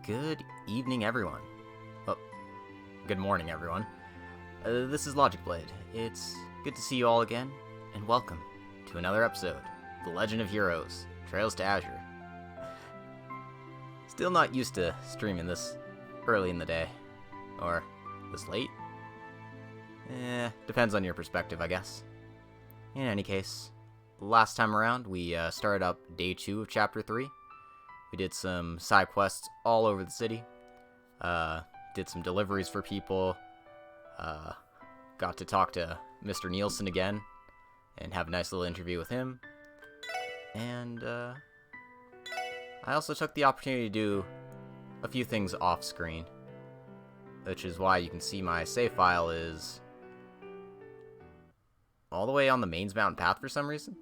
Good evening, everyone. Oh, good morning, everyone. This is Logic Blade. It's good to see you all again, and welcome to another episode of The Legend of Heroes, Trails to Azure. Still not used to streaming this early in the day. Or this late? Depends on your perspective, I guess. In any case, last time around, we started up Day 2 of Chapter 3. We did some side quests all over the city. Did some deliveries for people. Got to talk to Mr. Nielsen again and have a nice little interview with him. And I also took the opportunity to do a few things off screen, which is why you can see my save file is all the way on the Mains Mountain path for some reason.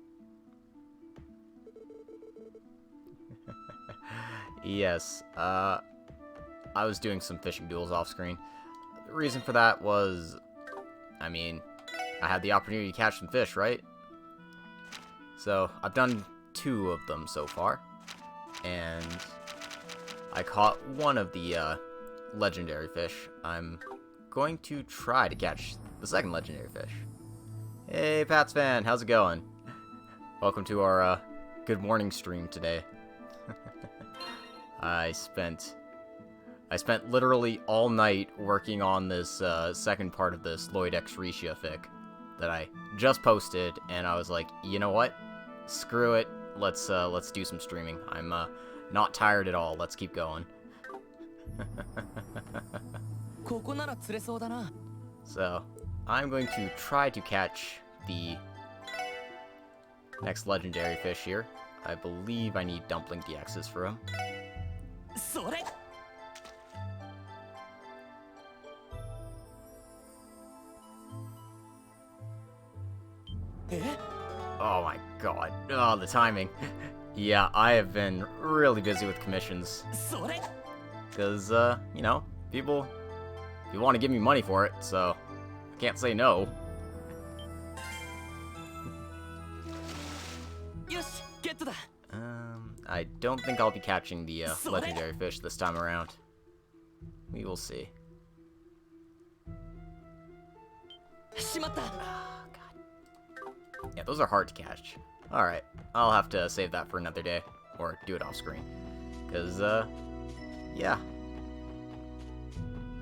Yes, I was doing some fishing duels off screen. The reason for that was, I had the opportunity to catch some fish, right? So, I've done 2 of them so far, and I caught one of the legendary fish. I'm going to try to catch the second legendary fish. Hey, Pats fan, how's it going? Welcome to our good morning stream today. I spent literally all night working on this second part of this Lloyd X Risha fic that I just posted, and I was like, you know what? Screw it. Let's do some streaming. I'm not tired at all. Let's keep going. So, I'm going to try to catch the next legendary fish here. I believe I need dumpling DXs for him. Oh my god. Oh, the timing. Yeah, I have been really busy with commissions. Because, you know, people want to give me money for it, so I can't say no. I don't think I'll be catching the legendary fish this time around. We will see. Oh, God. Yeah, those are hard to catch. Alright, I'll have to save that for another day, or do it off screen. Because, yeah.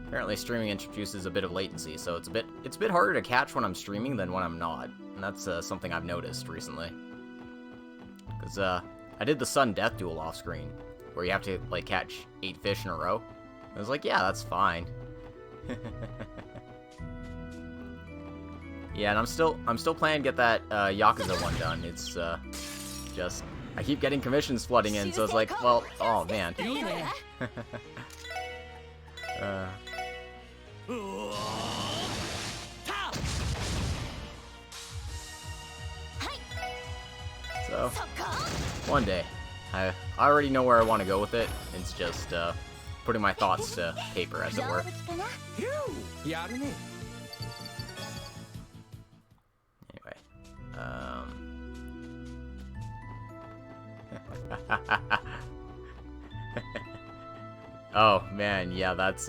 Apparently streaming introduces a bit of latency, so it's a bit harder to catch when I'm streaming than when I'm not. And that's something I've noticed recently. Because, I did the Sun Death Duel off screen, where you have to, like, catch 8 fish in a row. I was like, yeah, that's fine. Yeah, and I'm still planning to get that Yakuza one done. It's just I keep getting commissions flooding in, so it's like, well, oh man. So, one day. I already know where I want to go with it. It's just putting my thoughts to paper, as it were. Anyway, oh man, yeah, that's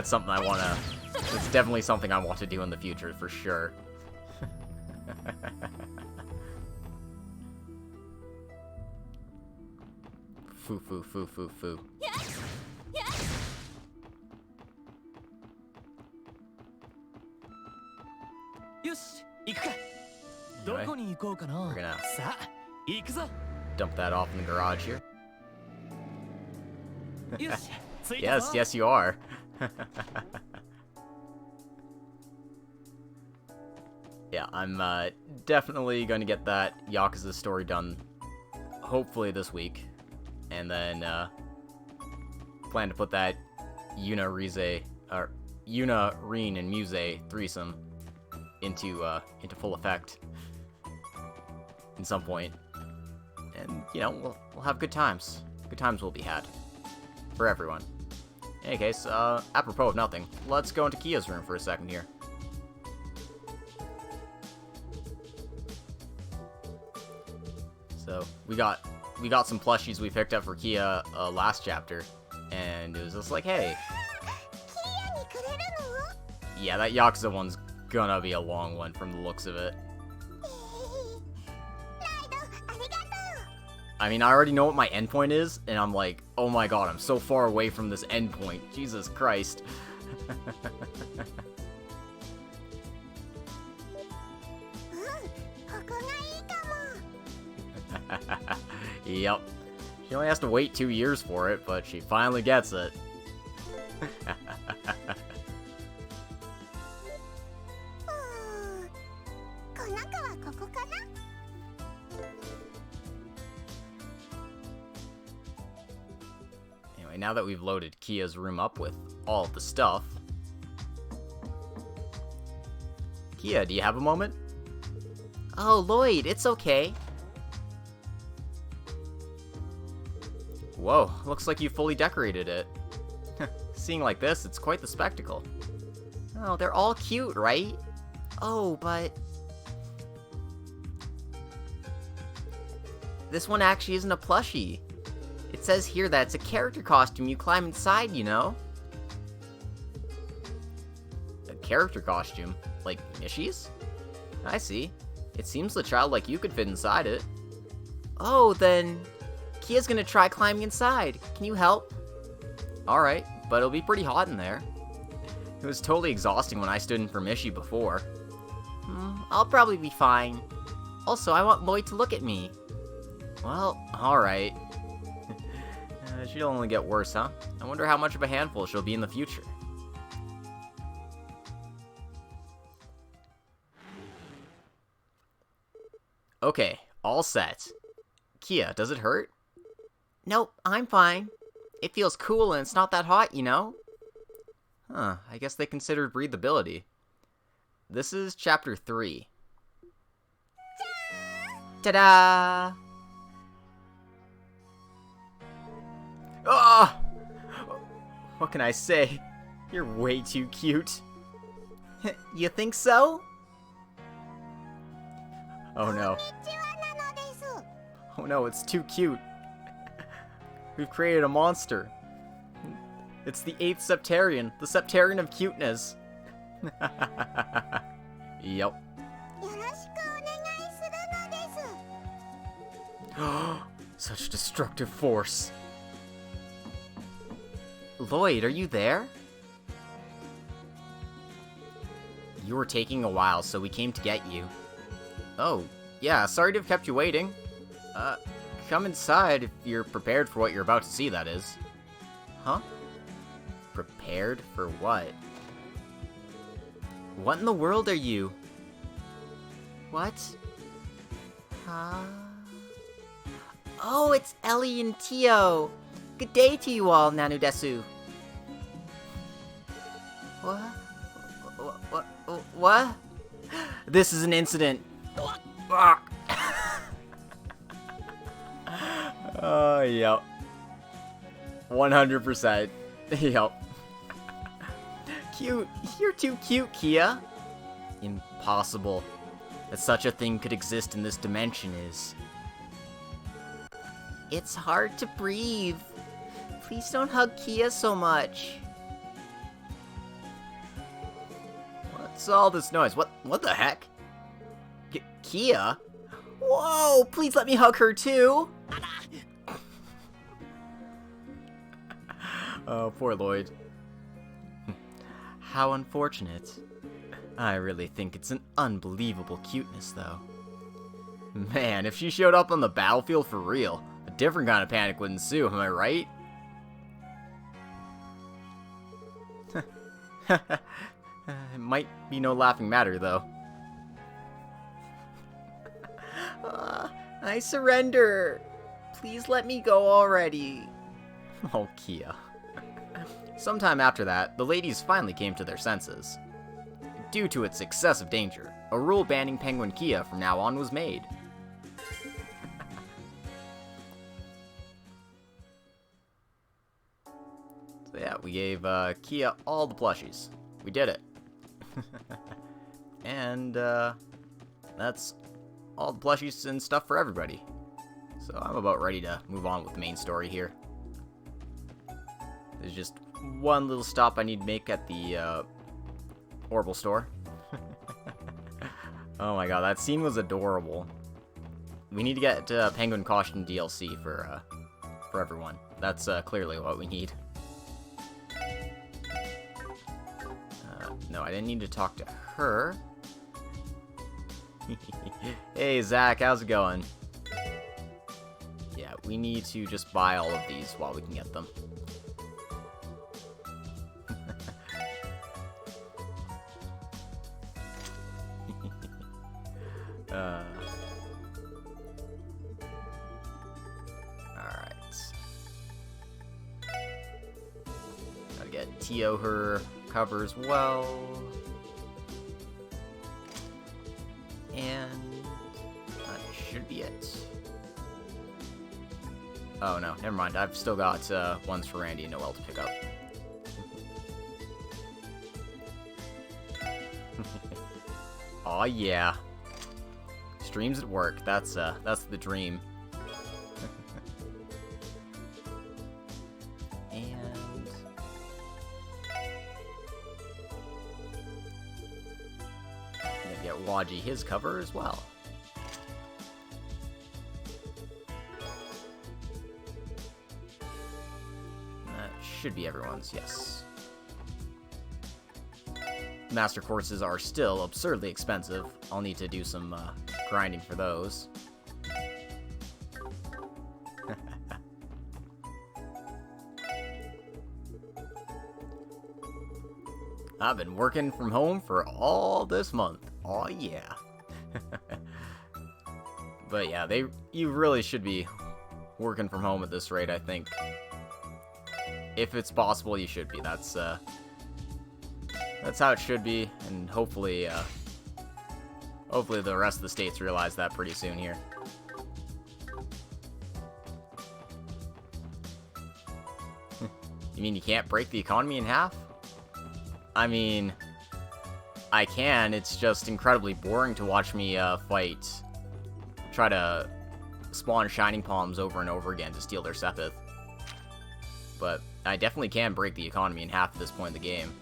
something I wanna. It's definitely something I want to do in the future for sure. Foo foo foo foo foo. Anyway, we're gonna dump that off in the garage here. Yes, you are. Yeah, I'm definitely going to get that Yakuza story done, hopefully this week. And then, plan to put that Yuna, Rin, and Muse threesome into full effect in some point. And, you know, we'll have good times. Good times will be had. For everyone. In any case, apropos of nothing, let's go into Kia's room for a second here. So, we got some plushies we picked up for Kia last chapter. And it was just like, hey. Yeah, that Yakuza one's gonna be a long one from the looks of it. I mean, I already know what my endpoint is, and I'm like, oh my god, I'm so far away from this endpoint. Jesus Christ. Yep. She only has to wait 2 years for it, but she finally gets it. Anyway, now that we've loaded Kia's room up with all of the stuff... Kia, do you have a moment? Oh, Lloyd, it's okay. Whoa, looks like you fully decorated it. Seeing like this, it's quite the spectacle. Oh, they're all cute, right? Oh, but... this one actually isn't a plushie. It says here that it's a character costume you climb inside, you know? A character costume? Like Mishy's? I see. It seems the child like you could fit inside it. Oh, then... Kia's gonna try climbing inside. Can you help? Alright, but it'll be pretty hot in there. It was totally exhausting when I stood in for Mishy before. I'll probably be fine. Also, I want Lloyd to look at me. Well, alright. She'll only get worse, huh? I wonder how much of a handful she'll be in the future. Okay, all set. Kia, does it hurt? Nope, I'm fine. It feels cool and it's not that hot, you know? Huh, I guess they considered breathability. This is Chapter 3. Ta-da! Ah! What can I say? You're way too cute. You think so? Oh no. Oh no, it's too cute. We've created a monster. It's the 8th Septarian, the Septarian of cuteness. Yep. Such destructive force. Lloyd, are you there? You were taking a while, so we came to get you. Oh, yeah, sorry to have kept you waiting. Come inside if you're prepared for what you're about to see, that is. Huh? Prepared for what? What in the world are you? What? Huh? Oh, it's Ellie and Tio. Good day to you all, Nanu Desu. What? What? This is an incident. Oh, yep. 100%. Yep. Cute. You're too cute, Kia. Impossible that such a thing could exist in this dimension is. It's hard to breathe. Please don't hug Kia so much. What's all this noise? What the heck? Kia? Whoa, please let me hug her too. Oh, poor Lloyd. How unfortunate. I really think it's an unbelievable cuteness, though. Man, if she showed up on the battlefield for real, a different kind of panic would ensue, am I right? It might be no laughing matter, though. I surrender. Please let me go already. Oh, Kia. Sometime after that, the ladies finally came to their senses. Due to its excessive danger, a rule banning Penguin Kia from now on was made. So yeah, we gave Kia all the plushies. We did it. And that's all the plushies and stuff for everybody. So I'm about ready to move on with the main story here. There's just one little stop I need to make at the Orbital store. Oh my god, that scene was adorable. We need to get Penguin Caution DLC for everyone. That's clearly what we need. No, I didn't need to talk to her. Hey, Zach, how's it going? Yeah, we need to just buy all of these while we can get them. Alright. Gotta get Tio her cover as well. And that should be it. Oh no, never mind. I've still got ones for Randy and Noelle to pick up. Aw yeah. Streams at work. That's the dream. And yeah, get Waji his cover as well. That should be everyone's, yes. Master courses are still absurdly expensive. I'll need to do some grinding for those. I've been working from home for all this month. Aw yeah. But yeah, you really should be working from home at this rate, I think. If it's possible, you should be. That's how it should be, and hopefully the rest of the states realize that pretty soon here. You mean you can't break the economy in half? I mean, I can, it's just incredibly boring to watch me try to spawn Shining Palms over and over again to steal their Sepith. But I definitely can break the economy in half at this point in the game.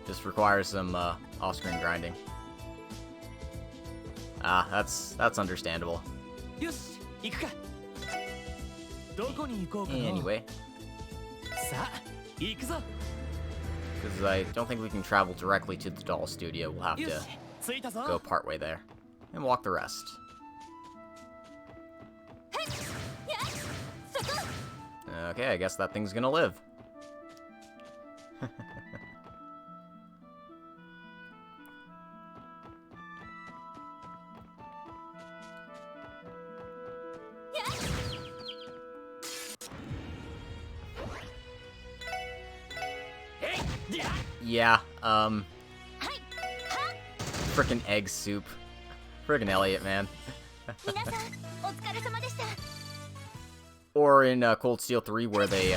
Just requires some off-screen grinding. Ah, that's understandable. Anyway, because I don't think we can travel directly to the doll studio, we'll have to go partway there and walk the rest. Okay, I guess that thing's gonna live. Yeah, frickin' egg soup. Frickin' Elliot, man. Or in Cold Steel 3, where they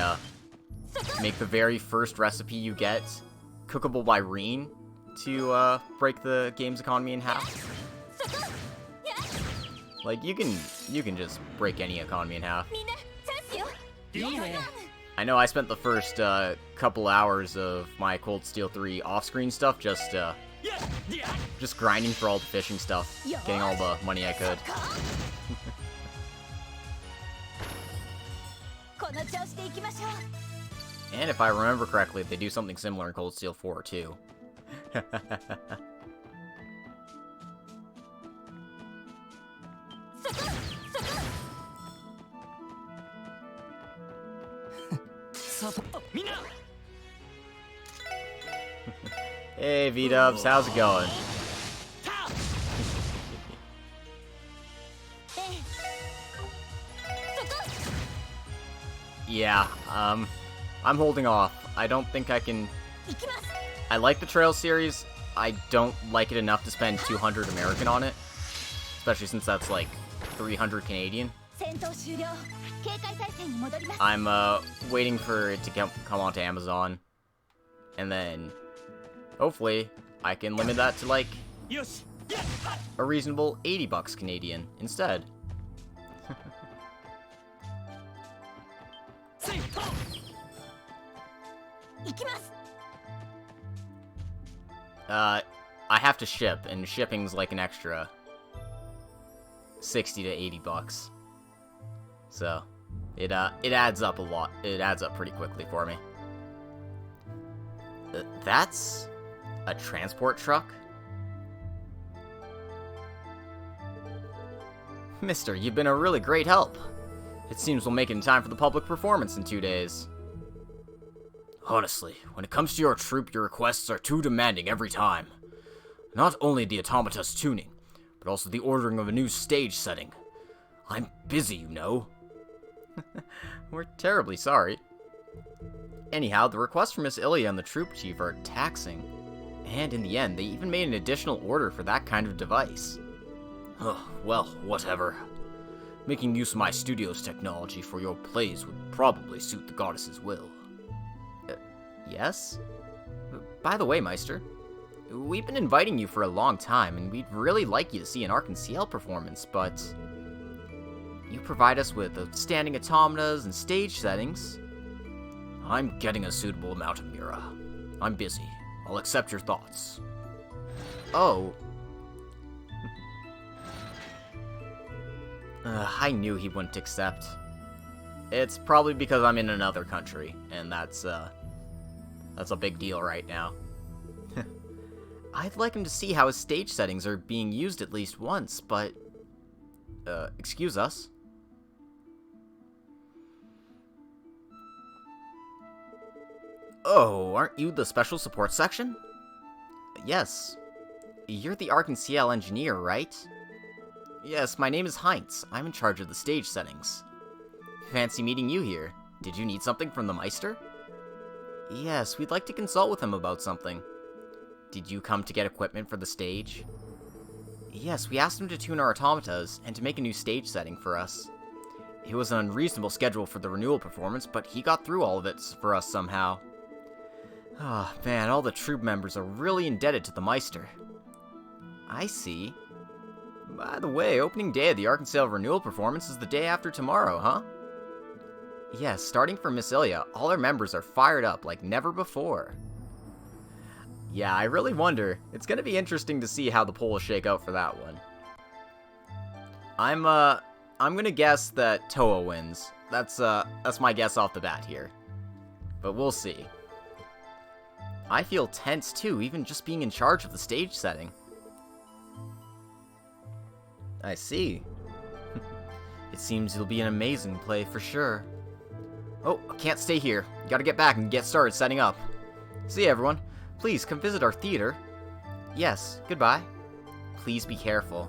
make the very first recipe you get cookable by Reen to break the game's economy in half. Like, you can just break any economy in half. I know I spent the first couple hours of my Cold Steel 3 off-screen stuff just grinding for all the fishing stuff, getting all the money I could. And if I remember correctly, they do something similar in Cold Steel 4 too. Hey V-Dubs, how's it going? Yeah, I'm holding off. I don't think I can... I like the Trail series. I don't like it enough to spend 200 American on it. Especially since that's like 300 Canadian. I'm waiting for it to come onto Amazon. And then, hopefully, I can limit that to like a reasonable $80 Canadian instead. I have to ship, and shipping's like an extra 60 to 80 bucks. So, it adds up a lot. It adds up pretty quickly for me. That's a transport truck? Mister, you've been a really great help. It seems we'll make it in time for the public performance in 2 days. Honestly, when it comes to your troupe, your requests are too demanding every time. Not only the automata's tuning, but also the ordering of a new stage setting. I'm busy, you know. We're terribly sorry. Anyhow, the requests from Miss Ilya and the troop chief are taxing. And in the end, they even made an additional order for that kind of device. Well, whatever. Making use of my studio's technology for your plays would probably suit the goddess's will. Yes? By the way, Meister, we've been inviting you for a long time, and we'd really like you to see an Arc-en-Ciel performance, but you provide us with outstanding automatas and stage settings. I'm getting a suitable amount of Mira. I'm busy. I'll accept your thoughts. Oh. I knew he wouldn't accept. It's probably because I'm in another country, and that's a big deal right now. I'd like him to see how his stage settings are being used at least once, but... excuse us? Oh, aren't you the special support section? Yes. You're the Arc-en-Ciel engineer, right? Yes, my name is Heinz. I'm in charge of the stage settings. Fancy meeting you here. Did you need something from the Meister? Yes, we'd like to consult with him about something. Did you come to get equipment for the stage? Yes, we asked him to tune our automatas and to make a new stage setting for us. It was an unreasonable schedule for the renewal performance, but he got through all of it for us somehow. Ah, man, all the troop members are really indebted to the Meister. I see. By the way, opening day of the Arc-en-Ciel renewal performance is the day after tomorrow, huh? Yes, starting from Miss Ilya, all our members are fired up like never before. Yeah, I really wonder. It's gonna be interesting to see how the polls shake out for that one. I'm gonna guess that Toa wins. That's my guess off the bat here. But we'll see. I feel tense too, even just being in charge of the stage setting. I see. It seems it'll be an amazing play for sure. Oh, I can't stay here. Gotta get back and get started setting up. See you, everyone. Please come visit our theater. Yes, goodbye. Please be careful.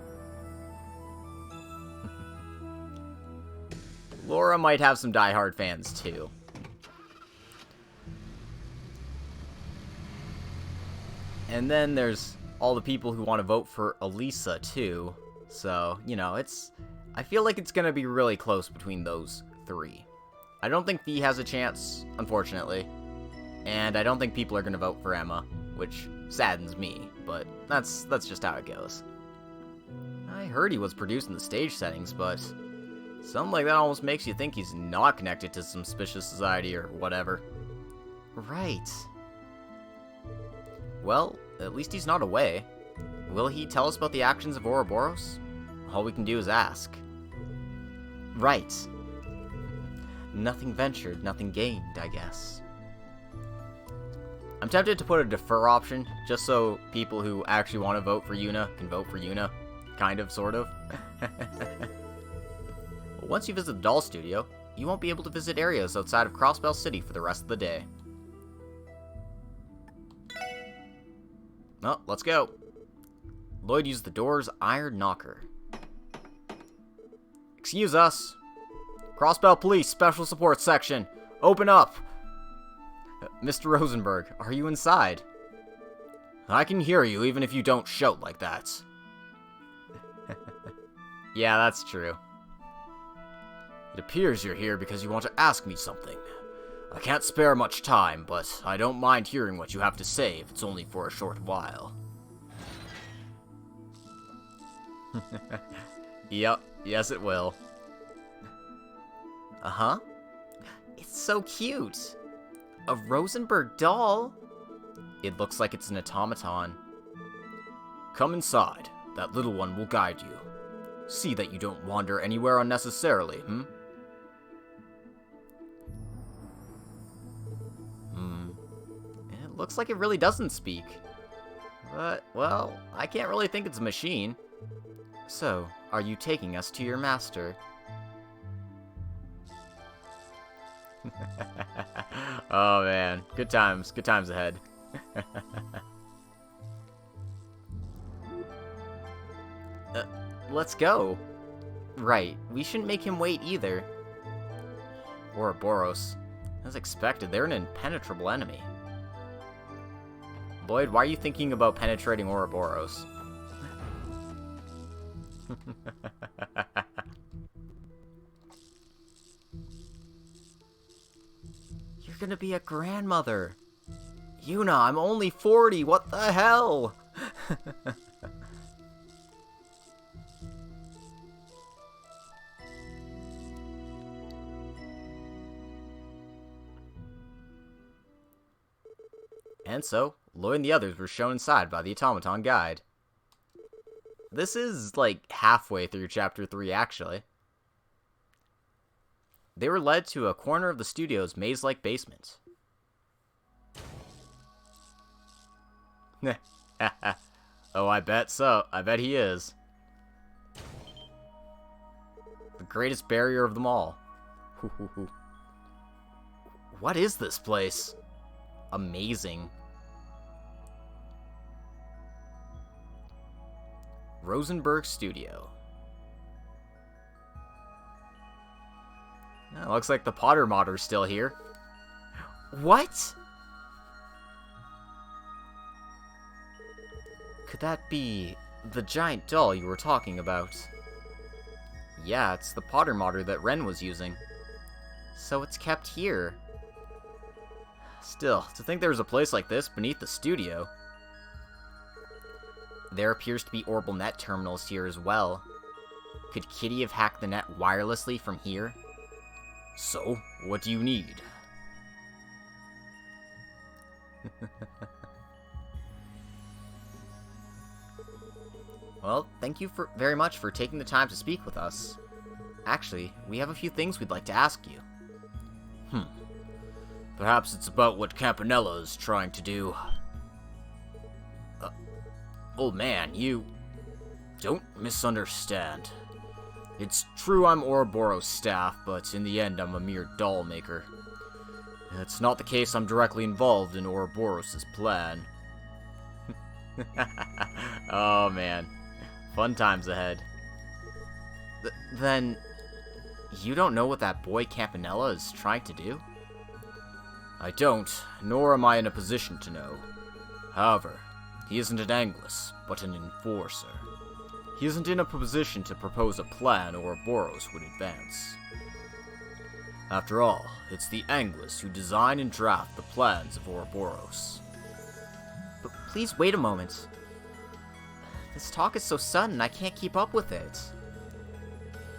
Laura might have some die-hard fans too. And then there's all the people who want to vote for Elisa too. So, you know, I feel like it's gonna be really close between those three. I don't think Fee has a chance, unfortunately. And I don't think people are gonna vote for Emma, which saddens me, but that's just how it goes. I heard he was producing the stage settings, but something like that almost makes you think he's not connected to some suspicious society or whatever. Right. Well, at least he's not away. Will he tell us about the actions of Ouroboros? All we can do is ask. Right. Nothing ventured, nothing gained, I guess. I'm tempted to put a defer option, just so people who actually want to vote for Yuna can vote for Yuna. Kind of, sort of. Once you visit the doll studio, you won't be able to visit areas outside of Crossbell City for the rest of the day. Oh, let's go. Lloyd used the door's iron knocker. Excuse us. Crossbell Police Special Support Section. Open up. Mr. Rosenberg, are you inside? I can hear you even if you don't shout like that. Yeah, that's true. It appears you're here because you want to ask me something. I can't spare much time, but I don't mind hearing what you have to say if it's only for a short while. Yep, yes it will. Uh-huh. It It's so cute. A Rosenberg doll? It looks like it's an automaton. Come inside. That little one will guide you. See that you don't wander anywhere unnecessarily, It looks like it really doesn't speak. But, well, I can't really think it's a machine. So, are you taking us to your master? Oh man, good times ahead. Let's go. Right, we shouldn't make him wait either. Ouroboros. As expected, they're an impenetrable enemy. Lloyd, why are you thinking about penetrating Ouroboros? You're gonna be a grandmother. Yuna, I'm only 40, what the hell? And so, Lloyd and the others were shown inside by the automaton guide. This is, like, halfway through Chapter 3, actually. They were led to a corner of the studio's maze-like basement. Oh, I bet so. I bet he is. The greatest barrier of them all. What is this place? Amazing. Rosenberg Studio. Looks like the Potter Modder's still here. What? Could that be the giant doll you were talking about? Yeah, it's the Potter Modder that Ren was using. So it's kept here. Still, to think there was a place like this beneath the studio. There appears to be orbital net terminals here as well. Could Kitty have hacked the net wirelessly from here? So, what do you need? Well, thank you very much for taking the time to speak with us. Actually, we have a few things we'd like to ask you. Perhaps it's about what Campanella is trying to do. Old man, you don't misunderstand. It's true I'm Ouroboros' staff, but in the end I'm a mere doll maker. It's not the case I'm directly involved in Ouroboros' plan. Oh man, fun times ahead. Then, you don't know what that boy Campanella is trying to do? I don't, nor am I in a position to know. However, he isn't an Anglus, but an enforcer. He isn't in a position to propose a plan Ouroboros would advance. After all, it's the Anglus who design and draft the plans of Ouroboros. But please wait a moment. This talk is so sudden, I can't keep up with it.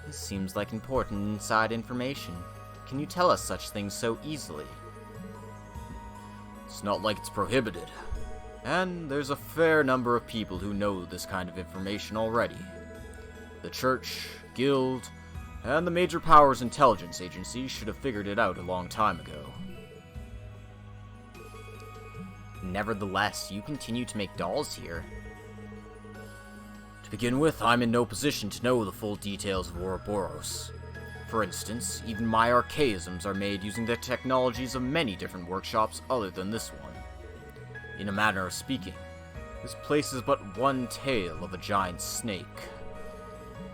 This seems like important inside information. Can you tell us such things so easily? It's not like it's prohibited. And there's a fair number of people who know this kind of information already. The Church, Guild, and the major powers intelligence agencies should have figured it out a long time ago. Nevertheless, you continue to make dolls here. To begin with, I'm in no position to know the full details of Ouroboros. For instance, even my archaisms are made using the technologies of many different workshops other than this one. In a manner of speaking, this place is but one tail of a giant snake.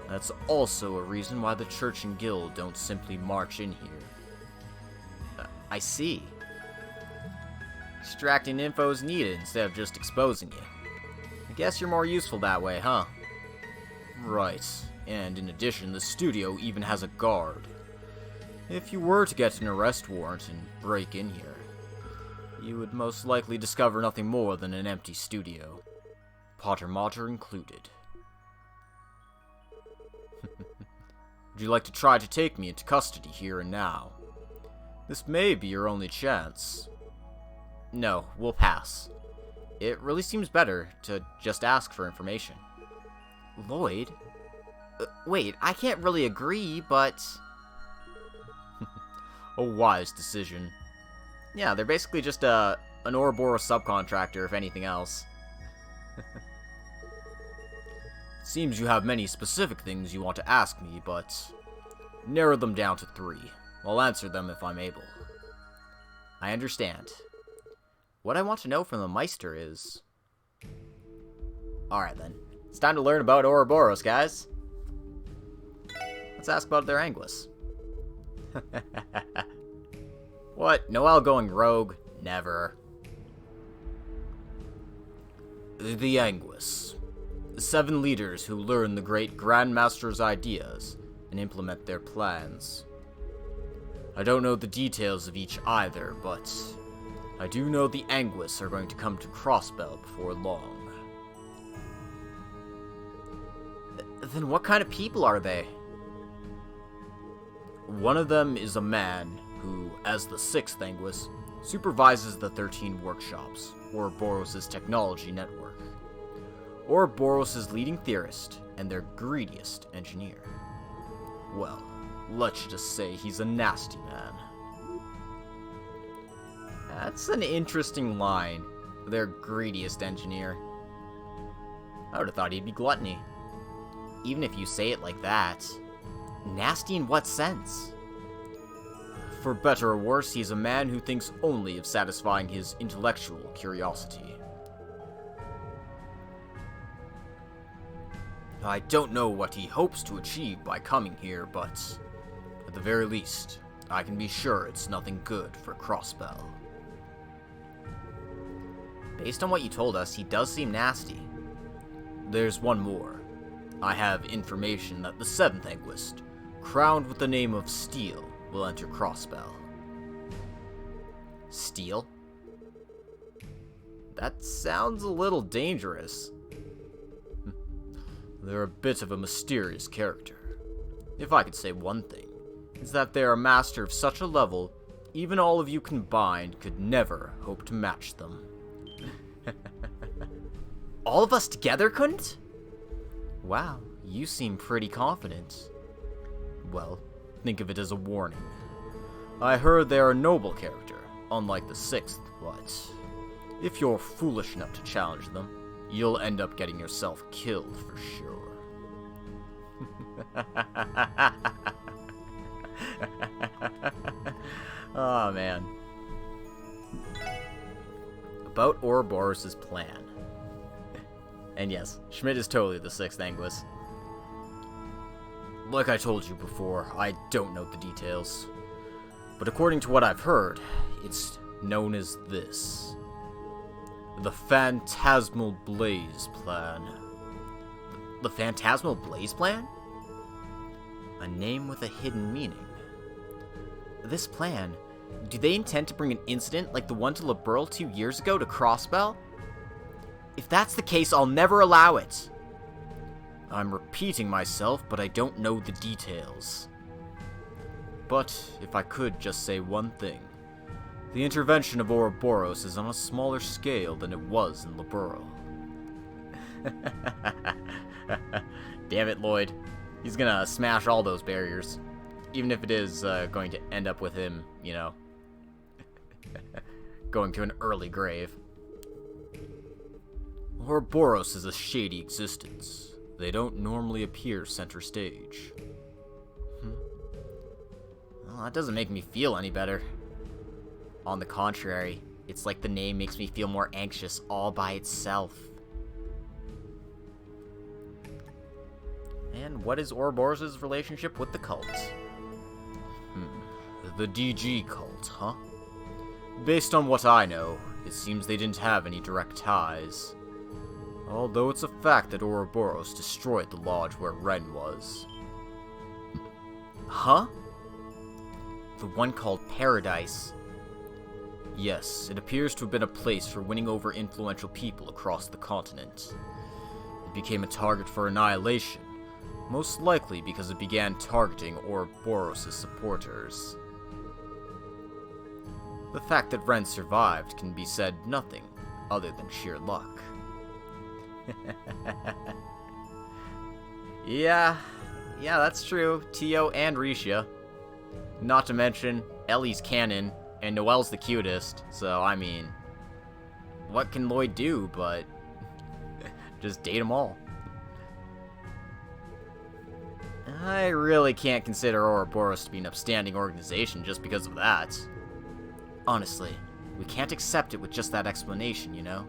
That's also a reason why the Church and Guild don't simply march in here. I see. Extracting info is needed instead of just exposing you. I guess you're more useful that way, huh? Right, and in addition, the studio even has a guard. If you were to get an arrest warrant and break in here, you would most likely discover nothing more than an empty studio, Potter Modder included. Would you like to try to take me into custody here and now? This may be your only chance. No, we'll pass. It really seems better to just ask for information. Lloyd? Wait, I can't really agree, but... A wise decision. Yeah, they're basically just an Ouroboros subcontractor, if anything else. Seems you have many specific things you want to ask me, but narrow them down to 3. I'll answer them if I'm able. I understand. What I want to know from the Meister is... Alright then. It's time to learn about Ouroboros, guys. Let's ask about their Anguis. What? Noel going rogue? Never. The Anguis. 7 leaders who learn the great Grandmaster's ideas and implement their plans. I don't know the details of each either, but I do know the Anguis are going to come to Crossbell before long. Then what kind of people are they? One of them is a man who, as the 6th Anguis, supervises the 13 workshops, Ouroboros' technology network. Ouroboros' leading theorist, and their greediest engineer. Well, let's just say he's a nasty man. That's an interesting line. Their greediest engineer. I would have thought he'd be gluttony. Even if you say it like that. Nasty in what sense? For better or worse, he's a man who thinks only of satisfying his intellectual curiosity. I don't know what he hopes to achieve by coming here, but at the very least, I can be sure it's nothing good for Crossbell. Based on what you told us, he does seem nasty. There's one more. I have information that the 7th Anguist, crowned with the name of Steel, will enter Crossbell. Steel? That sounds a little dangerous. They're a bit of a mysterious character. If I could say one thing, it's that they're a master of such a level, even all of you combined could never hope to match them. All of us together couldn't? Wow, you seem pretty confident. Well, think of it as a warning. I heard they're a noble character, unlike the 6th, but if you're foolish enough to challenge them, you'll end up getting yourself killed for sure. Oh, man. About Ouroboros' plan. And yes, Schmidt is totally the 6th Anguis. Like I told you before, I don't know the details. But according to what I've heard, it's known as this. The Phantasmal Blaze Plan. The Phantasmal Blaze Plan? A name with a hidden meaning. This plan, do they intend to bring an incident like the one to Liberl 2 years ago to Crossbell? If that's the case, I'll never allow it. I'm repeating myself, but I don't know the details. But if I could just say one thing, the intervention of Ouroboros is on a smaller scale than it was in Liberl. Damn it, Lloyd. He's gonna smash all those barriers. Even if it is going to end up with him, you know, going to an early grave. Ouroboros is a shady existence. They don't normally appear center stage. Well, that doesn't make me feel any better. On the contrary, it's like the name makes me feel more anxious all by itself. And what is Ouroboros' relationship with the cult? The DG cult, huh? Based on what I know, it seems they didn't have any direct ties. Although it's a fact that Ouroboros destroyed the lodge where Ren was. Huh? The one called Paradise. Yes, it appears to have been a place for winning over influential people across the continent. It became a target for annihilation, most likely because it began targeting Ouroboros' supporters. The fact that Ren survived can be said nothing other than sheer luck. Yeah, that's true. Tio and Risha. Not to mention, Ellie's canon, and Noelle's the cutest, so I mean, what can Lloyd do but just date them all? I really can't consider Ouroboros to be an upstanding organization just because of that. Honestly, we can't accept it with just that explanation, you know?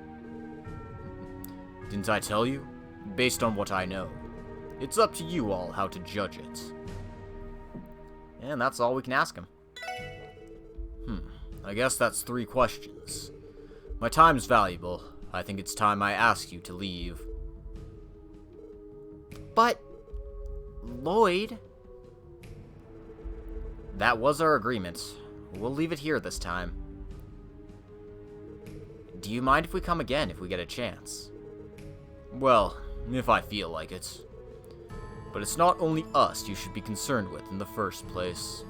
Didn't I tell you? Based on what I know. It's up to you all how to judge it. And that's all we can ask him. I guess that's 3 questions. My time's valuable. I think it's time I ask you to leave. But... Lloyd... That was our agreement. We'll leave it here this time. Do you mind if we come again if we get a chance? Well, if I feel like it. But it's not only us you should be concerned with in the first place.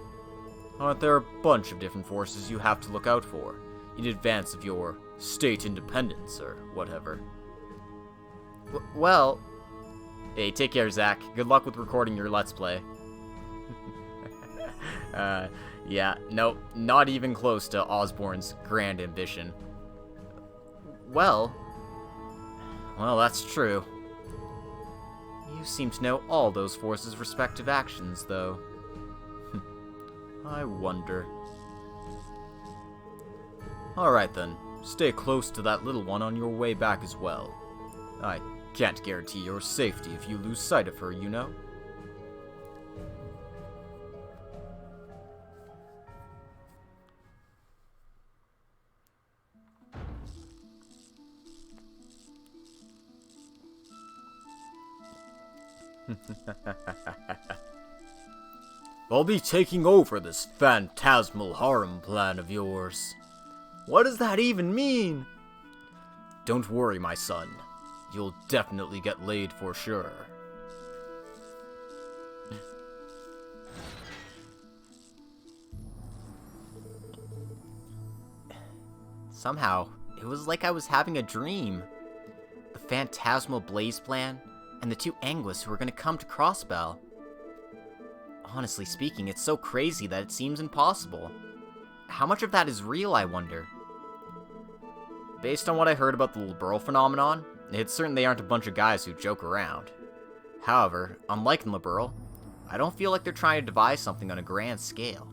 Aren't there a bunch of different forces you have to look out for, in advance of your state independence, or whatever? Well... Hey, take care, Zach. Good luck with recording your Let's Play. Yeah, nope, not even close to Osborne's grand ambition. Well, that's true. You seem to know all those forces' respective actions, though. I wonder. Alright then, stay close to that little one on your way back as well. I can't guarantee your safety if you lose sight of her, you know? I'll be taking over this phantasmal harem plan of yours. What does that even mean? Don't worry, my son. You'll definitely get laid for sure. Somehow, it was like I was having a dream. The phantasmal blaze plan, and the 2 Anguis who were going to come to Crossbell. Honestly speaking, it's so crazy that it seems impossible. How much of that is real, I wonder? Based on what I heard about the liberal phenomenon, it's certain they aren't a bunch of guys who joke around. However, unlike in liberal, I don't feel like they're trying to devise something on a grand scale.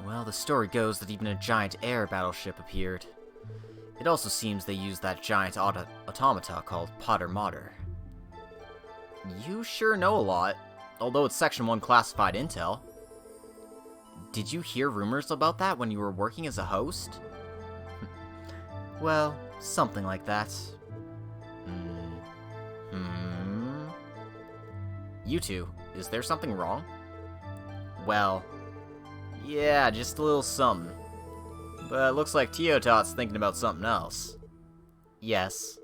Well, the story goes that even a giant air battleship appeared. It also seems they used that giant automata called Potter Mater. You sure know a lot, although it's Section 1 classified intel. Did you hear rumors about that when you were working as a host? Well, something like that. You two, is there something wrong? Well, yeah, just a little something. But it looks like Teotot's thinking about something else. Yes.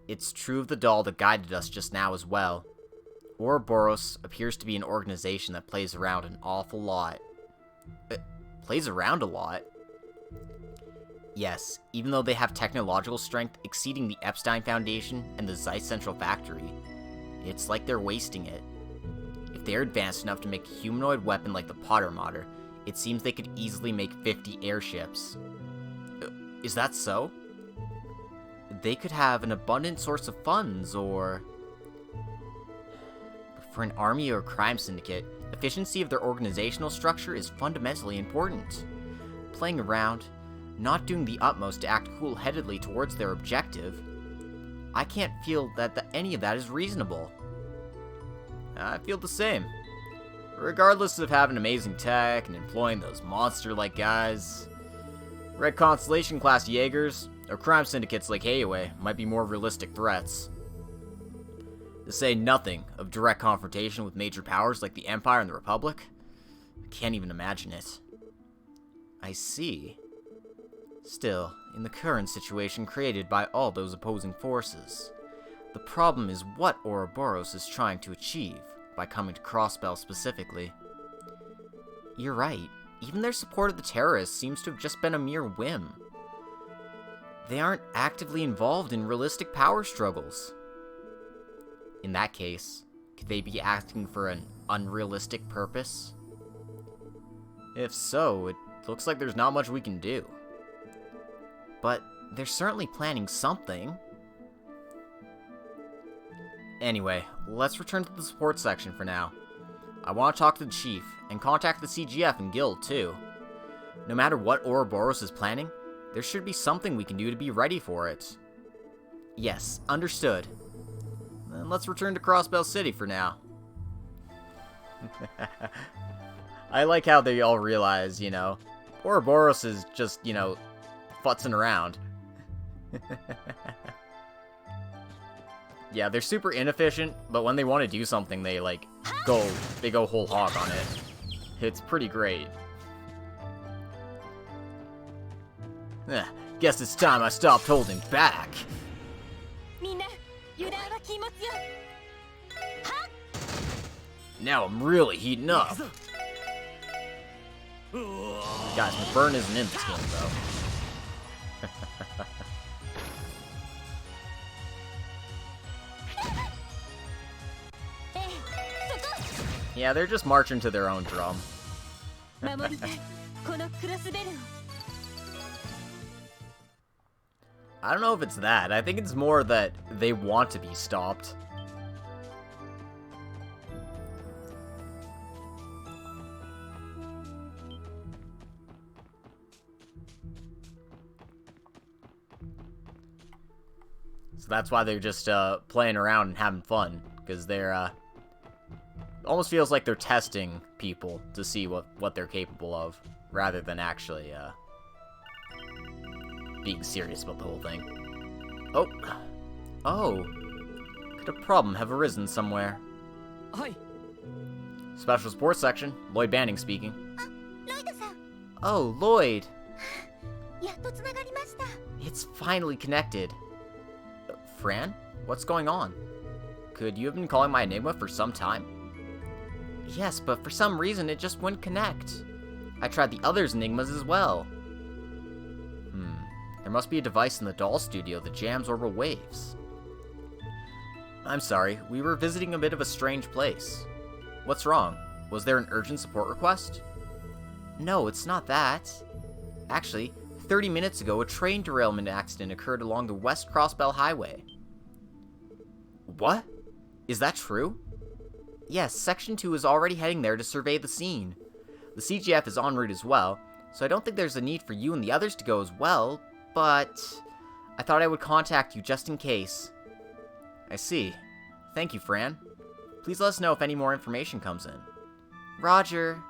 It's true of the doll that guided us just now as well. Ouroboros appears to be an organization that plays around an awful lot. Plays around a lot? Yes, even though they have technological strength exceeding the Epstein Foundation and the Zeiss Central Factory, it's like they're wasting it. If they're advanced enough to make a humanoid weapon like the Potter Mater, it seems they could easily make 50 airships. Is that so? They could have an abundant source of funds, or... For an army or crime syndicate, efficiency of their organizational structure is fundamentally important. Playing around, not doing the utmost to act cool-headedly towards their objective, I can't feel that any of that is reasonable. I feel the same. Regardless of having amazing tech and employing those monster-like guys, Red Constellation-class Jaegers or crime syndicates like Heiaway might be more realistic threats. To say nothing of direct confrontation with major powers like the Empire and the Republic, I can't even imagine it. I see. Still, in the current situation created by all those opposing forces, the problem is what Ouroboros is trying to achieve by coming to Crossbell specifically. You're right, Even their support of the terrorists seems to have just been a mere whim. They aren't actively involved in realistic power struggles. In that case, could they be acting for an unrealistic purpose? If so, it looks like there's not much we can do. But they're certainly planning something. Anyway, let's return to the support section for now. I want to talk to the chief, and contact the CGF and guild too. No matter what Ouroboros is planning, there should be something we can do to be ready for it. Yes, understood. Then let's return to Crossbell City for now. I like how they all realize, Ouroboros is just, futzing around. Yeah, they're super inefficient, but when they want to do something, they go whole hog on it. It's pretty great. Guess it's time I stopped holding back. Now I'm really heating up. Guys, McBurn isn't in this game, though. Yeah, they're just marching to their own drum. I don't know if it's that. I think it's more that they want to be stopped. So that's why they're just playing around and having fun, because they're almost feels like they're testing people to see what they're capable of, rather than actually being serious about the whole thing. Oh, could a problem have arisen somewhere? Hi. Special Sports Section, Lloyd Banning speaking. Oh, Lloyd! It's finally connected. Fran? What's going on? Could you have been calling my Enigma for some time? Yes, but for some reason it just wouldn't connect. I tried the others' Enigmas as well. There must be a device in the doll studio that jams orbital waves. I'm sorry, we were visiting a bit of a strange place. What's wrong? Was there an urgent support request? No, it's not that. Actually, 30 minutes ago, a train derailment accident occurred along the West Crossbell Highway. What? Is that true? Yes, Section 2 is already heading there to survey the scene. The CGF is en route as well, so I don't think there's a need for you and the others to go as well, but I thought I would contact you just in case. I see. Thank you, Fran. Please let us know if any more information comes in. Roger.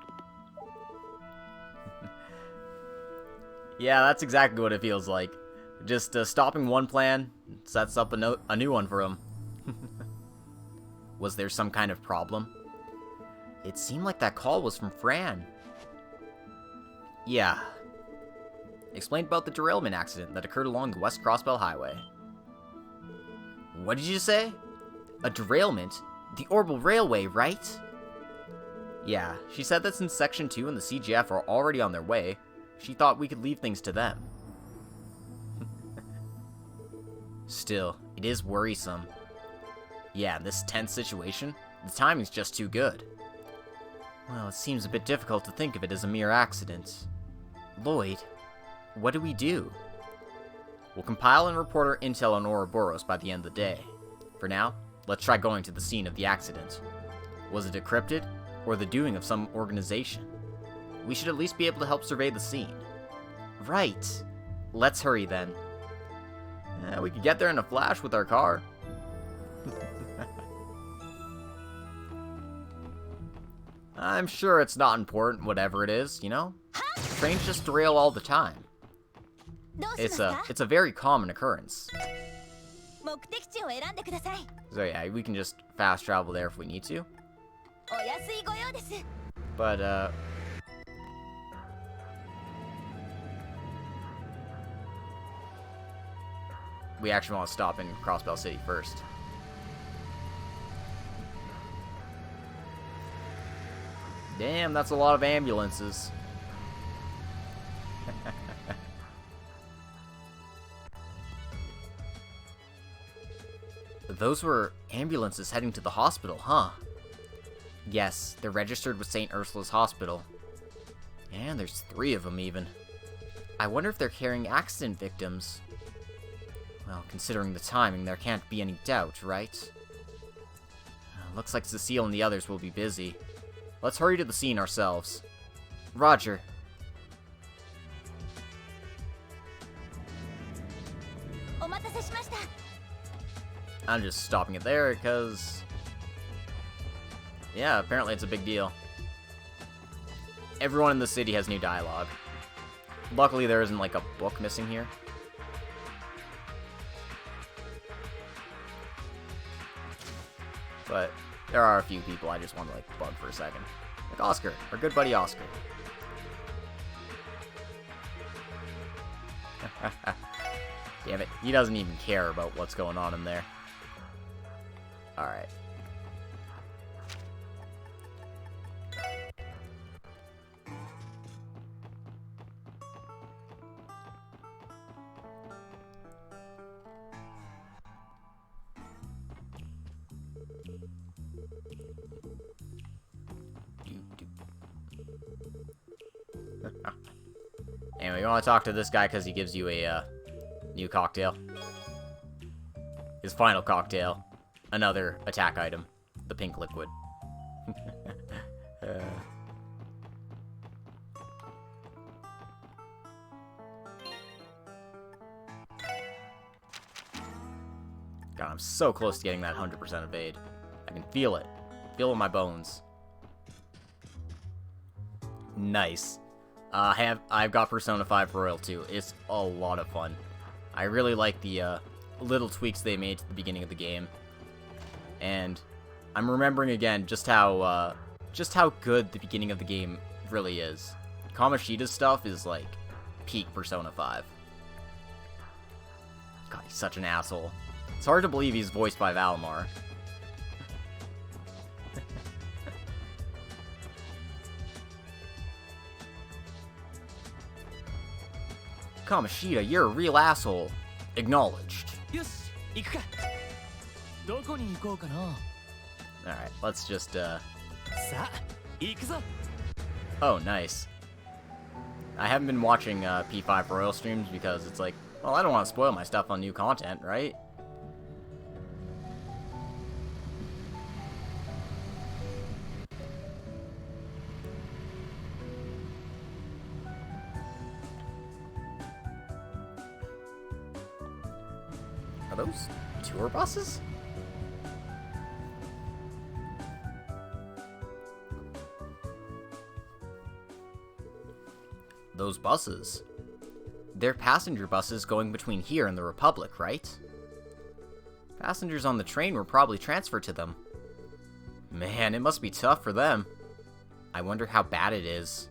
Yeah, that's exactly what it feels like. Just stopping one plan sets up a new one for him. Was there some kind of problem? It seemed like that call was from Fran. Yeah. Explained about the derailment accident that occurred along the West Crossbell Highway. What did you say? A derailment? The Orbital Railway, right? Yeah, she said that since Section 2 and the CGF are already on their way, she thought we could leave things to them. Still, it is worrisome. Yeah, in this tense situation, the timing's just too good. Well, it seems a bit difficult to think of it as a mere accident. Lloyd, what do we do? We'll compile and report our intel on Ouroboros by the end of the day. For now, let's try going to the scene of the accident. Was it decrypted, or the doing of some organization? We should at least be able to help survey the scene. Right. Let's hurry then. We could get there in a flash with our car. I'm sure it's not important, whatever it is, Trains just derail all the time. It's a very common occurrence. So yeah, we can just fast travel there if we need to. But, we actually want to stop in Crossbell City first. Damn, that's a lot of ambulances. Those were ambulances heading to the hospital, huh? Yes, they're registered with St. Ursula's Hospital. And there's 3 of them, even. I wonder if they're carrying accident victims. Well, considering the timing, there can't be any doubt, right? Looks like Cecile and the others will be busy. Let's hurry to the scene ourselves. Roger. I'm just stopping it there because... yeah, apparently it's a big deal. Everyone in the city has new dialogue. Luckily there isn't like a book missing here. But there are a few people I just want to like bug for a second. Like Oscar, our good buddy Oscar. Damn it, he doesn't even care about what's going on in there. Alright. Anyway, you want to talk to this guy because he gives you a new cocktail. His final cocktail. Another attack item. The pink liquid. God, I'm so close to getting that 100% evade. I can feel it. Feel it in my bones. Nice. I've got Persona 5 Royal 2. It's a lot of fun. I really like the little tweaks they made to the beginning of the game. And I'm remembering again just how good the beginning of the game really is. Kamoshida's stuff is like peak Persona 5. God, he's such an asshole. It's hard to believe he's voiced by Valimar. Kamoshida, you're a real asshole. Acknowledged. Alright, let's just, oh, nice. I haven't been watching P5 Royal streams because it's like, well, I don't want to spoil my stuff on new content, right? Are those tour buses? Those buses? They're passenger buses going between here and the Republic, right? Passengers on the train were probably transferred to them. Man, it must be tough for them. I wonder how bad it is.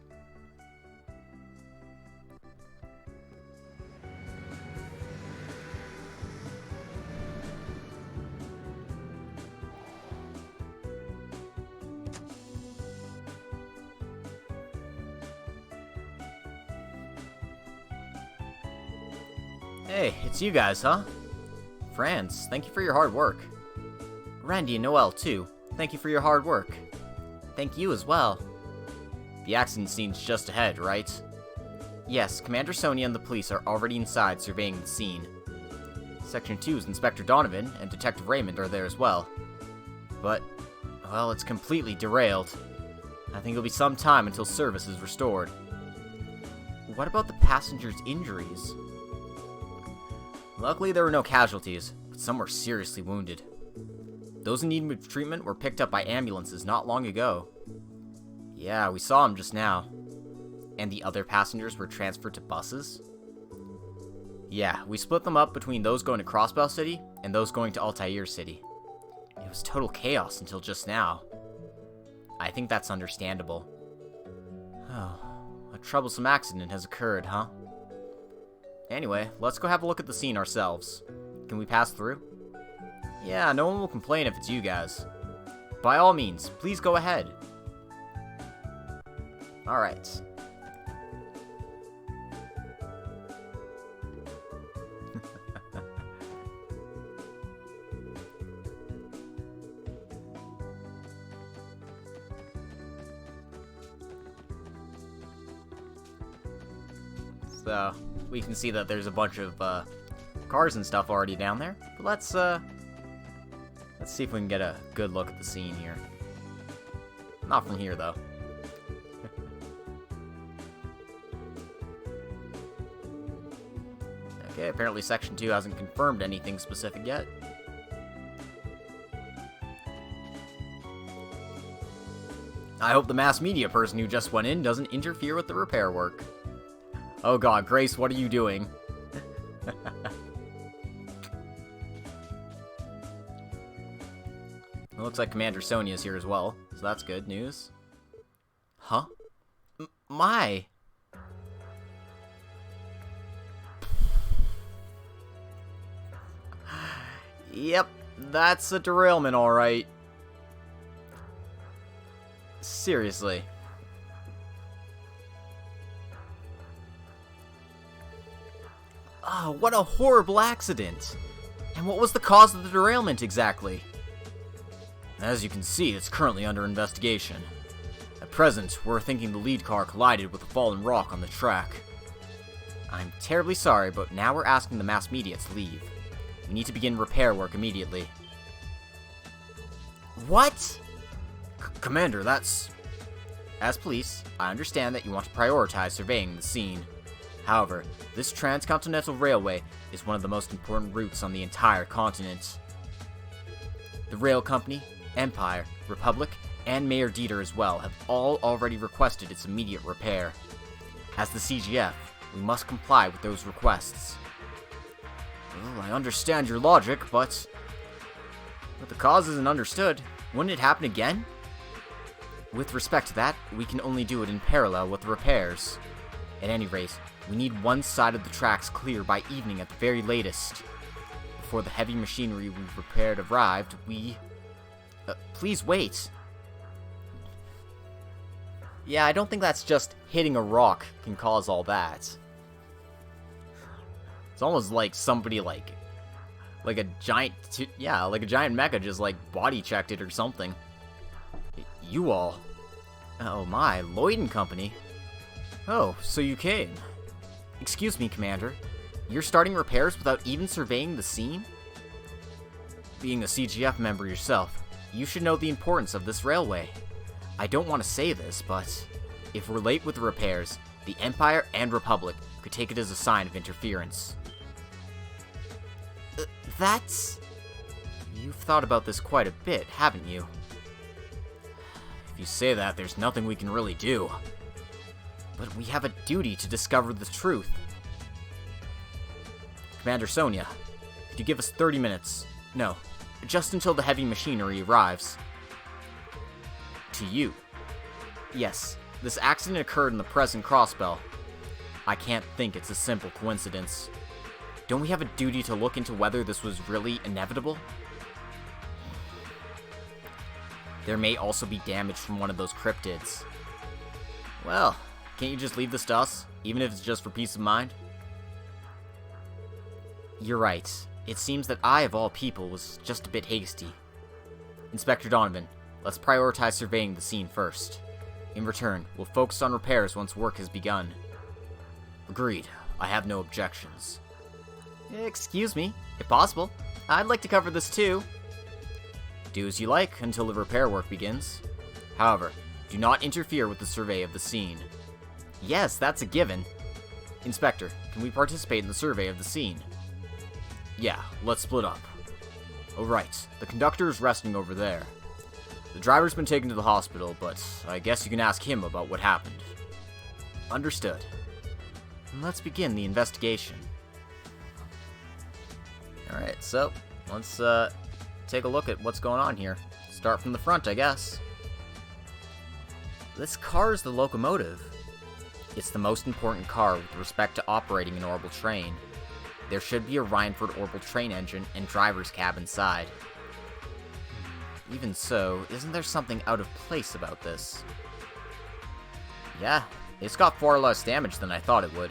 Hey, it's you guys, huh? Franz, thank you for your hard work. Randy and Noel, too. Thank you for your hard work. Thank you as well. The accident scene's just ahead, right? Yes, Commander Sonia and the police are already inside surveying the scene. Section 2's Inspector Donovan and Detective Raymond are there as well. But, well, it's completely derailed. I think it'll be some time until service is restored. What about the passengers' injuries? Luckily, there were no casualties, but some were seriously wounded. Those in need of treatment were picked up by ambulances not long ago. Yeah, we saw them just now. And the other passengers were transferred to buses? Yeah, we split them up between those going to Crossbell City and those going to Altair City. It was total chaos until just now. I think that's understandable. Oh, a troublesome accident has occurred, huh? Anyway, let's go have a look at the scene ourselves. Can we pass through? Yeah, no one will complain if it's you guys. By all means, please go ahead. Alright. So, we can see that there's a bunch of, cars and stuff already down there. But let's see if we can get a good look at the scene here. Not from here, though. Okay, apparently Section 2 hasn't confirmed anything specific yet. I hope the mass media person who just went in doesn't interfere with the repair work. Oh god, Grace, what are you doing? It looks like Commander Sonia's here as well, so that's good news. Huh? My! Yep, that's a derailment, alright. Seriously. Oh, what a horrible accident! And what was the cause of the derailment exactly? As you can see, it's currently under investigation. At present, we're thinking the lead car collided with a fallen rock on the track. I'm terribly sorry, but now we're asking the mass media to leave. We need to begin repair work immediately. What? Commander, that's... As police, I understand that you want to prioritize surveying the scene. However, this transcontinental railway is one of the most important routes on the entire continent. The rail company, Empire, Republic, and Mayor Dieter as well have all already requested its immediate repair. As the CGF, we must comply with those requests. Well, I understand your logic, but the cause isn't understood. Wouldn't it happen again? With respect to that, we can only do it in parallel with the repairs. At any rate, we need one side of the tracks clear by evening at the very latest. Before the heavy machinery we've repaired arrived, please wait. Yeah, I don't think that's just hitting a rock can cause all that. It's almost like somebody like a giant, like a giant mecha just like body checked it or something. You all. Oh my, Lloyd and Company. Oh, so you came. Excuse me, Commander. You're starting repairs without even surveying the scene? Being a CGF member yourself, you should know the importance of this railway. I don't want to say this, but if we're late with the repairs, the Empire and Republic could take it as a sign of interference. That's... You've thought about this quite a bit, haven't you? If you say that, there's nothing we can really do. But we have a duty to discover the truth. Commander Sonia, could you give us 30 minutes? No, just until the heavy machinery arrives. To you. Yes, this accident occurred in the present Crossbell. I can't think it's a simple coincidence. Don't we have a duty to look into whether this was really inevitable? There may also be damage from one of those cryptids. Well, can't you just leave this to us, even if it's just for peace of mind? You're right. It seems that I, of all people, was just a bit hasty. Inspector Donovan, let's prioritize surveying the scene first. In return, we'll focus on repairs once work has begun. Agreed. I have no objections. Excuse me, if possible. I'd like to cover this too. Do as you like until the repair work begins. However, do not interfere with the survey of the scene. Yes, that's a given. Inspector, can we participate in the survey of the scene? Yeah, let's split up. Alright, the conductor is resting over there. The driver's been taken to the hospital, but I guess you can ask him about what happened. Understood. Let's begin the investigation. Alright, so let's take a look at what's going on here. Start from the front, I guess. This car is the locomotive. It's the most important car with respect to operating an orbital train. There should be a Rhineford orbital train engine and driver's cab inside. Even so, isn't there something out of place about this? Yeah, it's got far less damage than I thought it would.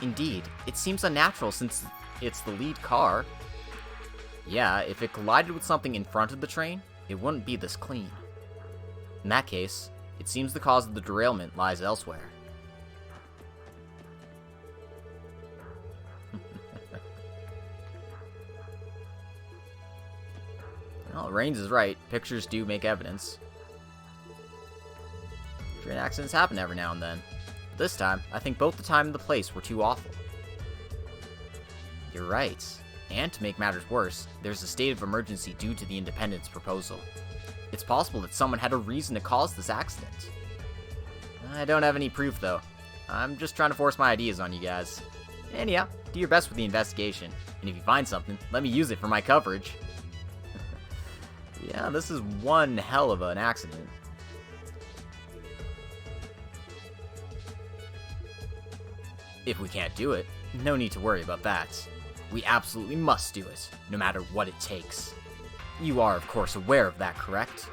Indeed, it seems unnatural since it's the lead car. Yeah, if it collided with something in front of the train, it wouldn't be this clean. In that case, it seems the cause of the derailment lies elsewhere. Well, Raines is right. Pictures do make evidence. Train accidents happen every now and then. But this time, I think both the time and the place were too awful. You're right. And to make matters worse, there's a state of emergency due to the Independence proposal. It's possible that someone had a reason to cause this accident. I don't have any proof, though. I'm just trying to force my ideas on you guys. And yeah, do your best with the investigation. And if you find something, let me use it for my coverage. Yeah, this is one hell of an accident. If we can't do it, no need to worry about that. We absolutely must do it, no matter what it takes. You are, of course, aware of that, correct?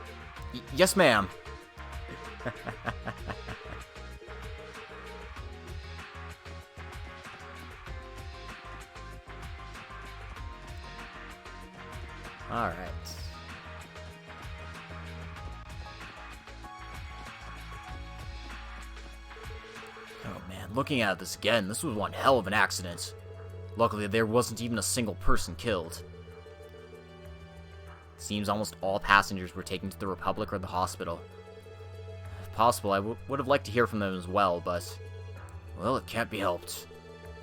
Yes, ma'am. Alright. Oh man, looking at this again, this was one hell of an accident. Luckily, there wasn't even a single person killed. Seems almost all passengers were taken to the Republic or the hospital. If possible, I would have liked to hear from them as well, but... well, it can't be helped.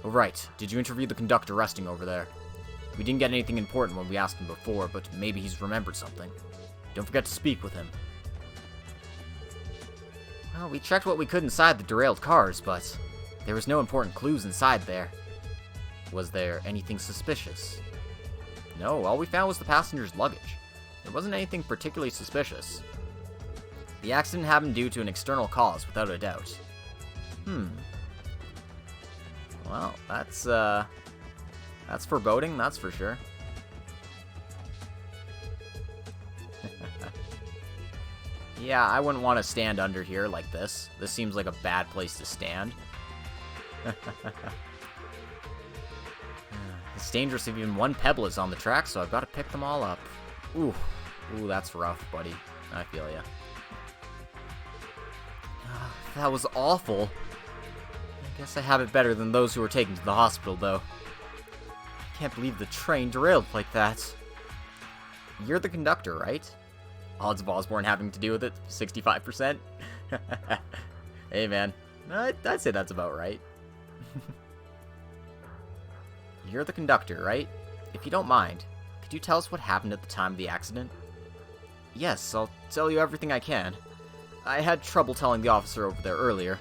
Oh right, did you interview the conductor resting over there? We didn't get anything important when we asked him before, but maybe he's remembered something. Don't forget to speak with him. Well, we checked what we could inside the derailed cars, but there was no important clues inside there. Was there anything suspicious? No, all we found was the passenger's luggage. There wasn't anything particularly suspicious. The accident happened due to an external cause, without a doubt. Well, that's foreboding, that's for sure. Yeah, I wouldn't want to stand under here like this. This seems like a bad place to stand. It's dangerous if even one pebble is on the track, so I've got to pick them all up. Ooh, that's rough, buddy. I feel ya. That was awful. I guess I have it better than those who were taken to the hospital, though. I can't believe the train derailed like that. You're the conductor, right? Odds of Osborne having to do with it, 65%? Hey, man. I'd say that's about right. You're the conductor, right? If you don't mind, could you tell us what happened at the time of the accident? Yes, I'll tell you everything I can. I had trouble telling the officer over there earlier.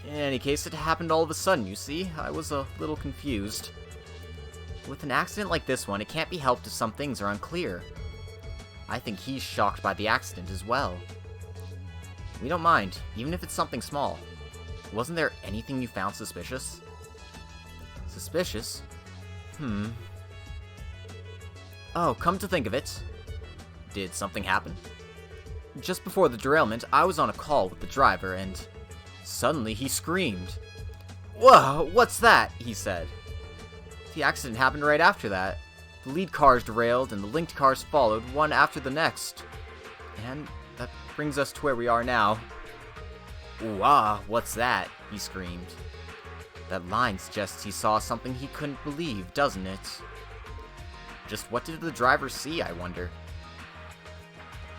In any case, it happened all of a sudden, you see. I was a little confused. With an accident like this one, it can't be helped if some things are unclear. I think he's shocked by the accident as well. We don't mind, even if it's something small. Wasn't there anything you found suspicious? Suspicious? Oh, come to think of it. Did something happen? Just before the derailment, I was on a call with the driver, and suddenly he screamed. Whoa, what's that? He said. The accident happened right after that. The lead cars derailed, and the linked cars followed, one after the next. And that brings us to where we are now. Ooh, what's that? He screamed. That line suggests he saw something he couldn't believe, doesn't it? Just what did the driver see, I wonder?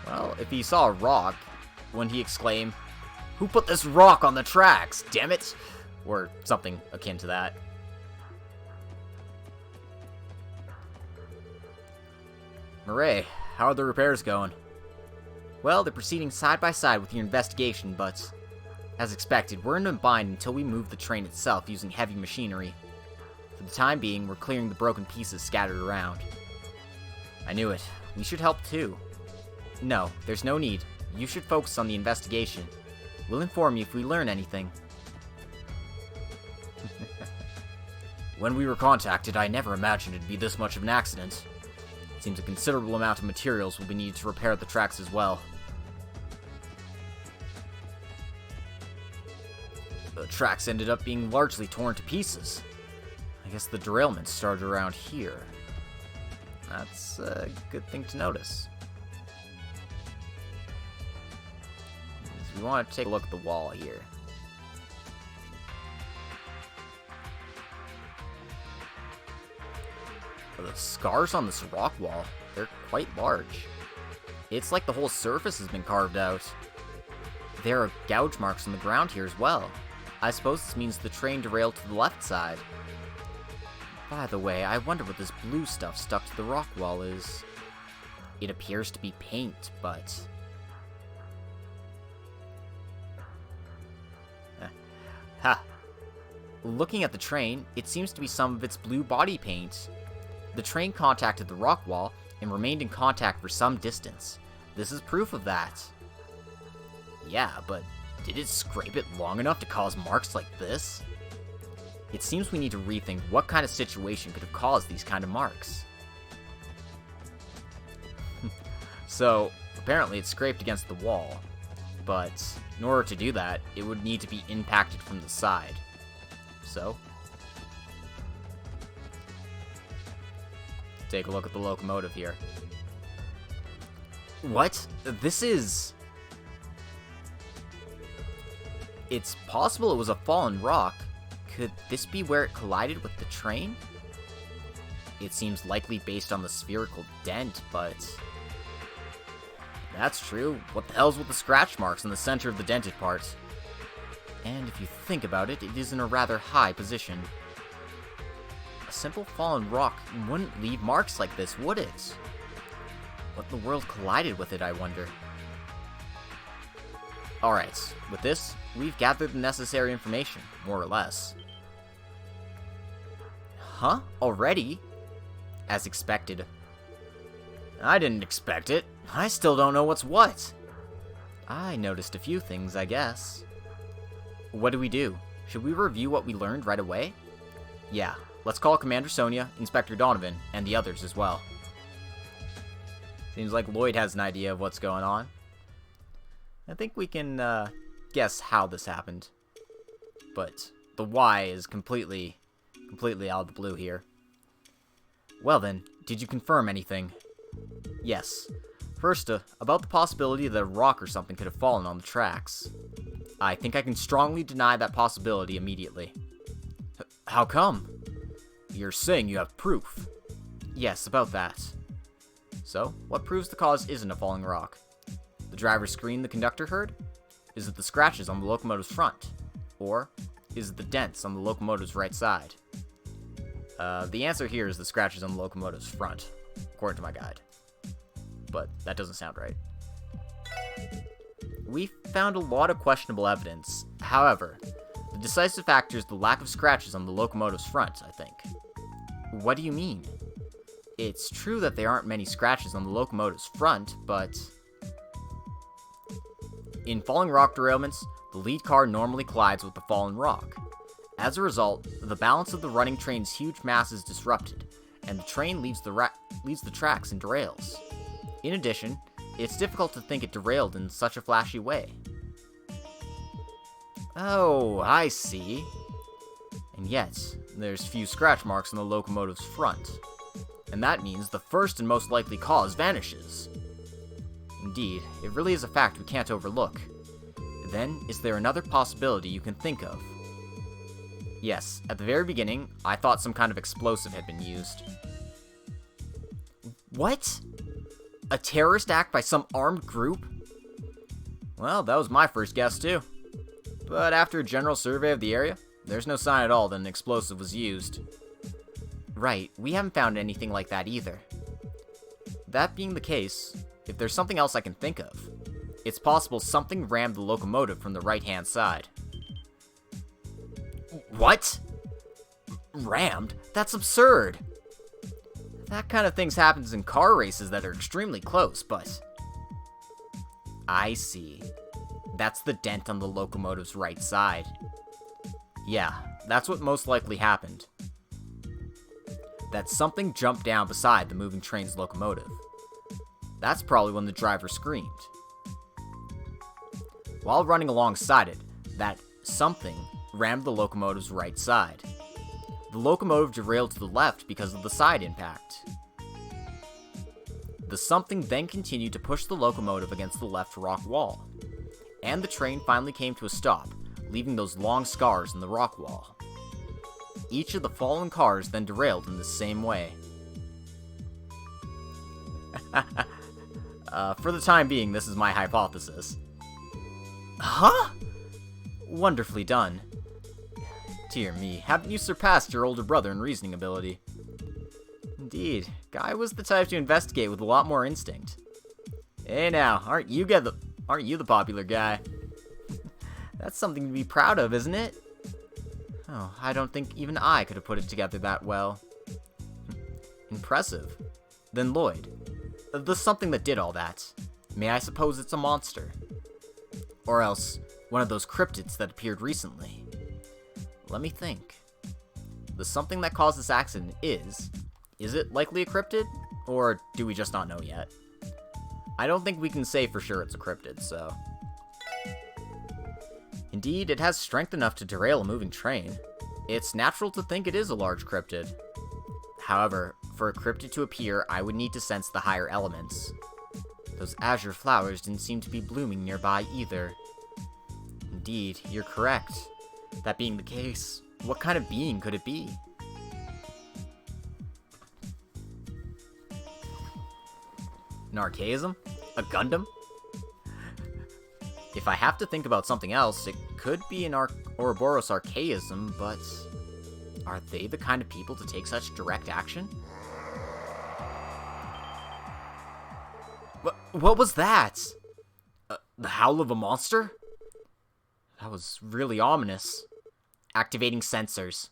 Well, if he saw a rock, wouldn't he exclaim, "Who put this rock on the tracks, damn it?" Or something akin to that. Murray, how are the repairs going? Well, they're proceeding side by side with your investigation, but as expected, we're in a bind until we move the train itself using heavy machinery. For the time being, we're clearing the broken pieces scattered around. I knew it. We should help too. No, there's no need. You should focus on the investigation. We'll inform you if we learn anything. When we were contacted, I never imagined it'd be this much of an accident. It seems a considerable amount of materials will be needed to repair the tracks as well. The tracks ended up being largely torn to pieces. I guess the derailment started around here. That's a good thing to notice. We want to take a look at the wall here. The scars on this rock wall, they're quite large. It's like the whole surface has been carved out. There are gouge marks on the ground here as well. I suppose this means the train derailed to the left side. By the way, I wonder what this blue stuff stuck to the rock wall is. It appears to be paint, but... Ha! Looking at the train, it seems to be some of its blue body paint. The train contacted the rock wall and remained in contact for some distance. This is proof of that. Yeah, but did it scrape it long enough to cause marks like this? It seems we need to rethink what kind of situation could have caused these kind of marks. So, apparently it scraped against the wall, but in order to do that, it would need to be impacted from the side. So, take a look at the locomotive here. What? This is... It's possible it was a fallen rock. Could this be where it collided with the train? It seems likely based on the spherical dent, but... That's true. What the hell's with the scratch marks in the center of the dented part? And if you think about it, it is in a rather high position. A simple fallen rock wouldn't leave marks like this, would it? What in the world collided with it, I wonder? Alright, with this, we've gathered the necessary information, more or less. Huh? Already? As expected. I didn't expect it. I still don't know what's what. I noticed a few things, I guess. What do we do? Should we review what we learned right away? Yeah, let's call Commander Sonia, Inspector Donovan, and the others as well. Seems like Lloyd has an idea of what's going on. I think we can guess how this happened. But the why is completely out of the blue here. Well then, did you confirm anything? Yes. First, about the possibility that a rock or something could have fallen on the tracks. I think I can strongly deny that possibility immediately. How come? You're saying you have proof. Yes, about that. So, what proves the cause isn't a falling rock? The driver's scream the conductor heard? Is it the scratches on the locomotive's front? Or is it the dents on the locomotive's right side? The answer here is the scratches on the locomotive's front, according to my guide. But that doesn't sound right. We found a lot of questionable evidence. However, the decisive factor is the lack of scratches on the locomotive's front, I think. What do you mean? It's true that there aren't many scratches on the locomotive's front, but... In falling rock derailments, the lead car normally collides with the fallen rock. As a result, the balance of the running train's huge mass is disrupted, and the train leaves the tracks and derails. In addition, it's difficult to think it derailed in such a flashy way. Oh, I see. And yet, there's few scratch marks on the locomotive's front. And that means the first and most likely cause vanishes. Indeed, it really is a fact we can't overlook. Then, is there another possibility you can think of? Yes, at the very beginning, I thought some kind of explosive had been used. What? A terrorist act by some armed group? Well, that was my first guess too. But after a general survey of the area, there's no sign at all that an explosive was used. Right, we haven't found anything like that either. That being the case, if there's something else I can think of, it's possible something rammed the locomotive from the right-hand side. What? Rammed? That's absurd! That kind of thing happens in car races that are extremely close, but... I see. That's the dent on the locomotive's right side. Yeah, that's what most likely happened. That something jumped down beside the moving train's locomotive. That's probably when the driver screamed. While running alongside it, that something rammed the locomotive's right side. The locomotive derailed to the left because of the side impact. The something then continued to push the locomotive against the left rock wall, and the train finally came to a stop, leaving those long scars in the rock wall. Each of the fallen cars then derailed in the same way. For the time being, this is my hypothesis. Huh? Wonderfully done. Dear me, haven't you surpassed your older brother in reasoning ability? Indeed, Guy was the type to investigate with a lot more instinct. Hey now, aren't you the popular guy? That's something to be proud of, isn't it? Oh, I don't think even I could have put it together that well. Impressive. Then Lloyd, the something that did all that, may I suppose it's a monster? Or else, one of those cryptids that appeared recently. Let me think. The something that caused this accident is it likely a cryptid? Or do we just not know yet? I don't think we can say for sure it's a cryptid, so... Indeed, it has strength enough to derail a moving train. It's natural to think it is a large cryptid. However, for a cryptid to appear, I would need to sense the higher elements. Those azure flowers didn't seem to be blooming nearby either. Indeed, you're correct. That being the case, what kind of being could it be? An archaism? A Gundam? If I have to think about something else, it could be an Ouroboros archaism, but are they the kind of people to take such direct action? What was that? The howl of a monster? That was really ominous. Activating sensors.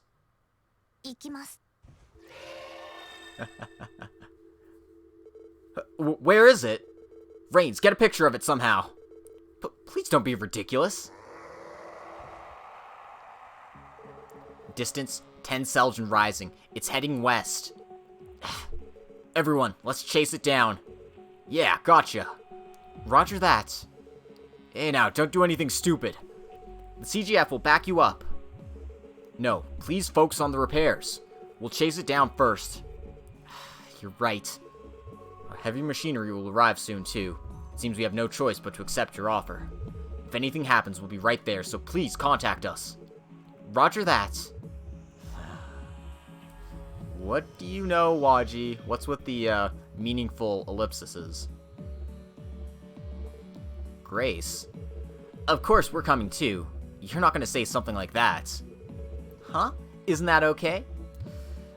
Where is it? Reigns, get a picture of it somehow. Please don't be ridiculous. Distance, 10 Seljan rising. It's heading west. Everyone, let's chase it down. Yeah, gotcha. Roger that. Hey now, don't do anything stupid. The CGF will back you up. No, please focus on the repairs. We'll chase it down first. You're right. Our heavy machinery will arrive soon too. It seems we have no choice but to accept your offer. If anything happens, we'll be right there, so please contact us. Roger that. What do you know, Waji? What's with the, meaningful ellipses? Grace? Of course, we're coming too. You're not gonna say something like that. Huh? Isn't that okay?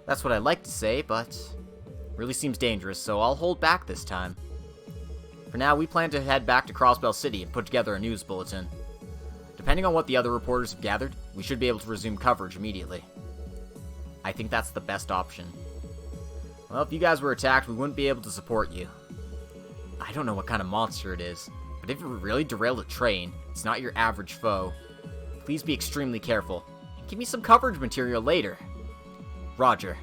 That's what I'd like to say, but really seems dangerous, so I'll hold back this time. For now, we plan to head back to Crossbell City and put together a news bulletin. Depending on what the other reporters have gathered, we should be able to resume coverage immediately. I think that's the best option. Well, if you guys were attacked, we wouldn't be able to support you. I don't know what kind of monster it is, but if it really derailed a train, it's not your average foe. Please be extremely careful. Give me some coverage material later. Roger.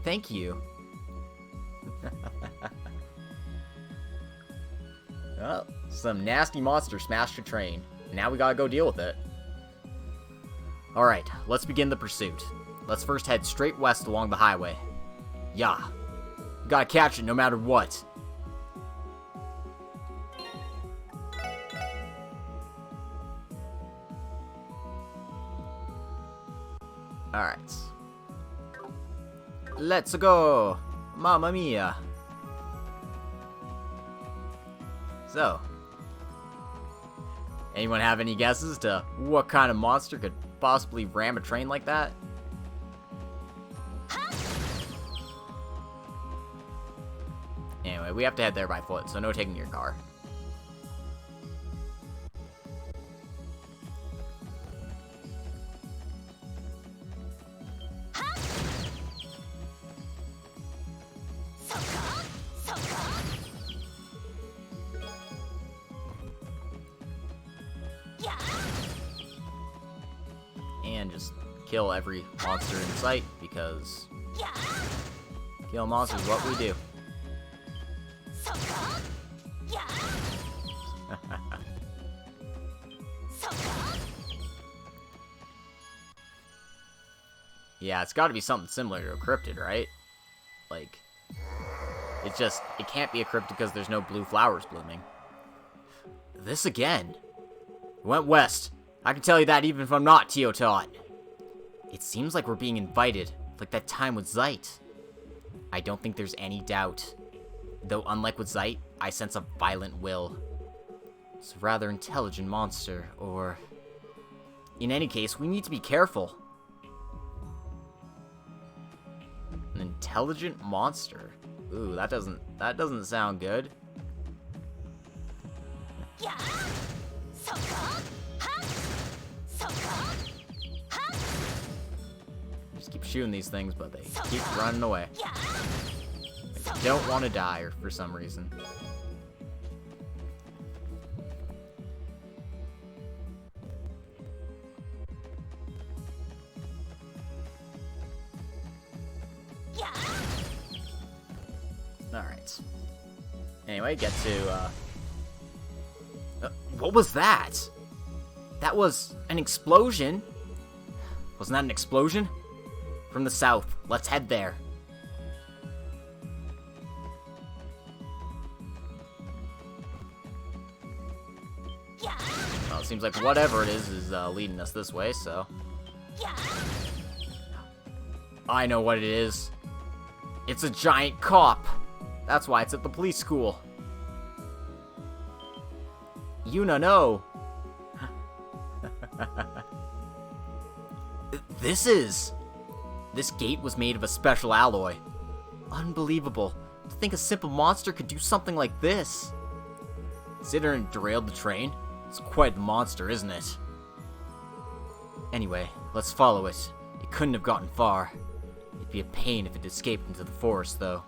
Thank you. Well, some nasty monster smashed a train. Now we gotta go deal with it. Alright, let's begin the pursuit. Let's first head straight west along the highway. Yeah. We gotta catch it no matter what. Alright. Let's go! Mamma mia! So, anyone have any guesses to what kind of monster could possibly ram a train like that? Anyway, we have to head there by foot, so no taking your car. And just kill every monster in sight, because kill monsters is what we do. Yeah, it's gotta be something similar to a cryptid, right? Like, it can't be a cryptid because there's no blue flowers blooming. This again. It went west. I can tell you that even if I'm not Teotot. It seems like we're being invited, like that time with Zeit. I don't think there's any doubt. Though unlike with Zeit, I sense a violent will. It's a rather intelligent monster, or... In any case, we need to be careful. An intelligent monster? Ooh, that doesn't sound good. Just keep shooting these things, but they keep running away. I don't want to die for some reason. Alright. Anyway, get to, what was that? That was an explosion? Wasn't that an explosion? From the south. Let's head there. Well, it seems like whatever it is leading us this way, so... I know what it is. It's a giant cop. That's why it's at the police school. Yuna, no. This gate was made of a special alloy. Unbelievable. To think a simple monster could do something like this. Considering it derailed the train, it's quite the monster, isn't it? Anyway, let's follow it. It couldn't have gotten far. It'd be a pain if it escaped into the forest, though.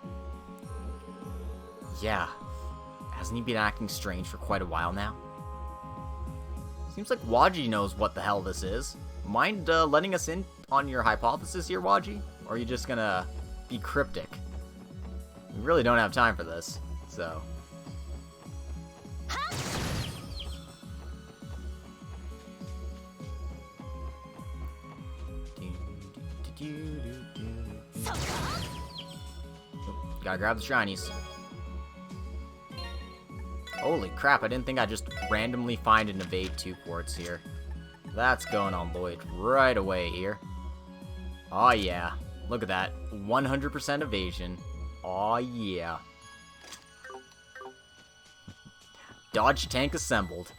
Yeah. Hasn't he been acting strange for quite a while now? Seems like Waji knows what the hell this is. Mind letting us in on your hypothesis here, Waji? Or are you just gonna be cryptic? We really don't have time for this, so... Gotta grab the shinies. Holy crap, I didn't think I'd just randomly find an evade 2 quartz here. That's going on Lloyd right away here. Aw yeah, look at that. 100% evasion. Aw yeah. Dodge tank assembled.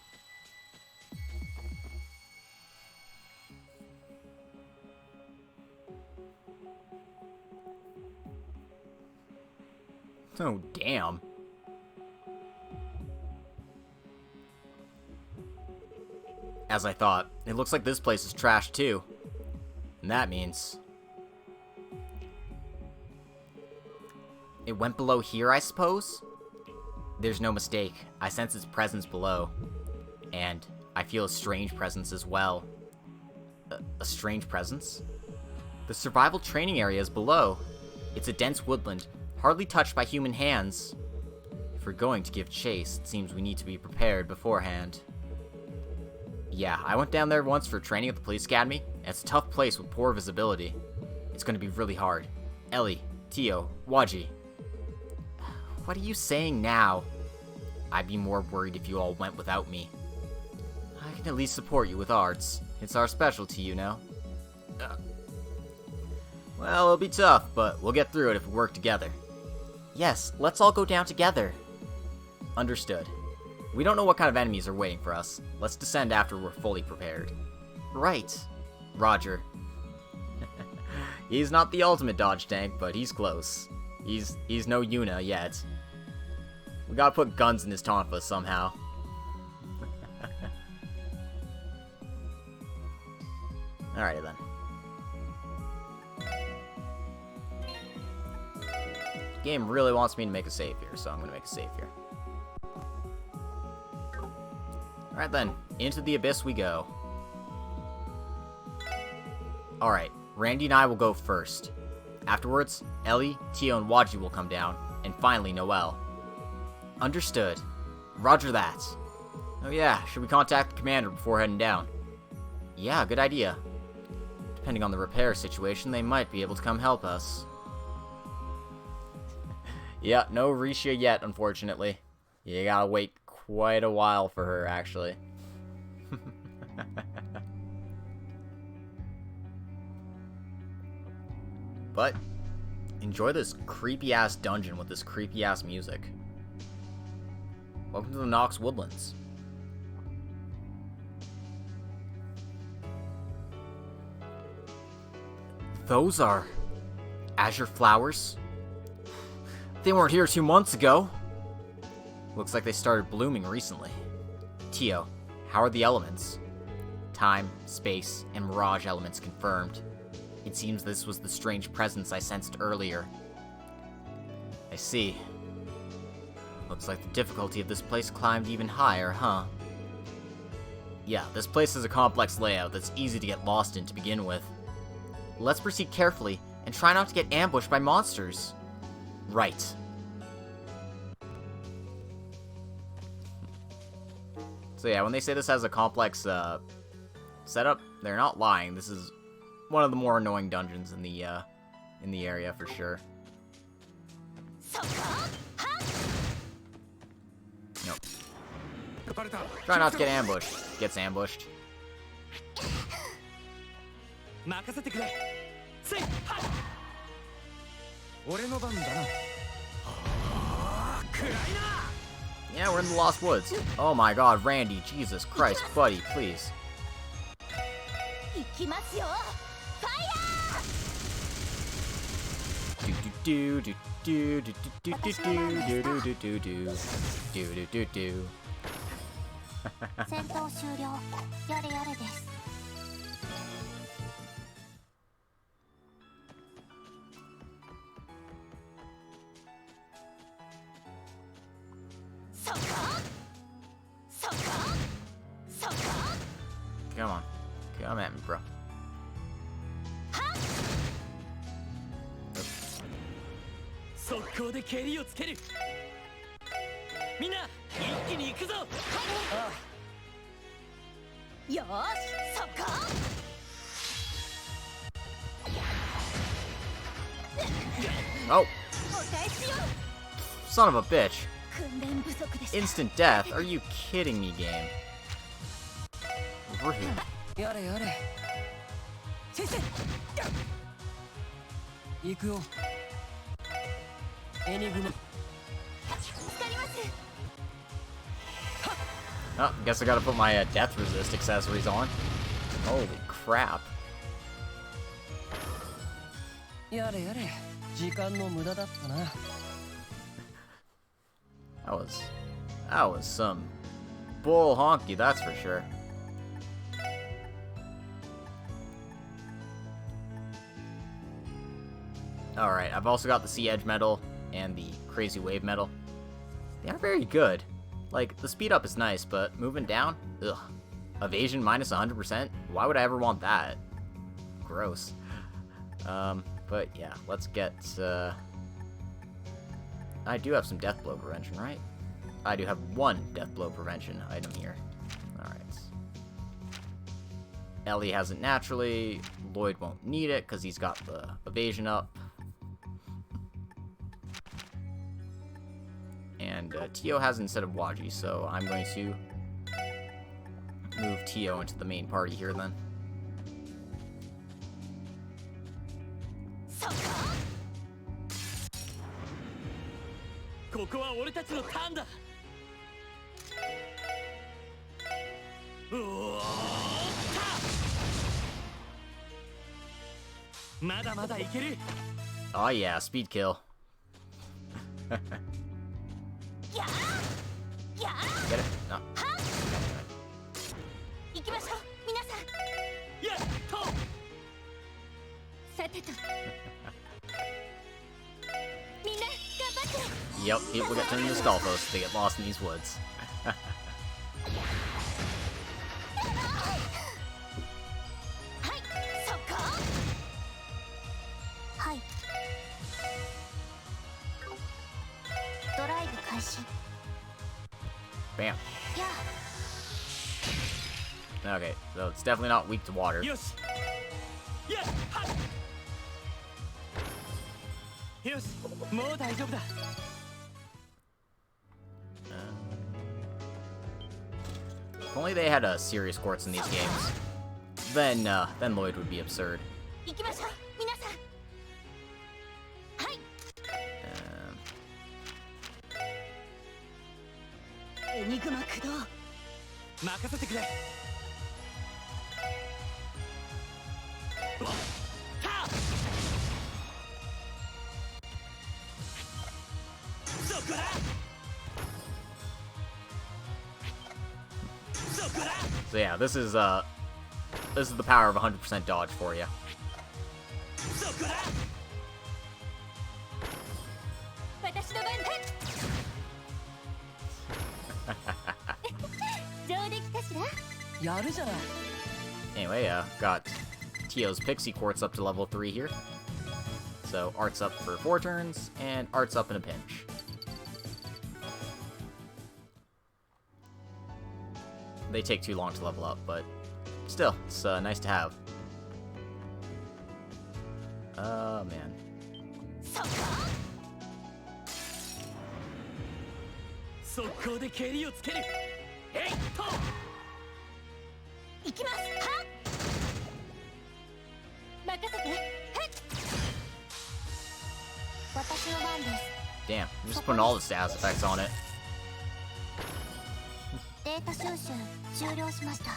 Oh, damn. As I thought, it looks like this place is trashed too. And that means... it went below here, I suppose? There's no mistake. I sense its presence below. And I feel a strange presence as well. A strange presence? The survival training area is below. It's a dense woodland, hardly touched by human hands. If we're going to give chase, it seems we need to be prepared beforehand. Yeah, I went down there once for training at the police academy, and it's a tough place with poor visibility. It's going to be really hard. Ellie, Tio, Waji. What are you saying now? I'd be more worried if you all went without me. I can at least support you with arts. It's our specialty, you know. Well, it'll be tough, but we'll get through it if we work together. Yes, let's all go down together. Understood. We don't know what kind of enemies are waiting for us. Let's descend after we're fully prepared. Right. Roger. He's not the ultimate dodge tank, but he's close. He's no Yuna yet. We gotta put guns in his tonfa somehow. Alrighty then. The game really wants me to make a save here, so I'm gonna make a save here. Alright then, into the abyss we go. Alright, Randy and I will go first. Afterwards, Ellie, Tio, and Waji will come down, and finally Noelle. Understood. Roger that. Oh yeah, should we contact the commander before heading down? Yeah, good idea. Depending on the repair situation, they might be able to come help us. Yeah, no Risha yet, unfortunately. You gotta wait quite a while for her, actually. But, enjoy this creepy-ass dungeon with this creepy-ass music. Welcome to the Nox Woodlands. Those are azure flowers? They weren't here 2 months ago. Looks like they started blooming recently. Tio, how are the elements? Time, space, and mirage elements confirmed. It seems this was the strange presence I sensed earlier. I see. Looks like the difficulty of this place climbed even higher, huh? Yeah, this place has a complex layout that's easy to get lost in to begin with. Let's proceed carefully and try not to get ambushed by monsters. Right. So yeah, when they say this has a complex setup, they're not lying. This is one of the more annoying dungeons in the area for sure. Nope. Try not to get ambushed. Gets ambushed. Yeah, we're in the Lost Woods. Oh my god, Randy, Jesus Christ, buddy, please. Do do do do do do do do do do do do do do do. Come on. Come at me, bro. Oh! Son of a bitch. Instant death? Are you kidding me, game? Rude. Oh, guess I gotta put my death resist accessories on. Holy crap. That was some bull honky, that's for sure. Alright, I've also got the Sea Edge medal and the Crazy Wave medal. They are very good. Like, the speed up is nice, but moving down? Ugh. Evasion minus 100%? Why would I ever want that? Gross. But yeah, let's get, I do have some death blow prevention, right? I do have one death blow prevention item here. Alright. Ellie has it naturally. Lloyd won't need it because he's got the evasion up. And Tio has it instead of Waji, so I'm going to move Tio into the main party here then. Oh yeah, speed kill. Get it? No. Yep, people get turned into Stalfos if they get lost in these woods. Bam. Okay, so it's definitely not weak to water. If only they had serious quartz in these games, then Lloyd would be absurd. エニグマ駆動任せてくれ。そこだ。そこだ。 So yeah, this is the power of 100% dodge for you. そこだ。私の番だ。上出来かしら。やるじゃない。 Anyway, got Tio's Pixie Quartz up to level 3 here. So Art's up for 4 turns, and Art's up in a pinch. They take too long to level up, but still, it's nice to have. Man. そこ。速攻で蹴りをつける。えいっと。行きます。はっ。任せて。はい。私の番です。 Damn, I'm just putting all the status effects on it. データ収集終了しました。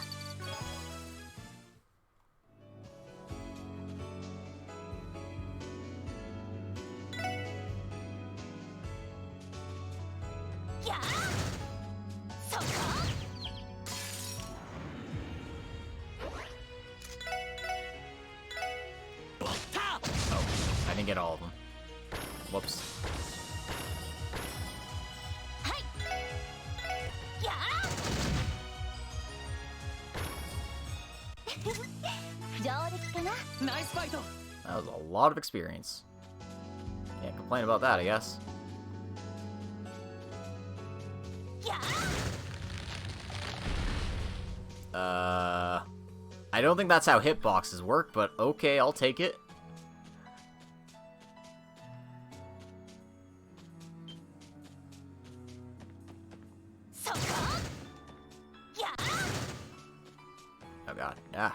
やあ。そこ。 Oh, I didn't get all of them. Whoops. はい。やあ。上出来かな。ナイスファイト。 That was a lot of experience. Can't complain about that, I guess. やあ。 I don't think that's how hitboxes work, but okay, I'll take it. そこ。やあ。 Oh god, ah.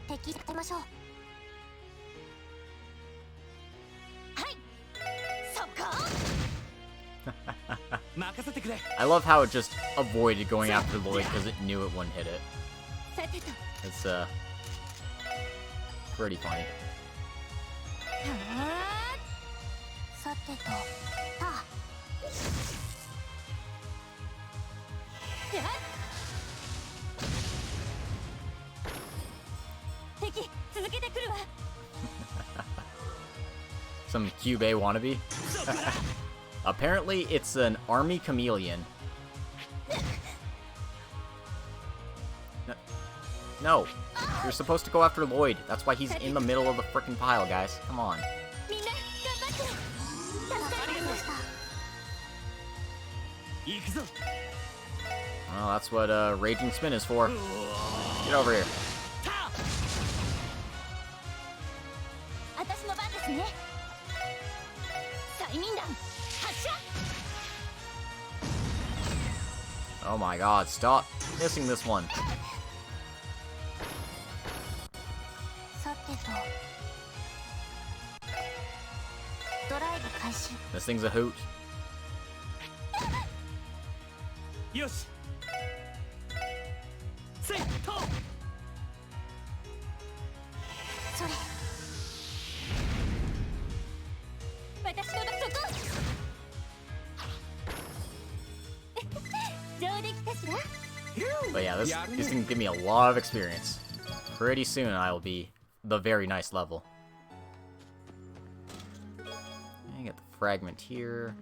敵当てましょう。はい。そこ。任せてくれ。 I love how it just avoided going after Lloyd because it knew it wouldn't hit it. さてと。 It's, pretty funny. はあ。さてと。た。やっ。敵続けてくるわ。 Some Cube A wannabe? そこだ。 Apparently, it's an army chameleon. No. You're supposed to go after Lloyd. That's why he's in the middle of the frickin' pile, guys. Come on. みんな頑張って。助かりました。行くぞ。 Well, that's what Raging Spin is for. Get over here. 私の番ですね。催眠弾発射。 Oh my god, stop missing this one. さてと。ドライブ開始。 This thing's a hoot. よし。セット。それ。私のそこ。上出来かしら。 But yeah, this can give me a lot of experience. Pretty soon I will be the very nice level. I get the fragment here.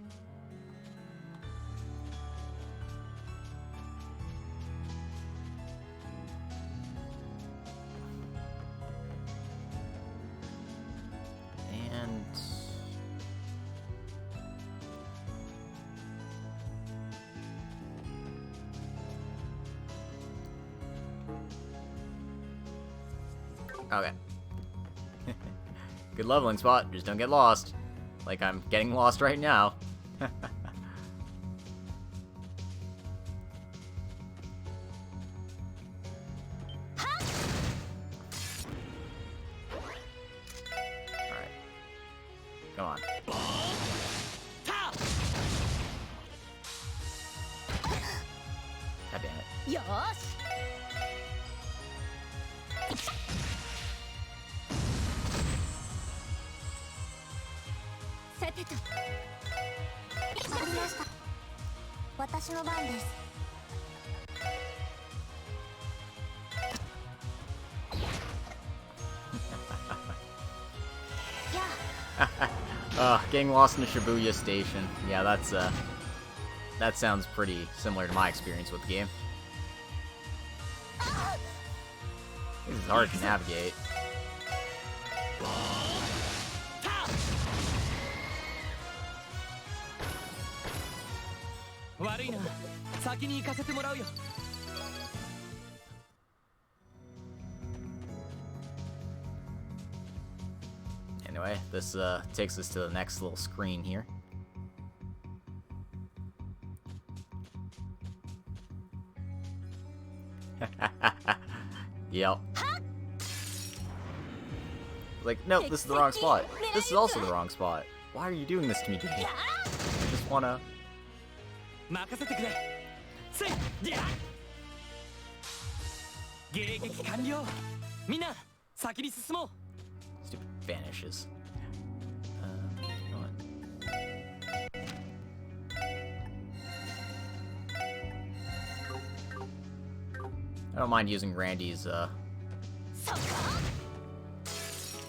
And okay. Good leveling spot, just don't get lost. Like I'm getting lost right now. Alright. Come on. わかりました。私の番です。Getting lost in the Shibuya station. Yeah, that sounds pretty similar to my experience with the game. This is hard to navigate. Anyway, this takes us to the next little screen here. Yep. Like, nope, this is the wrong spot. This is also the wrong spot. Why are you doing this to me, game? I just wanna... Stupid vanishes. You know what? I don't mind using Randy's,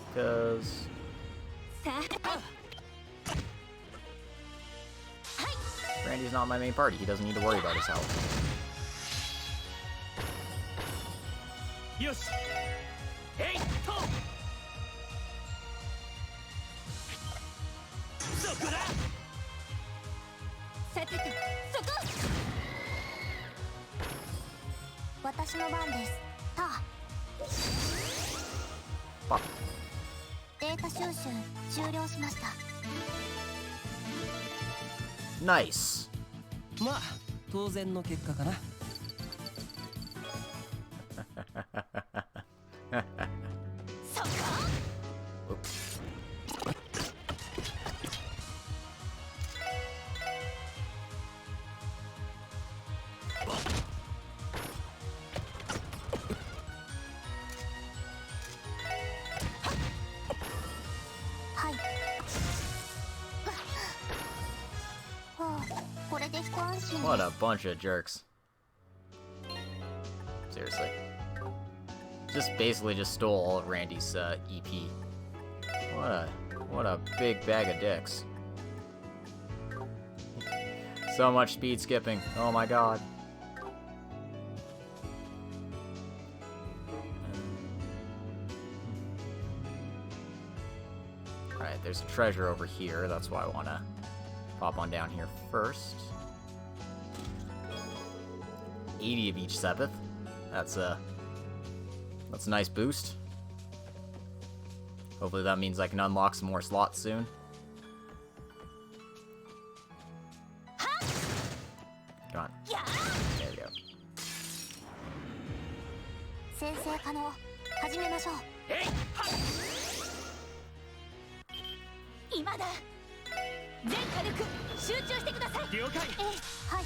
because... Randy's not my main party. He doesn't need to worry about his health. Yosh. Hey, to. Sokura. Sateto. Soko. 私の番です。た。Fuck. データ収集終了しました。 Nice. まあ当然の結果かな。そっか。 はい。これで一安心。 What a bunch of jerks. Seriously. Just basically just stole all of Randy's EP. What a big bag of dicks. So much speed skipping. Oh my god. Alright, there's a treasure over here. That's why I want to pop on down here first. 80 of each Sepith. That's a nice boost. Hopefully that means I can unlock some more slots soon. Come on. There we go. 先生可能始めましょう。今だ。全火力集中してください。了解。はい。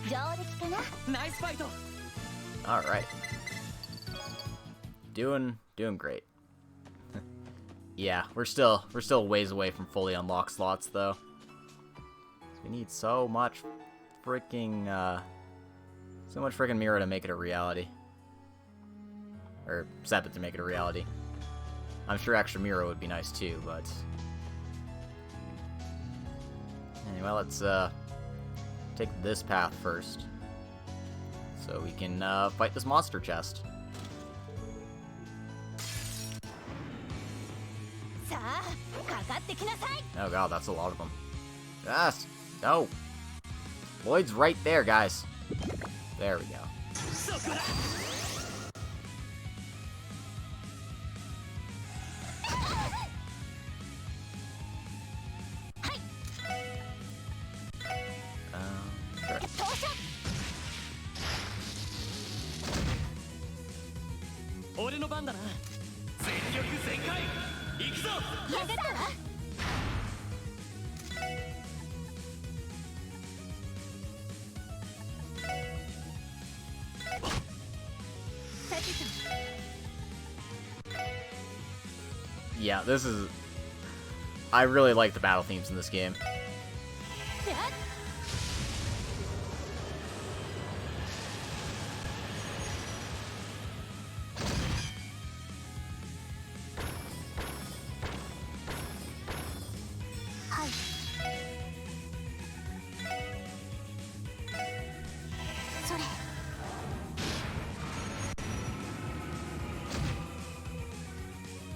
上出来かな。ナイスファイト。All right. Doing great. Yeah, we're still ways away from fully unlocked slots though. We need so much freaking Mira to make it a reality. Or Sepith to make it a reality. I'm sure extra Mira would be nice too, but anyway, let's take this path first, so we can fight this monster chest. Oh god, that's a lot of them. Yes! No! Lloyd's right there, guys. There we go. Yeah, this is... I really like the battle themes in this game.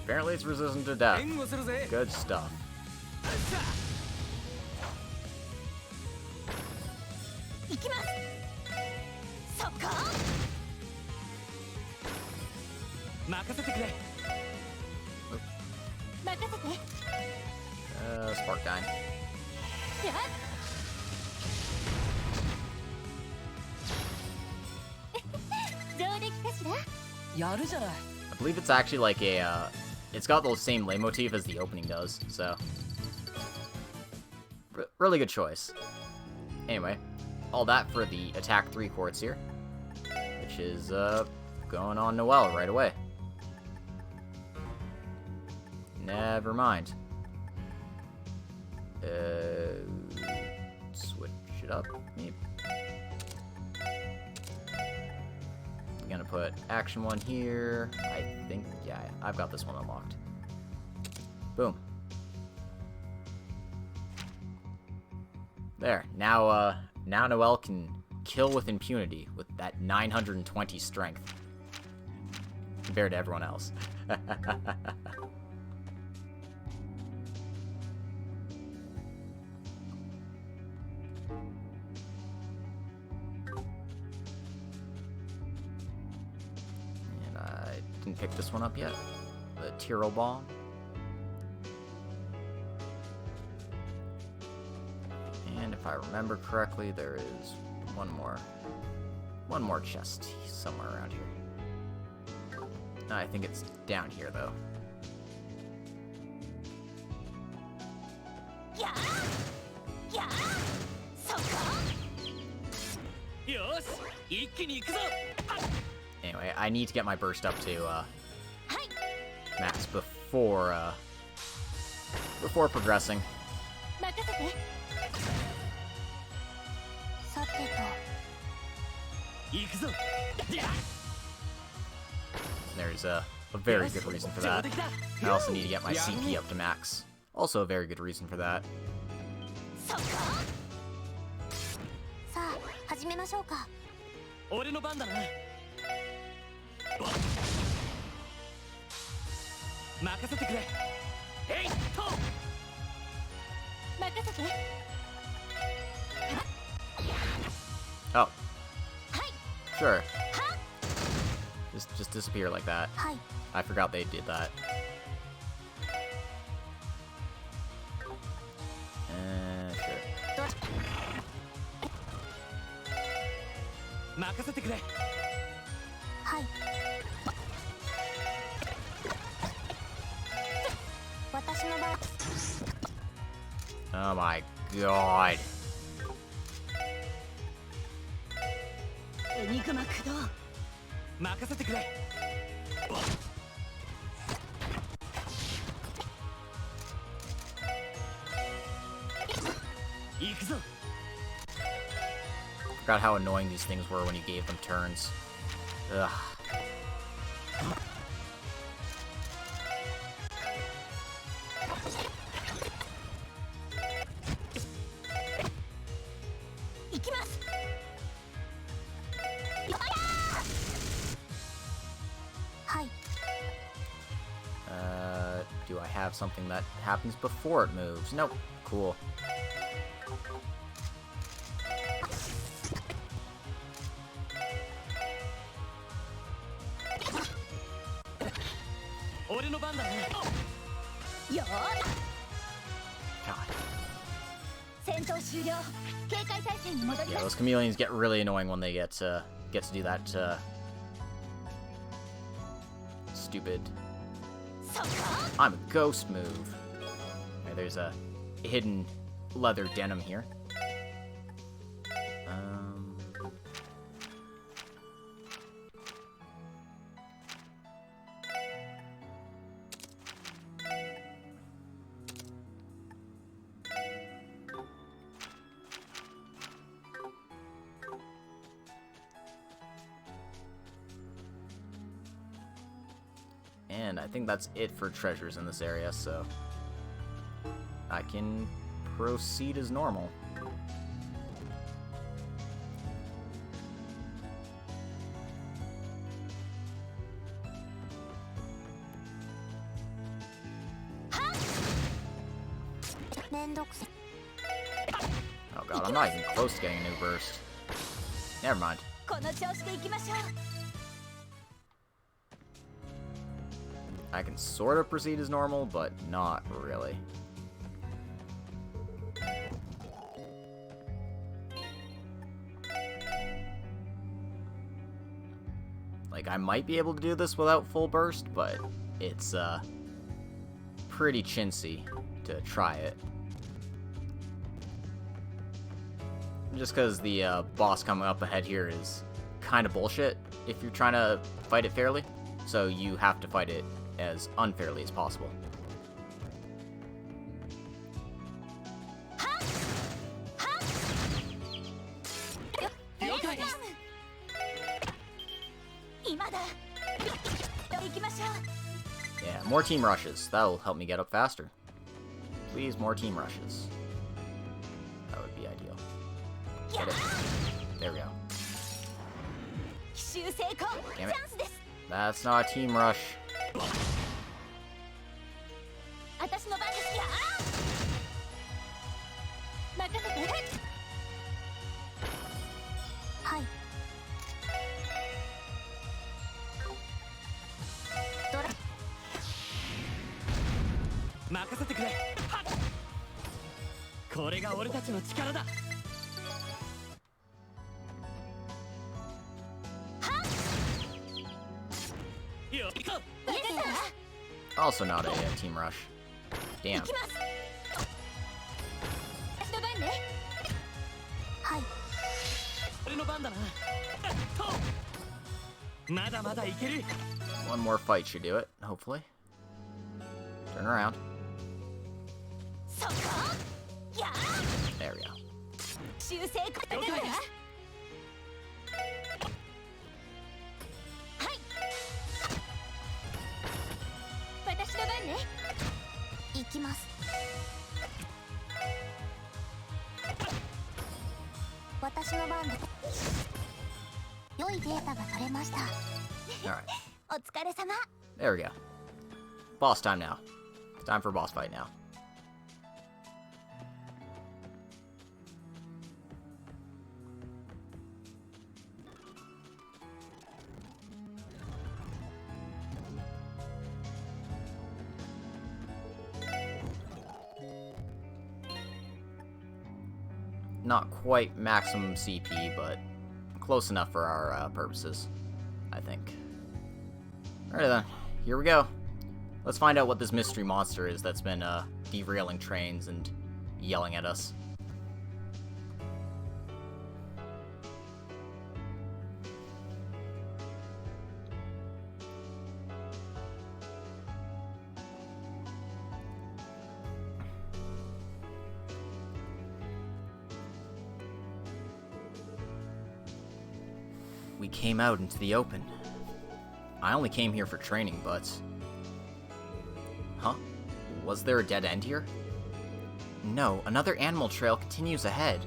Apparently it's resistant to death. Good stuff. Spark Dine. I believe it's actually like a, it's got the same leitmotif as the opening does, so. Really good choice. Anyway, all that for the attack 3 chords here, which is, going on Noelle right away. Never mind. Switch it up, maybe. I'm gonna put action 1 here. I think, yeah, I've got this one unlocked. Boom. There. Now Noelle can kill with impunity with that 920 strength compared to everyone else. Didn't pick this one up yet. The Tyrol Bomb. And if I remember correctly, there is one more chest somewhere around here. I think it's down here though. Anyway, I need to get my burst up to max before progressing. There's a very good reason for that. I also need to get my CP up to max. Also a very good reason for that. Oh. Sure. Just disappear like that. I forgot they did that. Sure. Oh my god. Forgot how annoying these things were when you gave them turns. Ugh. Do I have something that happens before it moves? Nope. Cool. Yeah, those chameleons get really annoying when they get to do that stupid I'm a ghost move. Okay, there's a hidden leather denim here. And I think that's it for treasures in this area, so I can proceed as normal. Oh god, I'm not even close to getting a new burst. Never mind. この調子でいきましょう I can sort of proceed as normal, but not really. Like, I might be able to do this without full burst, but it's, pretty chintzy to try it. Just because the boss coming up ahead here is kind of bullshit if you're trying to fight it fairly, so you have to fight it as unfairly as possible. Yeah, more team rushes. That'll help me get up faster. Please, more team rushes. That would be ideal. Get it. There we go. Damn it. That's not a team rush. Also not a team rush. Damn. One more fight should do it, hopefully. Turn around. There we go. Alright. There we go. Boss time now. Time for boss fight now. Not quite maximum CP, but close enough for our purposes, I think. Alright then, here we go. Let's find out what this mystery monster is that's been derailing trains and yelling at us. We came out into the open. I only came here for training, but... Huh? Was there a dead end here? No, another animal trail continues ahead.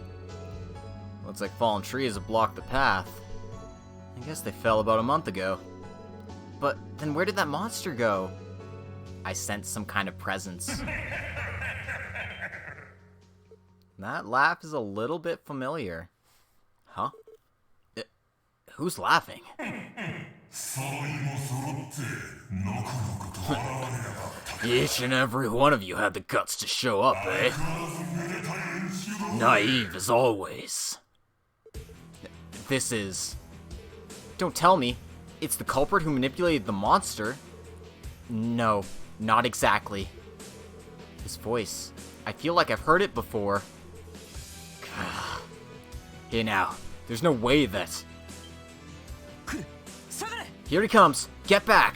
Looks like fallen trees have blocked the path. I guess they fell about a month ago. But then where did that monster go? I sensed some kind of presence. That laugh is a little bit familiar. Huh? Who's laughing? Each and every one of you had the guts to show up, eh? Naive as always. This is... Don't tell me. It's the culprit who manipulated the monster. No, not exactly. His voice. I feel like I've heard it before. Hey now, there's no way that... Here he comes! Get back!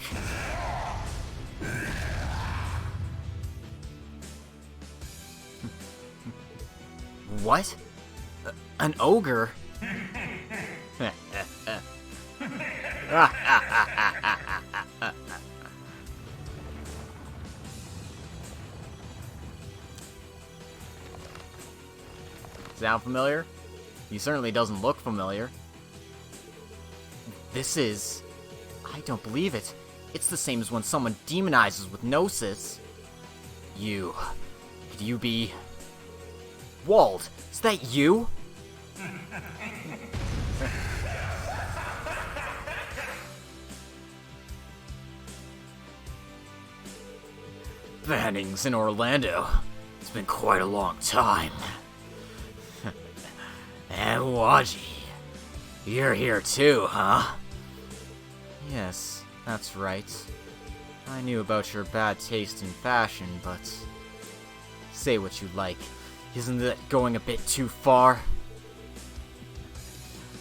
What? An ogre? Sound familiar? He certainly doesn't look familiar. This is... I don't believe it. It's the same as when someone demonizes with gnosis. You... Could you be... Wald, is that you? Bannings in Orlando. It's been quite a long time. And Waji, you're here too, huh? Yes, that's right. I knew about your bad taste in fashion, but... Say what you like. Isn't that going a bit too far?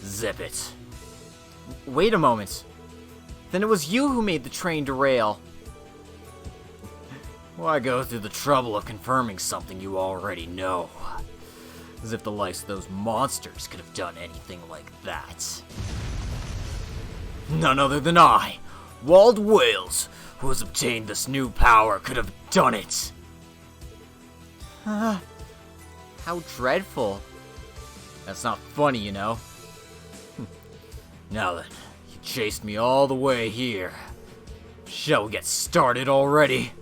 Zip it. Wait a moment. Then it was you who made the train derail. Why go through the trouble of confirming something you already know? As if the likes of those monsters could have done anything like that. None other than I, Wald Wales, who has obtained this new power, could have done it. How dreadful. That's not funny, you know. Now then, you chased me all the way here. Shall we get started already?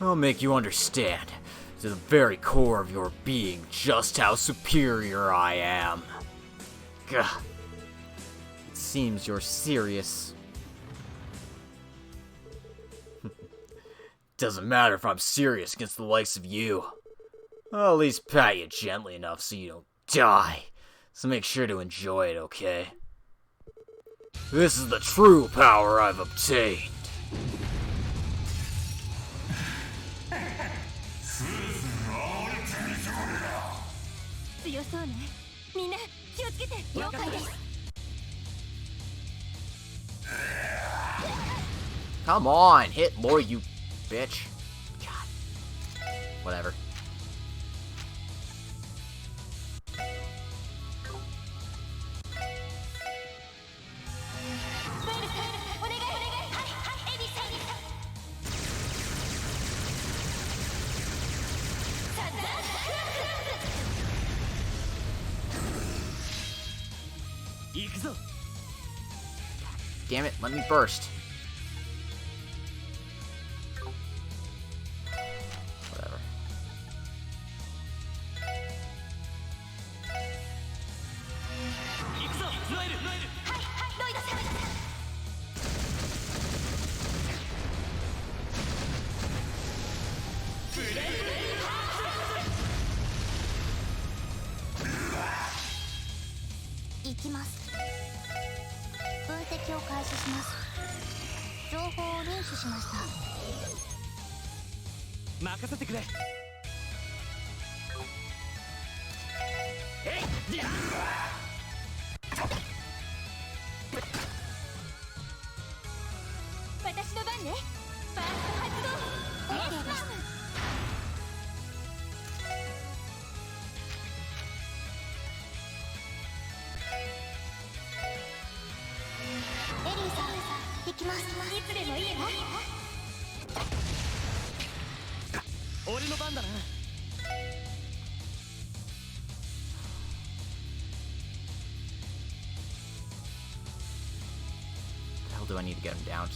I'll make you understand, to the very core of your being, just how superior I am. Gah. It seems you're serious. Doesn't matter if I'm serious against the likes of you. I'll at least pat you gently enough so you don't die. So make sure to enjoy it, okay? This is the true power I've obtained. 強そうね。みんな気をつけて。了解です。 Come on, hit more, you bitch. God. Whatever. Damn it, let me burst. Whatever. What the hell do I need to get him down to?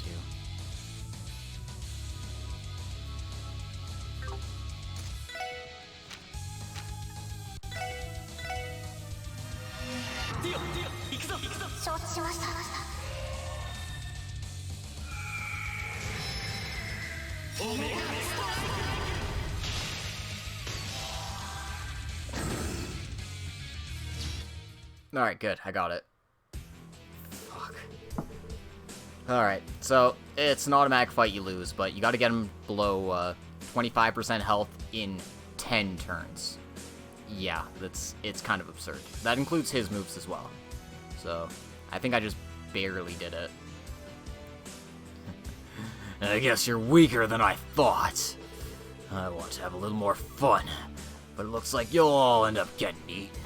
Alright, good. I got it. Fuck. Alright, so it's an automatic fight you lose, but you gotta get him below 25% health in 10 turns. Yeah, it's kind of absurd. That includes his moves as well. So, I think I just barely did it. I guess you're weaker than I thought. I want to have a little more fun, but it looks like you'll all end up getting eaten.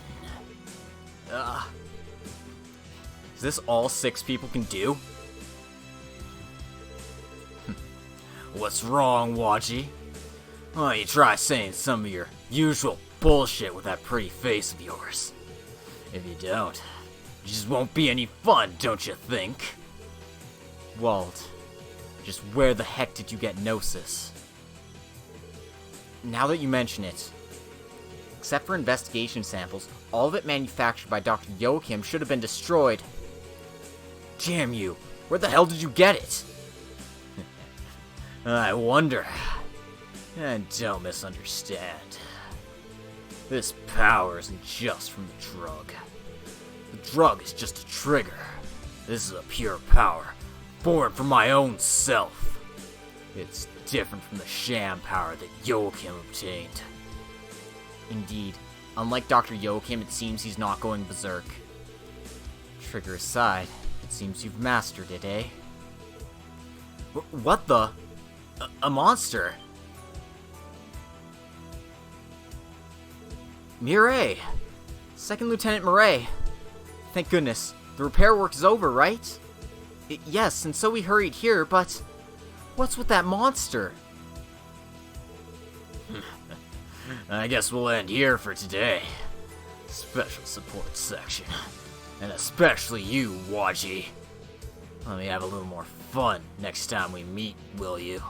Is this all 6 people can do? What's wrong, Waji? Why don't you try saying some of your usual bullshit with that pretty face of yours. If you don't, it just won't be any fun, don't you think? Walt, just where the heck did you get Gnosis? Now that you mention it, except for investigation samples, all of it manufactured by Dr. Joachim should have been destroyed. Damn you, where the hell did you get it? I wonder. And don't misunderstand. This power isn't just from the drug. The drug is just a trigger. This is a pure power, born from my own self. It's different from the sham power that Joachim obtained. Indeed, unlike Dr. Joachim, it seems he's not going berserk. Trigger aside, it seems you've mastered it, eh? What the? A monster? Mireille! Second Lieutenant Mireille! Thank goodness. The repair work is over, right? Yes, and so we hurried here, but... what's with that monster? I guess we'll end here for today. Special support section. And especially you, Waji. Let me have a little more fun next time we meet, will you?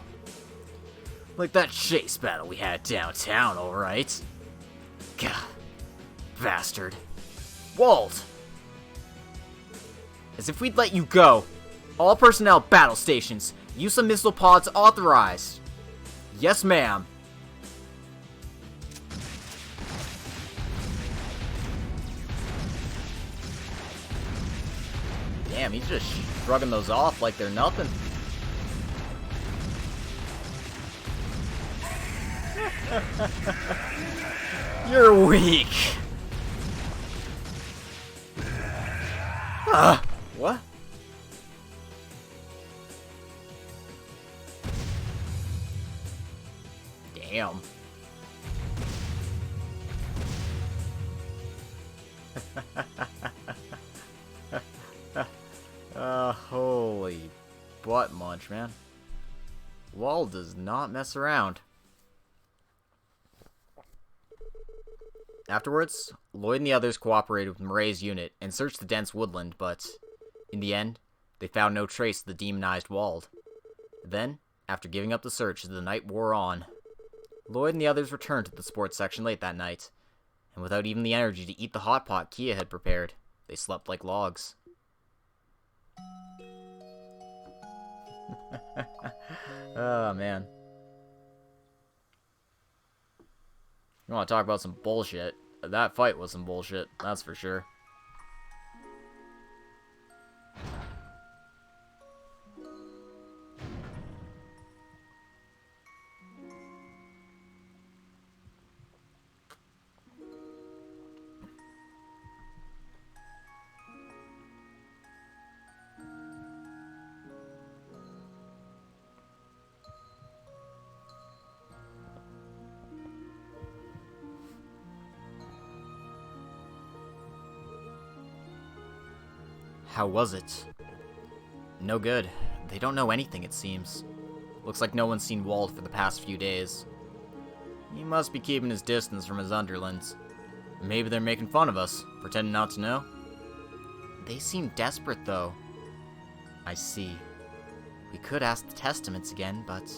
Like that chase battle we had downtown, alright? Gah. Bastard. Walt! As if we'd let you go. All personnel battle stations. Use of missile pods authorized. Yes, ma'am. Damn, he's just shrugging those off like they're nothing. You're weak. What? Damn. Holy butt munch, man. Wall does not mess around. Afterwards, Lloyd and the others cooperated with Mireille's unit and searched the dense woodland, but in the end, they found no trace of the demonized Wald. Then, after giving up the search as the night wore on, Lloyd and the others returned to the sports section late that night, and without even the energy to eat the hot pot Kia had prepared, they slept like logs. Oh, man. You want to talk about some bullshit? That fight was some bullshit, that's for sure. How was it? No good. They don't know anything, it seems. Looks like no one's seen Wald for the past few days. He must be keeping his distance from his underlings. Maybe they're making fun of us, pretending not to know. They seem desperate, though. I see. We could ask the Testaments again, but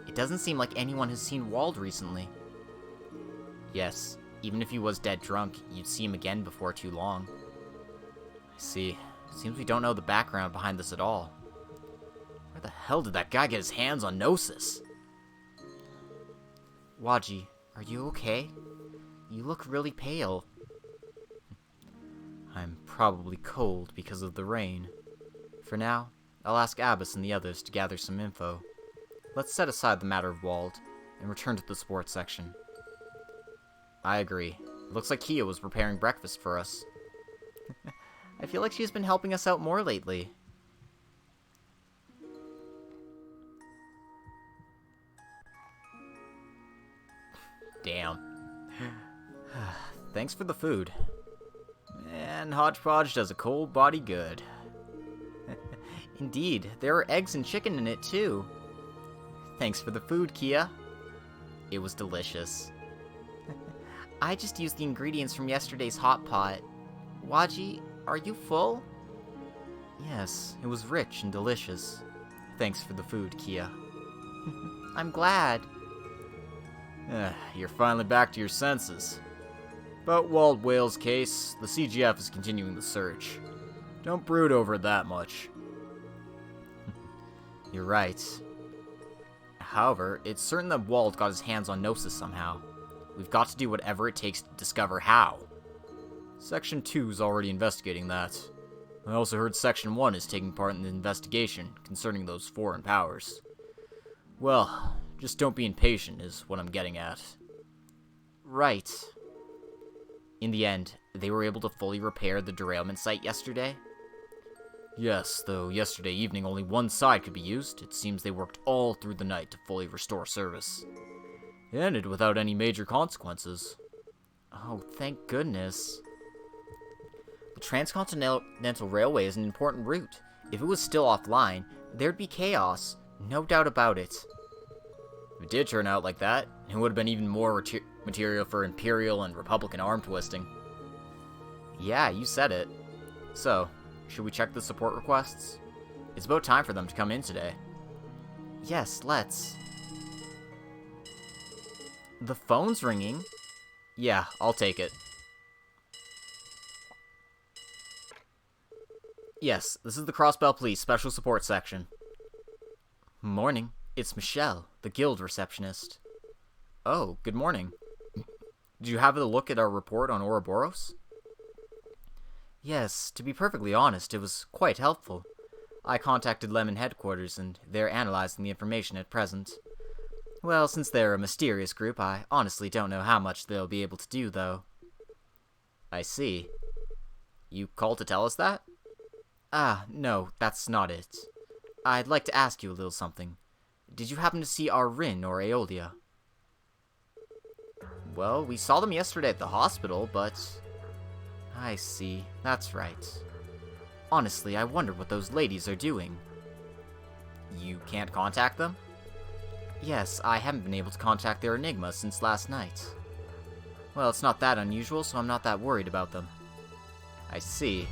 it doesn't seem like anyone has seen Wald recently. Yes, even if he was dead drunk, you'd see him again before too long. I see. Seems we don't know the background behind this at all. Where the hell did that guy get his hands on Gnosis? Waji, are you okay? You look really pale. I'm probably cold because of the rain. For now, I'll ask Abbas and the others to gather some info. Let's set aside the matter of Wald and return to the sports section. I agree. It looks like Kia was preparing breakfast for us. I feel like she's been helping us out more lately. Damn. Thanks for the food. And Hodgepodge does a cold body good. Indeed, there are eggs and chicken in it too. Thanks for the food, Kia. It was delicious. I just used the ingredients from yesterday's hot pot. Waji, are you full? Yes, it was rich and delicious. Thanks for the food, Kia. I'm glad. You're finally back to your senses. About Wald Whale's case, the CGF is continuing the search. Don't brood over it that much. You're right. However, it's certain that Wald got his hands on Gnosis somehow. We've got to do whatever it takes to discover how. Section 2 is already investigating that. I also heard Section 1 is taking part in the investigation concerning those foreign powers. Well, just don't be impatient is what I'm getting at. Right. In the end, they were able to fully repair the derailment site yesterday? Yes, though yesterday evening only one side could be used, it seems they worked all through the night to fully restore service. It ended without any major consequences. Oh, thank goodness. The Transcontinental Railway is an important route. If it was still offline, there'd be chaos. No doubt about it. If it did turn out like that, it would have been even more material for Imperial and Republican arm twisting. Yeah, you said it. So, should we check the support requests? It's about time for them to come in today. Yes, let's. The phone's ringing. Yeah, I'll take it. Yes, this is the Crossbell Police Special Support Section. Morning. It's Michelle, the guild receptionist. Oh, good morning. Did you have a look at our report on Ouroboros? Yes, to be perfectly honest, it was quite helpful. I contacted Lemon headquarters, and they're analyzing the information at present. Well, since they're a mysterious group, I honestly don't know how much they'll be able to do, though. I see. You called to tell us that? Ah, no, that's not it. I'd like to ask you a little something. Did you happen to see our Rin or Aeolia? Well, we saw them yesterday at the hospital, but... I see. That's right. Honestly, I wonder what those ladies are doing. You can't contact them? Yes, I haven't been able to contact their Enigma since last night. Well, it's not that unusual, so I'm not that worried about them. I see.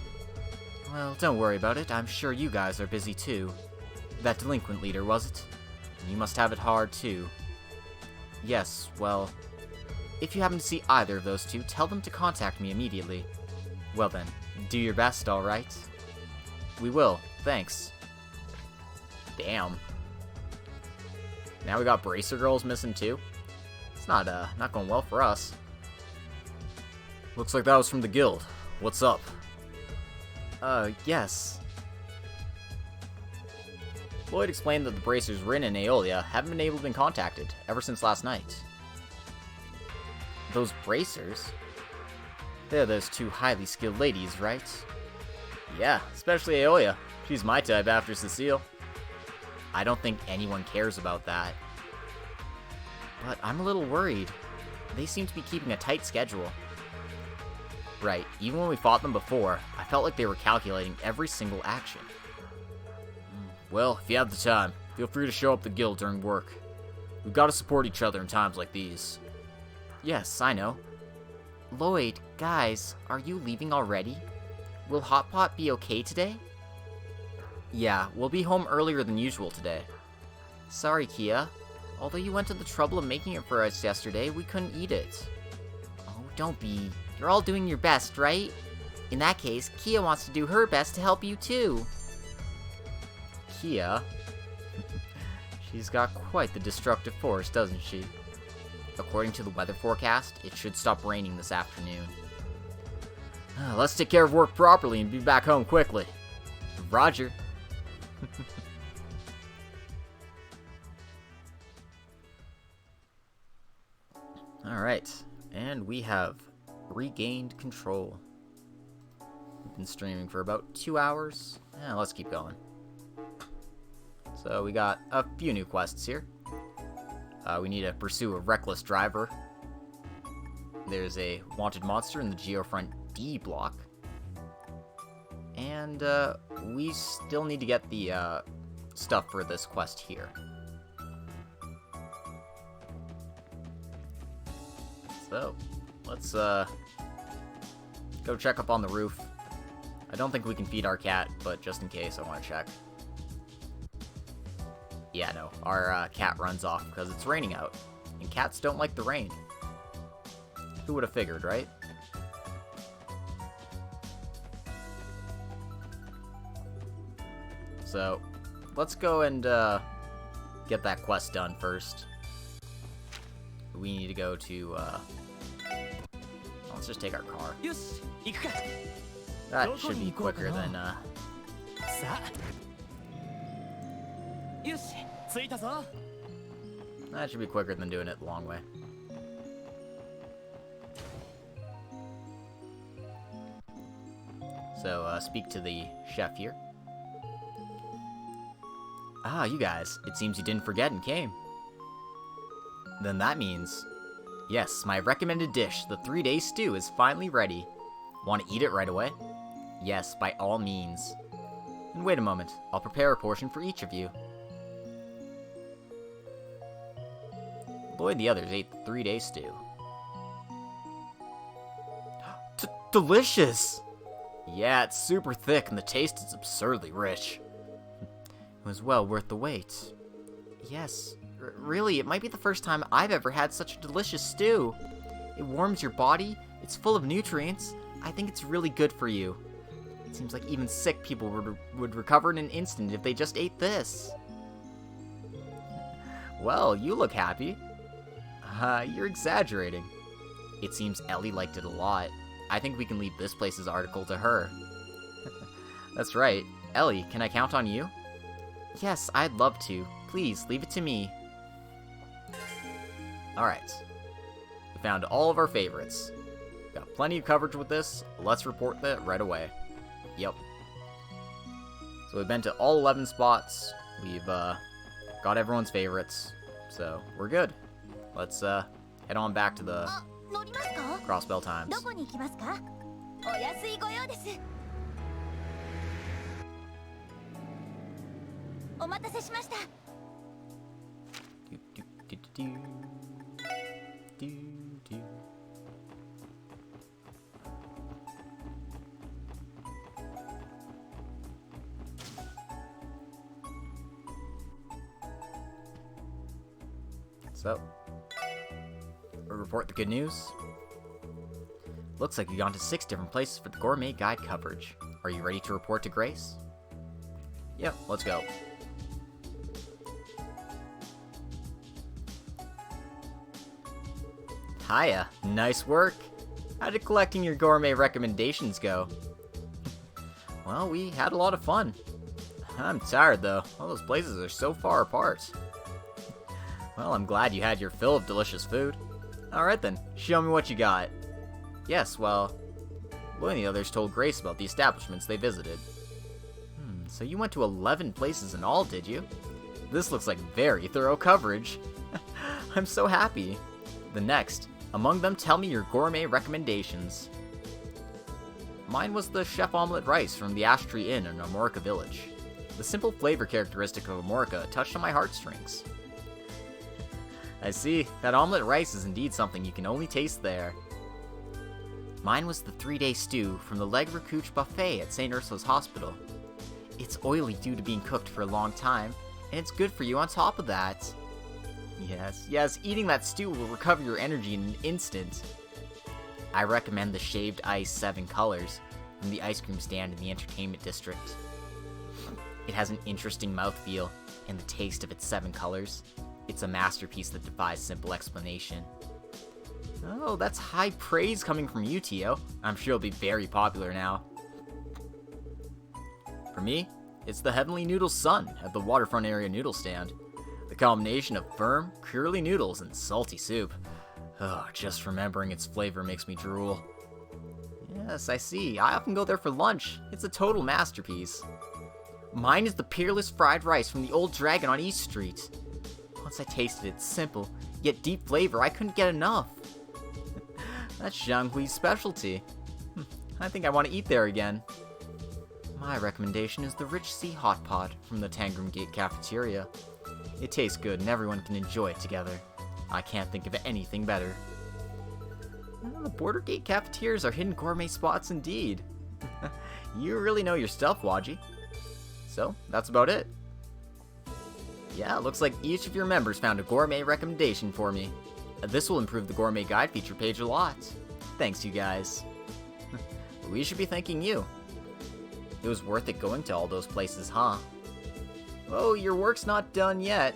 Well, don't worry about it. I'm sure you guys are busy too. That delinquent leader, was it? You must have it hard too. Yes, well... If you happen to see either of those two, tell them to contact me immediately. Well then, do your best, alright? We will, thanks. Damn. Now we got Bracer Girls missing too? It's not going well for us. Looks like that was from the guild. What's up? Yes. Lloyd explained that the Bracers Rin and Aeolia haven't been able to be contacted ever since last night. Those Bracers? They're those two highly skilled ladies, right? Yeah, especially Aeolia. She's my type after Cecile. I don't think anyone cares about that. But I'm a little worried. They seem to be keeping a tight schedule. Right, even when we fought them before, I felt like they were calculating every single action. Well, if you have the time, feel free to show up the guild during work. We've got to support each other in times like these. Yes, I know. Lloyd, guys, are you leaving already? Will Hot Pot be okay today? Yeah, we'll be home earlier than usual today. Sorry, Kia. Although you went to the trouble of making it for us yesterday, we couldn't eat it. Oh, don't be. You're all doing your best, right? In that case, Kia wants to do her best to help you too. Kia? She's got quite the destructive force, doesn't she? According to the weather forecast, it should stop raining this afternoon. Let's take care of work properly and be back home quickly. Roger. Alright, and we have regained control. We've been streaming for about 2 hours. Let's keep going. So we got a few new quests here. We need to pursue a reckless driver. There's a wanted monster in the Geofront D block. And we still need to get the stuff for this quest here. So, let's go check up on the roof. I don't think we can feed our cat, but just in case, I want to check. Yeah, no, our cat runs off because it's raining out, and cats don't like the rain. Who would have figured, right? So, let's go and get that quest done first. We need to go to, let's just take our car. よし行くか That should be quicker than, さあよし着いたぞ that should be quicker than doing it the long way. So, speak to the chef here. Ah, you guys. It seems you didn't forget and came. Then that means... Yes, my recommended dish, the 3-day stew, is finally ready. Want to eat it right away? Yes, by all means. And wait a moment. I'll prepare a portion for each of you. Lloyd and the others ate the 3-day stew. Delicious! Yeah, it's super thick and the taste is absurdly rich. It was well worth the wait. Yes, really, it might be the first time I've ever had such a delicious stew. It warms your body, it's full of nutrients. I think it's really good for you. It seems like even sick people would recover in an instant if they just ate this. Well, you look happy. You're exaggerating. It seems Ellie liked it a lot. I think we can leave this place's article to her. That's right. Ellie, can I count on you? Yes, I'd love to. Please, leave it to me. Alright. We found all of our favorites. Got plenty of coverage with this. Let's report that right away. Yep. So we've been to all 11 spots. We've got everyone's favorites. So we're good. Let's head on back to the 乗りますか Crossbell times. どこに行きますかお安いご用ですお待たせしました Do, do, do, do, do. Do, do. So, report the good news. Looks like you've gone to 6 different places for the gourmet guide coverage. Are you ready to report to Grace? Yep, let's go. Hiya, nice work. How did collecting your gourmet recommendations go? Well, we had a lot of fun. I'm tired though, all those places are so far apart. Well, I'm glad you had your fill of delicious food. Alright then, show me what you got. Yes, well, Lloyd and the others told Grace about the establishments they visited. So you went to 11 places in all, did you? This looks like very thorough coverage. I'm so happy. The next, among them, tell me your gourmet recommendations. Mine was the chef omelette rice from the Ash Tree Inn in Amorica Village. The simple flavor characteristic of Amorica touched on my heartstrings. I see, that omelette rice is indeed something you can only taste there. Mine was the 3-day stew from the Leg Recouche buffet at St. Ursula's Hospital. It's oily due to being cooked for a long time, and it's good for you on top of that. Yes, eating that stew will recover your energy in an instant. I recommend the shaved ice 7 colors from the ice cream stand in the entertainment district. It has an interesting mouthfeel, and the taste of its 7 colors. It's a masterpiece that defies simple explanation. Oh, that's high praise coming from you, Tio. I'm sure it'll be very popular now. For me, it's the Heavenly Noodle Sun at the Waterfront Area Noodle Stand. The combination of firm, curly noodles and salty soup. Oh, just remembering its flavor makes me drool. Yes, I see. I often go there for lunch. It's a total masterpiece. Mine is the Peerless Fried Rice from the Old Dragon on East Street. Once I tasted its simple, yet deep flavor, I couldn't get enough. That's Zhanghui's specialty. I think I want to eat there again. My recommendation is the Rich Sea Hot Pot from the Tangram Gate Cafeteria. It tastes good and everyone can enjoy it together. I can't think of anything better. The Border Gate cafeterias are hidden gourmet spots indeed. You really know your stuff, Waji. So, that's about it. Yeah, looks like each of your members found a gourmet recommendation for me. This will improve the gourmet guide feature page a lot. Thanks, you guys. We should be thanking you. It was worth it going to all those places, huh? Oh, your work's not done yet.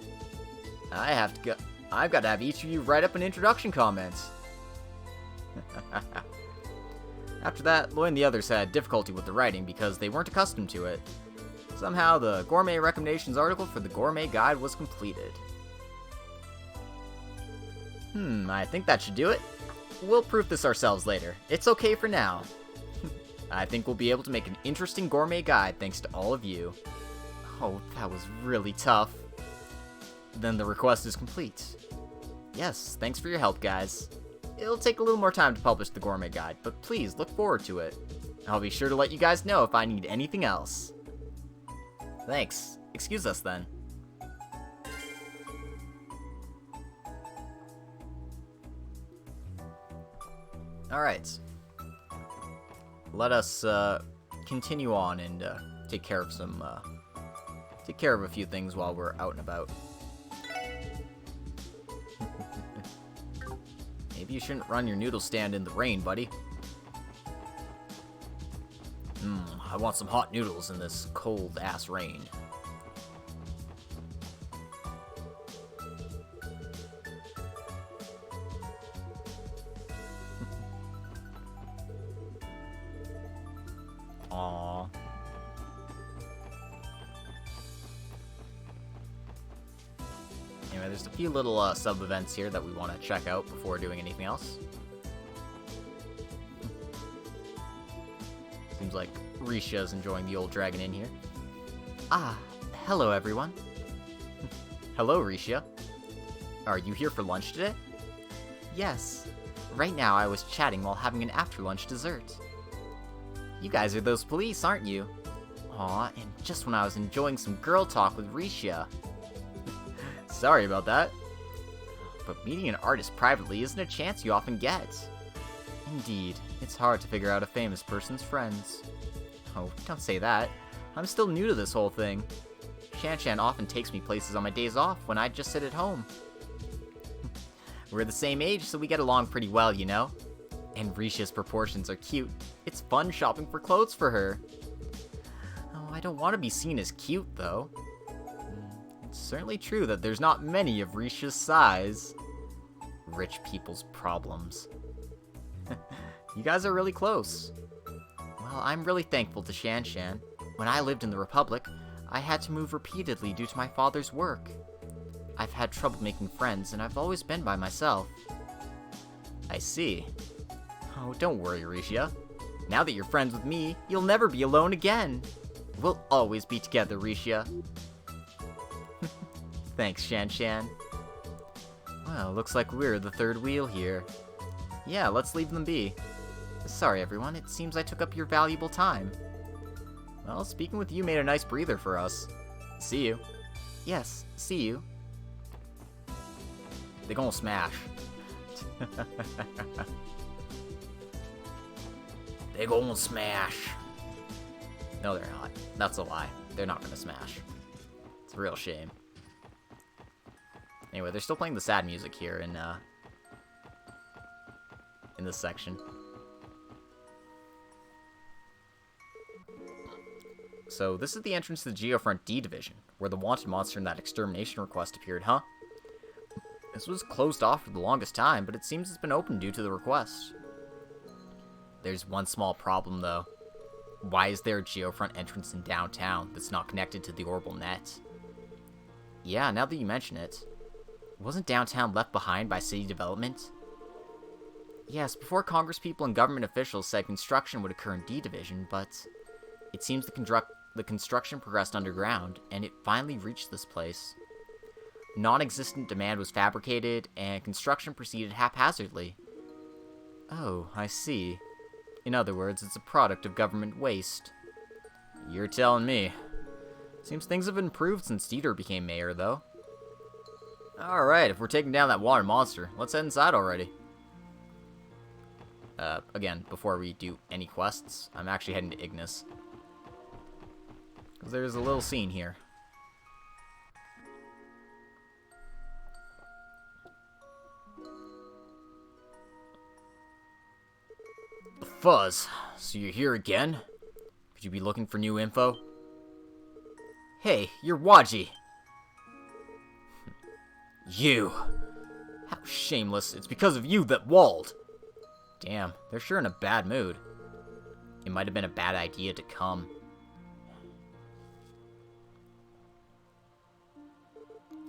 I've got to have each of you write up an introduction comment. After that, Loy and the others had difficulty with the writing because they weren't accustomed to it. Somehow, the Gourmet Recommendations article for the Gourmet Guide was completed. I think that should do it. We'll proof this ourselves later. It's okay for now. I think we'll be able to make an interesting gourmet guide thanks to all of you. Oh, that was really tough. Then the request is complete. Yes, thanks for your help, guys. It'll take a little more time to publish the gourmet guide, but please look forward to it. I'll be sure to let you guys know if I need anything else. Thanks. Excuse us then. Alright. Let us continue on and take care of a few things while we're out and about. Maybe you shouldn't run your noodle stand in the rain, buddy. I want some hot noodles in this cold-ass rain. Aww. Anyway, there's a few little sub-events here that we want to check out before doing anything else. Seems like Risha's enjoying the old Dragon Inn here. Ah, hello everyone. Hello, Risha. Are you here for lunch today? Yes. Right now I was chatting while having an after-lunch dessert. You guys are those police, aren't you? Aw, and just when I was enjoying some girl talk with Risha. Sorry about that. But meeting an artist privately isn't a chance you often get. Indeed, it's hard to figure out a famous person's friends. Oh, don't say that. I'm still new to this whole thing. Shan often takes me places on my days off when I just sit at home. We're the same age, so we get along pretty well, you know? And Risha's proportions are cute. It's fun shopping for clothes for her. Oh, I don't want to be seen as cute, though. It's certainly true that there's not many of Risha's size. Rich people's problems. You guys are really close. Well, I'm really thankful to Shan. When I lived in the Republic, I had to move repeatedly due to my father's work. I've had trouble making friends, and I've always been by myself. I see. Oh, don't worry, Risha. Now that you're friends with me, you'll never be alone again. We'll always be together, Risha. Thanks, Shan. Well, looks like we're the third wheel here. Yeah, let's leave them be. Sorry, everyone. It seems I took up your valuable time. Well, speaking with you made a nice breather for us. See you. Yes, see you. They gonna smash. They gonna smash. No, they're not. That's a lie. They're not gonna smash. It's a real shame. Anyway, they're still playing the sad music here in this section. So, this is the entrance to the Geofront D Division, where the wanted monster in that extermination request appeared, huh? This was closed off for the longest time, but it seems it's been opened due to the request. There's one small problem, though. Why is there a Geofront entrance in downtown that's not connected to the orbital net? Yeah, now that you mention it. Wasn't downtown left behind by city development? Yes, before congresspeople and government officials said construction would occur in D Division, but it seems the construction progressed underground, and it finally reached this place. Non-existent demand was fabricated, and construction proceeded haphazardly. Oh, I see. In other words, it's a product of government waste. You're telling me. Seems things have improved since Dieter became mayor, though. Alright, if we're taking down that water monster, let's head inside already. again, before we do any quests, I'm actually heading to Ignis. Because there's a little scene here. Fuzz, so you're here again? Could you be looking for new info? Hey, you're Waji. You. How shameless. It's because of you that Walled. Damn, they're sure in a bad mood. It might have been a bad idea to come.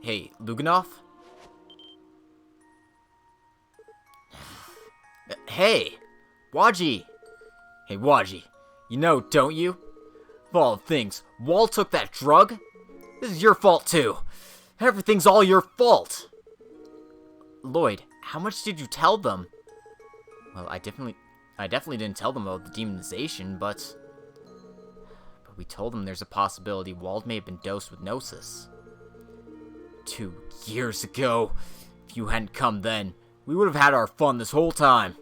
Hey, Luganov? Hey, Waji. Hey, Waji. You know, don't you? Of all things, Wall took that drug? This is your fault, too. Everything's all your fault. Lloyd, how much did you tell them? Well, I definitely didn't tell them about the demonization, but we told them there's a possibility Wald may have been dosed with Gnosis. 2 years ago. If you hadn't come then, we would have had our fun this whole time.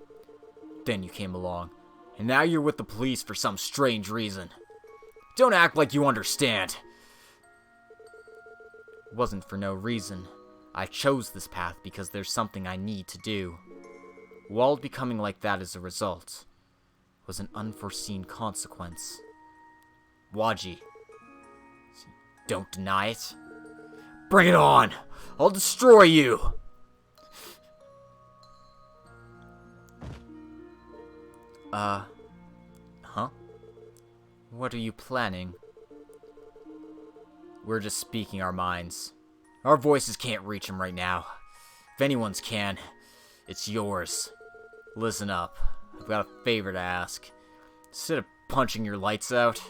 Then you came along, and now you're with the police for some strange reason. Don't act like you understand. It wasn't for no reason. I chose this path because there's something I need to do. Wald becoming like that as a result was an unforeseen consequence. Waji, don't deny it. Bring it on! I'll destroy you! Huh? What are you planning? We're just speaking our minds. Our voices can't reach him right now. If anyone's can, it's yours. Listen up. I've got a favor to ask. Instead of punching your lights out,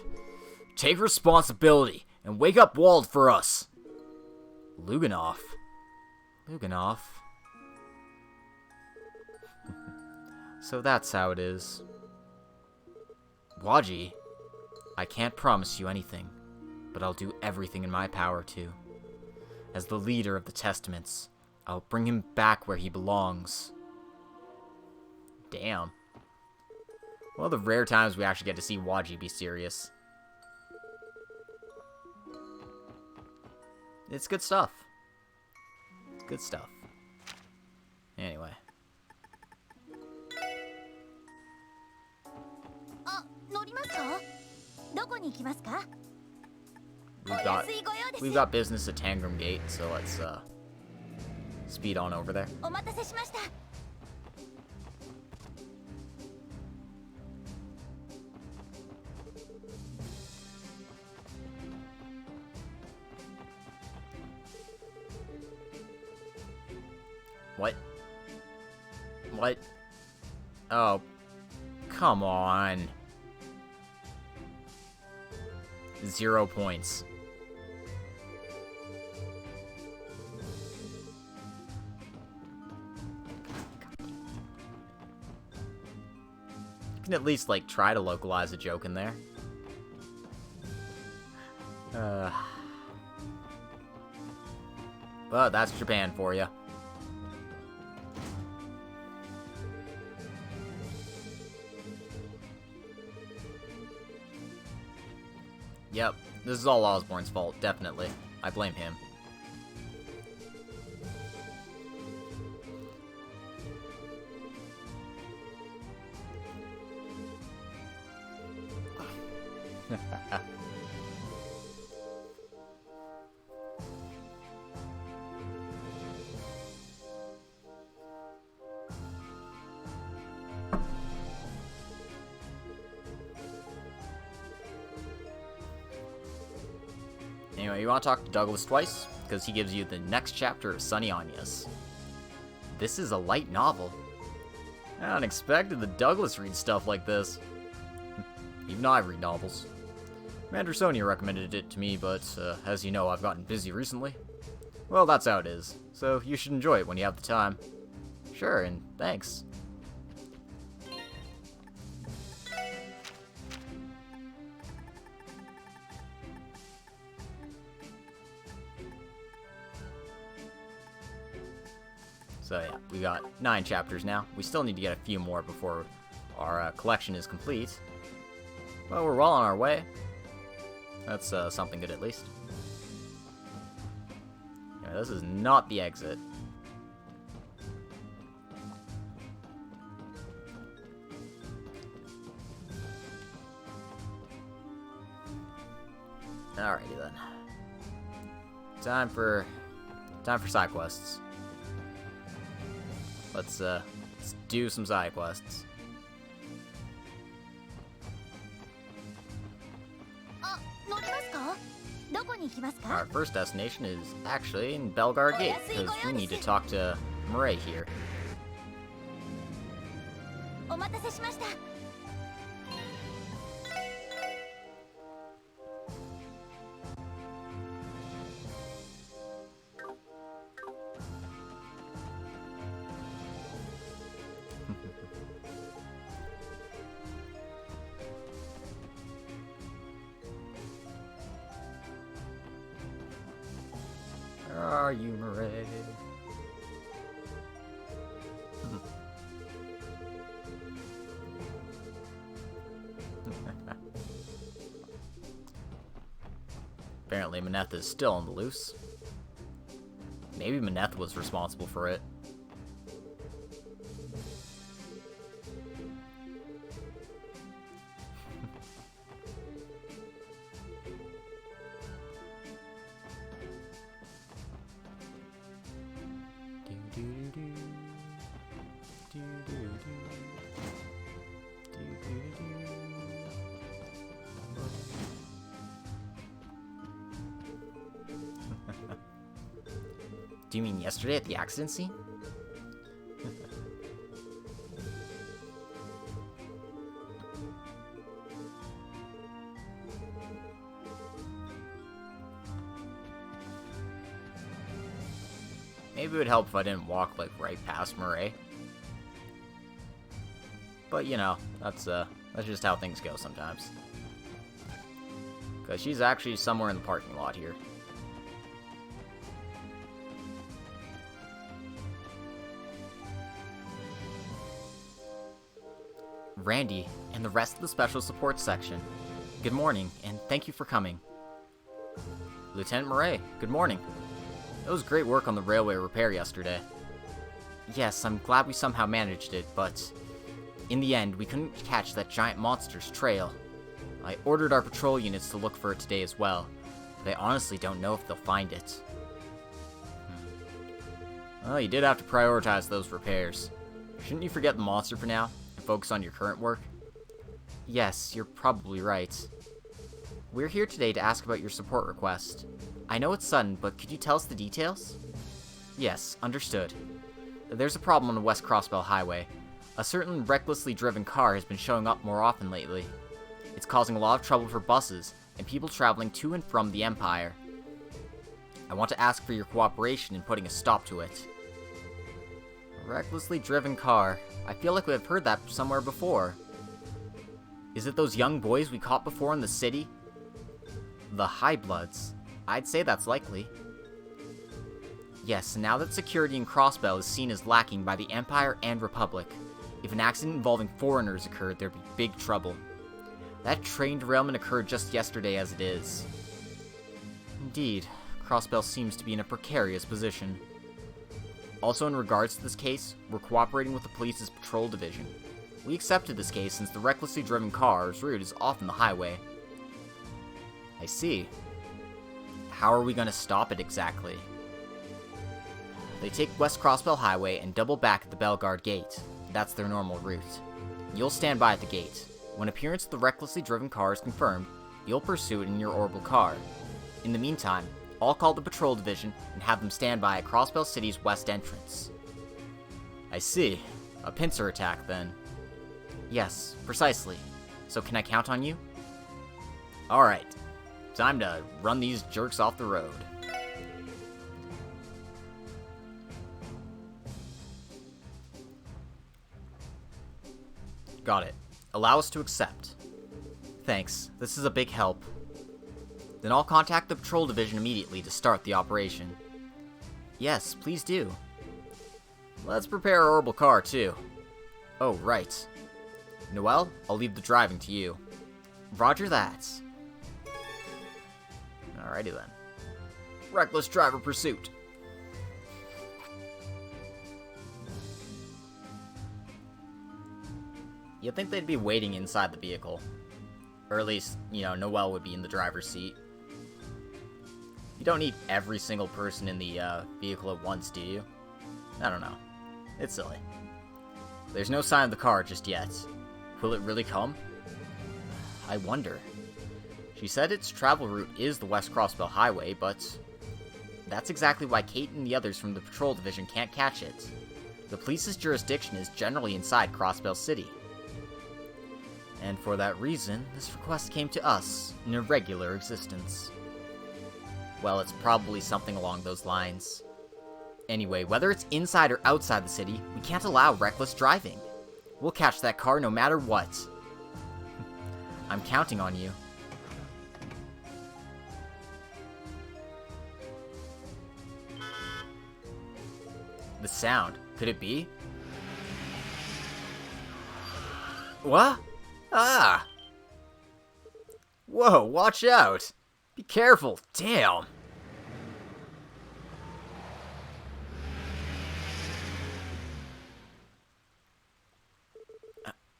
take responsibility and wake up Wald for us. Luganov? Luganov? So that's how it is. Waji, I can't promise you anything, but I'll do everything in my power to. As the leader of the Testaments, I'll bring him back where he belongs. Damn. One of the rare times we actually get to see Waji be serious. It's good stuff. It's good stuff. Anyway. あ、乗りますか？どこに行きますか？ We've got business at Tangram Gate, so let's speed on over there. お待たせしました。 What? What? Oh, come on. 0 points. You can at least, like, try to localize a joke in there. But that's Japan for you. Yep, this is all Osborne's fault, definitely. I blame him. Anyway, you want to talk to Douglas twice? Because he gives you the next chapter of Sunny Anyas. This is a light novel. I unexpected that Douglas reads stuff like this. Even though I read novels. Commander Sonia recommended it to me, but as you know, I've gotten busy recently. Well, that's how it is. So you should enjoy it when you have the time. Sure, and thanks. So yeah, we got 9 chapters now. We still need to get a few more before Our collection is complete. Well, we're well on our way. That's something good at least. Yeah, this is not the exit. Alrighty then. Time for side quests. Let's do some side quests. Our first destination is actually in Belgard Gate, because we need to talk to Murray here. Where are you, Murray? Apparently Maneth is still on the loose. Maybe Maneth was responsible for it. Do you mean yesterday at the accident scene? Maybe it would help if I didn't walk, like, right past Murray. But, you know, that's just how things go sometimes. Because she's actually somewhere in the parking lot here. Randy, and the rest of the Special Support Section. Good morning, and thank you for coming. Lieutenant Murray, good morning. It was great work on the railway repair yesterday. Yes, I'm glad we somehow managed it, but in the end, we couldn't catch that giant monster's trail. I ordered our patrol units to look for it today as well, but I honestly don't know if they'll find it. Well, you did have to prioritize those repairs. Shouldn't you forget the monster for now? Focus on your current work? Yes, you're probably right. We're here today to ask about your support request. I know it's sudden, but could you tell us the details? Yes, understood. There's a problem on the West Crossbell Highway. A certain recklessly driven car has been showing up more often lately. It's causing a lot of trouble for buses and people traveling to and from the Empire. I want to ask for your cooperation in putting a stop to it. A recklessly driven car. I feel like we've heard that somewhere before. Is it those young boys we caught before in the city? The High Bloods. I'd say that's likely. Yes, now that security in Crossbell is seen as lacking by the Empire and Republic, if an accident involving foreigners occurred, there'd be big trouble. That train derailment occurred just yesterday as it is. Indeed, Crossbell seems to be in a precarious position. Also, in regards to this case, we're cooperating with the police's patrol division. We accepted this case since the recklessly driven car's route is often the highway. I see. How are we going to stop it exactly? They take West Crossbell Highway and double back at the Belgard Gate. That's their normal route. You'll stand by at the gate. When appearance of the recklessly driven car is confirmed, you'll pursue it in your orbital car. In the meantime, I'll call the patrol division and have them stand by at Crossbell City's west entrance. I see. A pincer attack, then. Yes, precisely. So can I count on you? Alright. Time to run these jerks off the road. Got it. Allow us to accept. Thanks. This is a big help. Then I'll contact the patrol division immediately to start the operation. Yes, please do. Let's prepare our orbital car, too. Oh, right. Noelle, I'll leave the driving to you. Roger that. Alrighty then. Reckless driver pursuit. You'd think they'd be waiting inside the vehicle. Or at least, Noelle would be in the driver's seat. You don't need every single person in the vehicle at once, do you? I don't know. It's silly. There's no sign of the car just yet. Will it really come? I wonder. She said its travel route is the West Crossbell Highway, but that's exactly why Kate and the others from the patrol division can't catch it. The police's jurisdiction is generally inside Crossbell City. And for that reason, this request came to us in irregular existence. Well, it's probably something along those lines. Anyway, whether it's inside or outside the city, we can't allow reckless driving. We'll catch that car no matter what. I'm counting on you. The sound. Could it be? What? Ah! Whoa, watch out! Be careful, damn!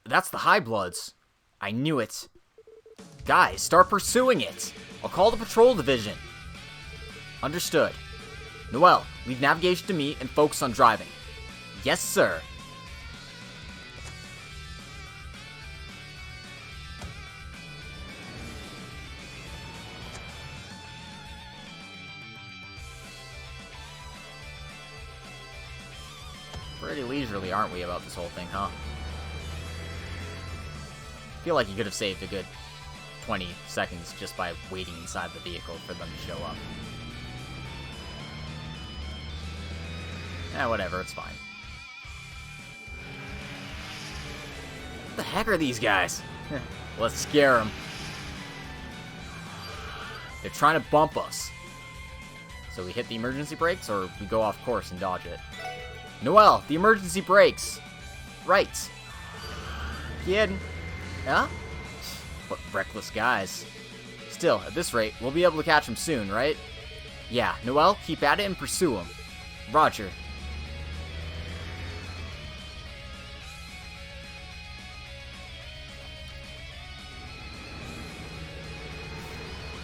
That's the High Bloods. I knew it. Guys, start pursuing it! I'll call the patrol division. Understood. Noelle, leave navigation to me and focus on driving. Yes, sir. Pretty leisurely, aren't we, about this whole thing, huh? Feel like you could have saved a good 20 seconds just by waiting inside the vehicle for them to show up. Whatever, it's fine. What the heck are these guys? Let's scare them. They're trying to bump us. So we hit the emergency brakes, or we go off course and dodge it? Noelle, the emergency brakes! Right. Kidding. Huh? What reckless guys. Still, at this rate, we'll be able to catch them soon, right? Yeah, Noelle, keep at it and pursue them. Roger.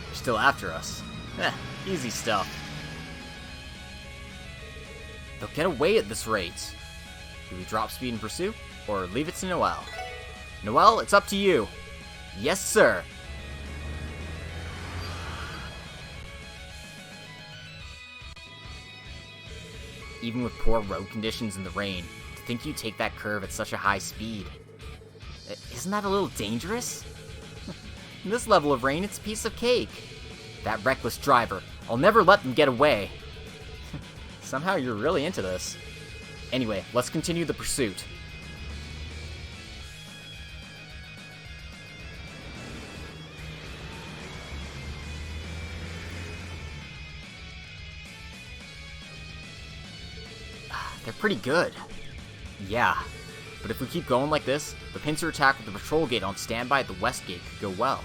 They're still after us. Easy stuff. They'll get away at this rate. Do we drop speed and pursue, or leave it to Noelle? Noelle, it's up to you. Yes, sir. Even with poor road conditions and the rain, to think you take that curve at such a high speed. Isn't that a little dangerous? In this level of rain, it's a piece of cake. That reckless driver. I'll never let them get away. Somehow you're really into this. Anyway, let's continue the pursuit. They're pretty good. Yeah, but if we keep going like this, the pincer attack with the patrol gate on standby at the west gate could go well.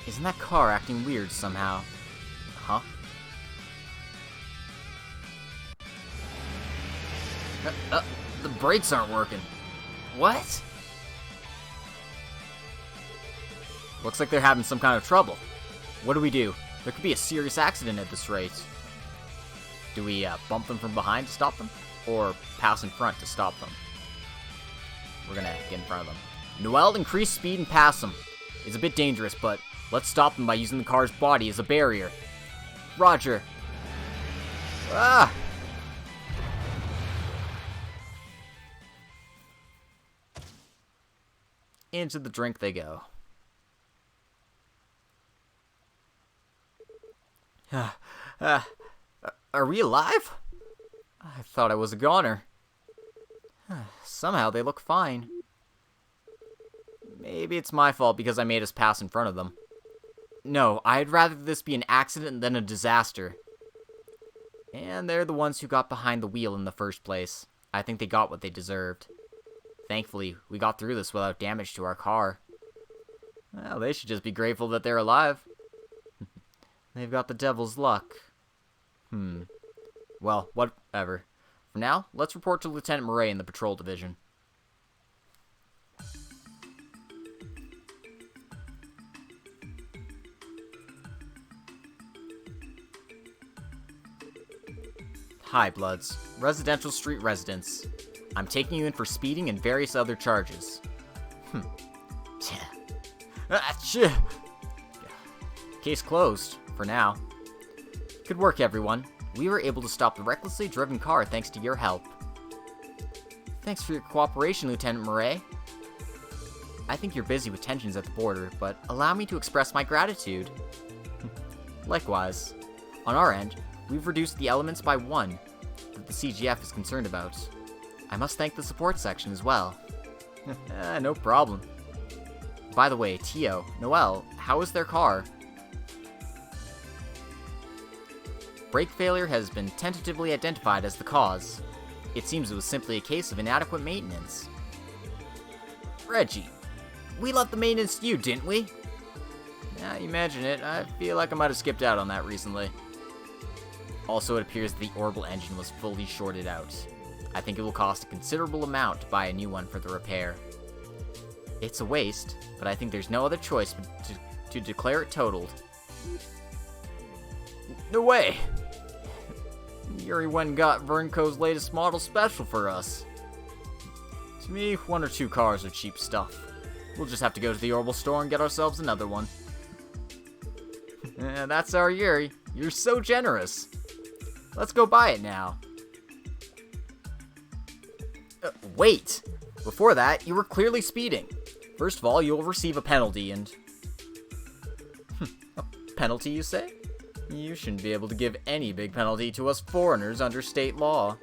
Isn't that car acting weird somehow? Huh? The brakes aren't working. What? Looks like they're having some kind of trouble. What do we do? There could be a serious accident at this rate. Do we bump them from behind to stop them? Or pass in front to stop them? We're gonna get in front of them. Noelle, increase speed and pass them. It's a bit dangerous, but let's stop them by using the car's body as a barrier. Roger. Ah! Into the drink they go. Are we alive? I thought I was a goner. Somehow they look fine. Maybe it's my fault because I made us pass in front of them. No, I'd rather this be an accident than a disaster. And they're the ones who got behind the wheel in the first place. I think they got what they deserved. Thankfully, we got through this without damage to our car. Well, they should just be grateful that they're alive. They've got the devil's luck. Well, whatever. For now, let's report to Lieutenant Murray in the Patrol Division. Hi, Bloods. Residential Street residents. I'm taking you in for speeding and various other charges. Case closed, for now. Good work, everyone. We were able to stop the recklessly driven car thanks to your help. Thanks for your cooperation, Lieutenant Murray. I think you're busy with tensions at the border, but allow me to express my gratitude. Likewise. On our end, we've reduced the elements by 1 that the CGF is concerned about. I must thank the support section as well. No problem. By the way, Tio, Noel, how is their car? Brake failure has been tentatively identified as the cause. It seems it was simply a case of inadequate maintenance. Reggie, we left the maintenance to you, didn't we? Yeah, you imagine it. I feel like I might have skipped out on that recently. Also, it appears the orbital engine was fully shorted out. I think it will cost a considerable amount to buy a new one for the repair. It's a waste, but I think there's no other choice but to declare it totaled. No way! Yuri went and got Vernco's latest model special for us. To me, 1 or 2 cars are cheap stuff. We'll just have to go to the orbital store and get ourselves another one. That's our Yuri. You're so generous. Let's go buy it now. Wait! Before that, you were clearly speeding. First of all, you'll receive a penalty and... A penalty, you say? You shouldn't be able to give any big penalty to us foreigners under state law.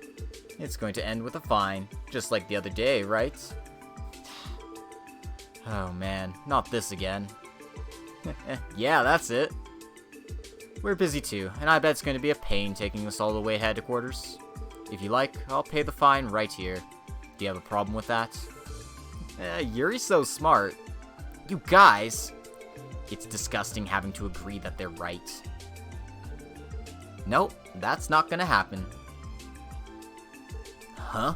It's going to end with a fine, just like the other day, right? Oh man, not this again. Yeah, that's it. We're busy too, and I bet it's going to be a pain taking us all the way to headquarters. If you like, I'll pay the fine right here. Do you have a problem with that? Yuri's so smart. You guys! It's disgusting having to agree that they're right. Nope, that's not gonna happen. Huh?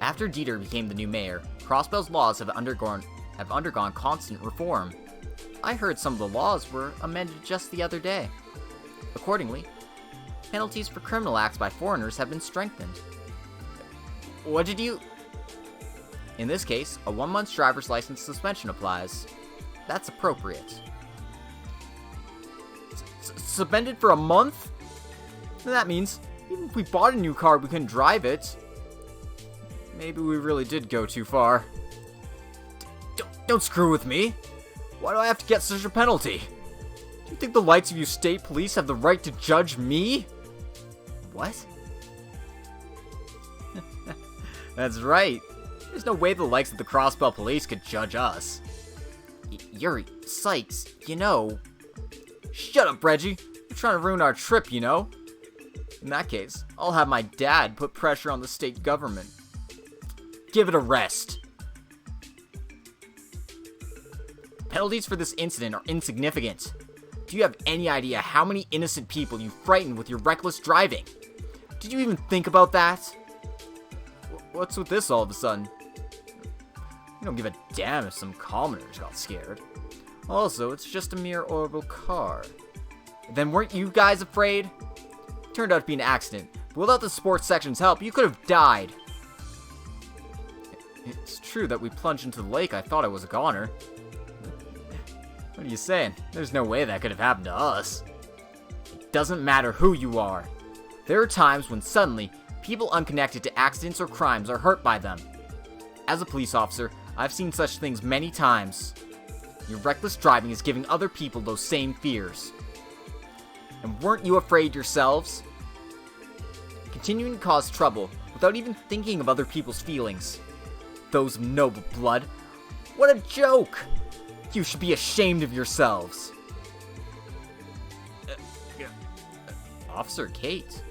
After Dieter became the new mayor, Crossbell's laws have undergone constant reform. I heard some of the laws were amended just the other day. Accordingly, penalties for criminal acts by foreigners have been strengthened. What did you... In this case, a 1-month driver's license suspension applies. That's appropriate. Suspended for a month? That means, even if we bought a new car, we couldn't drive it. Maybe we really did go too far. Don't screw with me! Why do I have to get such a penalty? Do you think the likes of you state police have the right to judge me? What? That's right. There's no way the likes of the Crossbell police could judge us. Yuri, Sykes, you know... Shut up, Reggie. You're trying to ruin our trip, you know? In that case, I'll have my dad put pressure on the state government. Give it a rest. Penalties for this incident are insignificant. Do you have any idea how many innocent people you frightened with your reckless driving? Did you even think about that? What's with this all of a sudden? You don't give a damn if some commoners got scared. Also, it's just a mere orbital car. Then weren't you guys afraid? Turned out to be an accident, but without the sports section's help, you could have died. It's true that we plunged into the lake. I thought I was a goner. What are you saying? There's no way that could have happened to us. It doesn't matter who you are. There are times when suddenly, people unconnected to accidents or crimes are hurt by them. As a police officer, I've seen such things many times. Your reckless driving is giving other people those same fears. And weren't you afraid yourselves? Continuing to cause trouble without even thinking of other people's feelings. Those of noble blood. What a joke! You should be ashamed of yourselves. Officer Kate.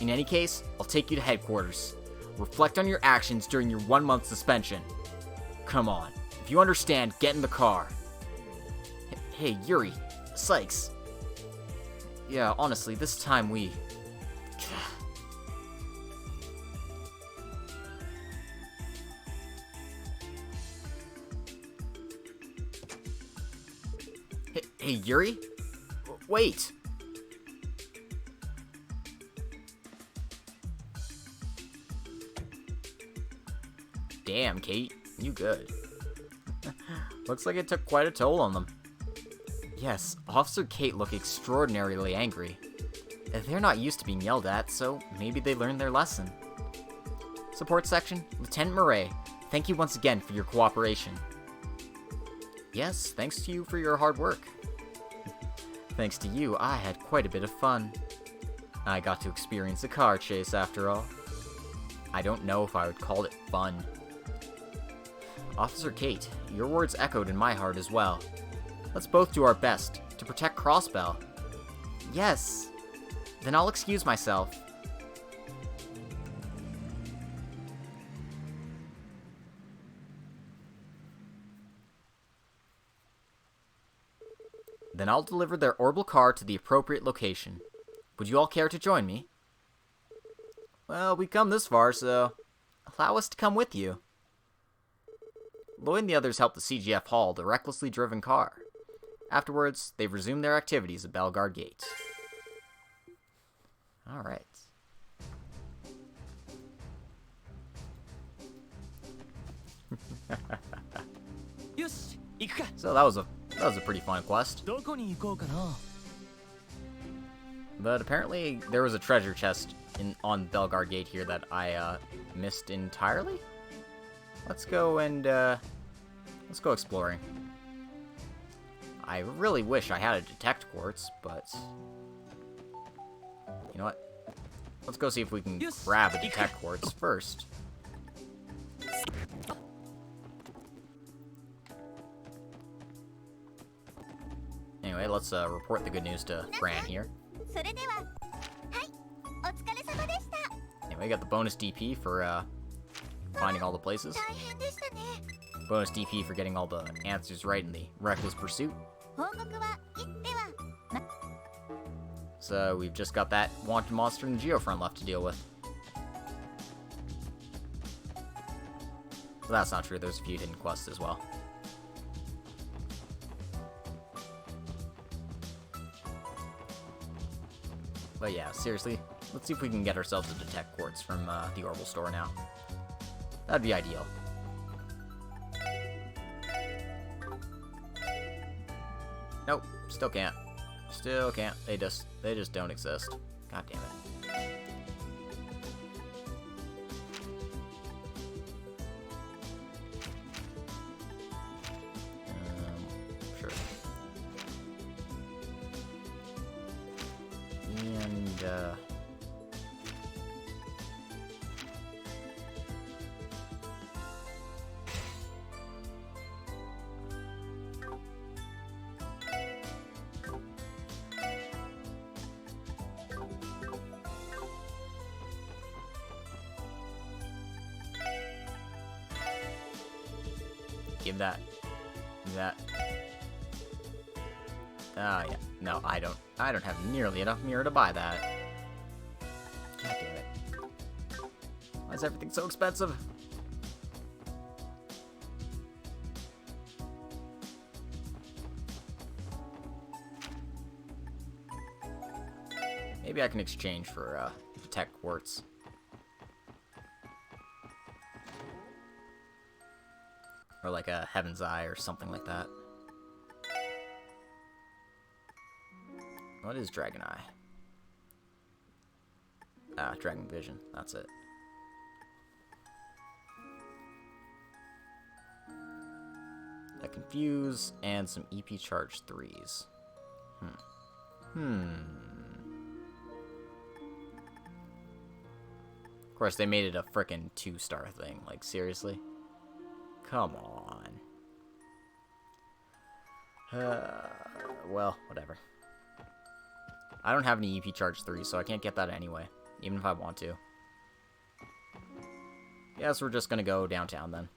In any case, I'll take you to headquarters. reflect on your actions during your 1-month suspension. Come on. If you understand, get in the car. Hey, Yuri. Sykes. Yeah, honestly, this time we... Hey, Yuri? Wait! Damn, Kate. You good. Looks like it took quite a toll on them. Yes, Officer Kate looked extraordinarily angry. They're not used to being yelled at, so maybe they learned their lesson. Support section, Lieutenant Murray, thank you once again for your cooperation. Yes, thanks to you for your hard work. Thanks to you, I had quite a bit of fun. I got to experience a car chase after all. I don't know if I would call it fun. Officer Kate, your words echoed in my heart as well. Let's both do our best to protect Crossbell. Yes. Then I'll excuse myself. Then I'll deliver their orbital car to the appropriate location. Would you all care to join me? Well, we've come this far, so allow us to come with you. Lloyd and the others helped the CGF haul the recklessly driven car. Afterwards, they've resumed their activities at Bellegarde Gate. Alright. So that was a pretty fun quest. But apparently there was a treasure chest on Bellegarde Gate here that I missed entirely. Let's go exploring. I really wish I had a detect quartz, but you know what? Let's go see if we can grab a detect quartz first. Anyway, let's report the good news to Fran here. Anyway, got the bonus DP for finding all the places. Bonus DP for getting all the answers right in the reckless pursuit. So we've just got that wanted monster in the Geofront left to deal with. But that's not true, there's a few hidden quests as well. But yeah, seriously, let's see if we can get ourselves a detect quartz from the Orbital store now. That'd be ideal. Nope, still can't. Still can't. They just don't exist. God damn it. Sure. And give that. Give that. Ah, yeah. No, I don't have nearly enough mirror to buy that. God damn it. Why is everything so expensive? Maybe I can exchange for detect quartz. Or like a Heaven's Eye or something like that. What is Dragon Eye? Ah, Dragon Vision. That's it. A Confuse and some EP Charge 3s. Of course, they made it a frickin' 2-star thing. Like, seriously? Come on. Well, whatever. I don't have any EP Charge 3, so I can't get that anyway, even if I want to. Guess we're just gonna go downtown then.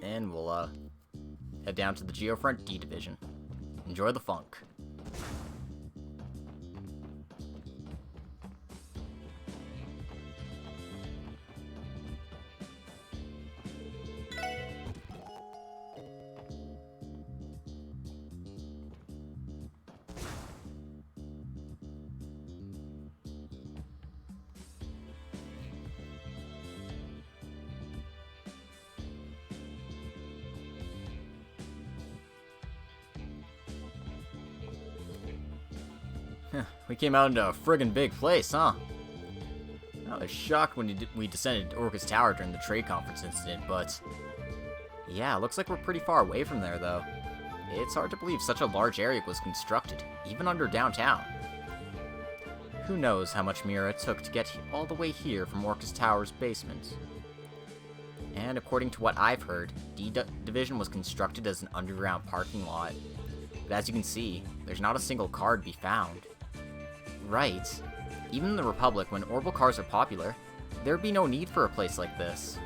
And we'll head down to the Geofront D Division. Enjoy the funk. We came out into a friggin' big place, huh? I was shocked when we descended Orca's Tower during the trade conference incident, but... yeah, looks like we're pretty far away from there, though. It's hard to believe such a large area was constructed, even under downtown. Who knows how much Mira took to get all the way here from Orca's Tower's basement. And according to what I've heard, D Division was constructed as an underground parking lot. But as you can see, there's not a single car to be found. Right. Even in the Republic, when orbital cars are popular, there'd be no need for a place like this.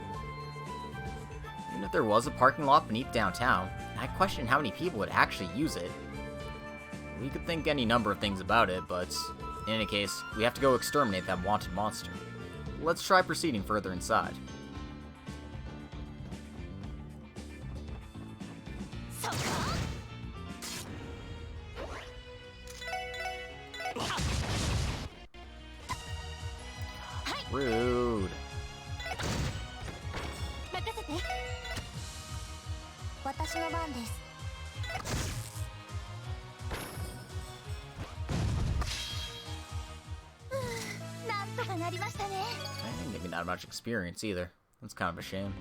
Even if there was a parking lot beneath downtown, I question how many people would actually use it. We could think any number of things about it, but in any case, we have to go exterminate that wanted monster. Let's try proceeding further inside. Rude. 任せて。私の番です。なんとかなりましたね。 I didn't give me that much experience either. That's kind of a shame.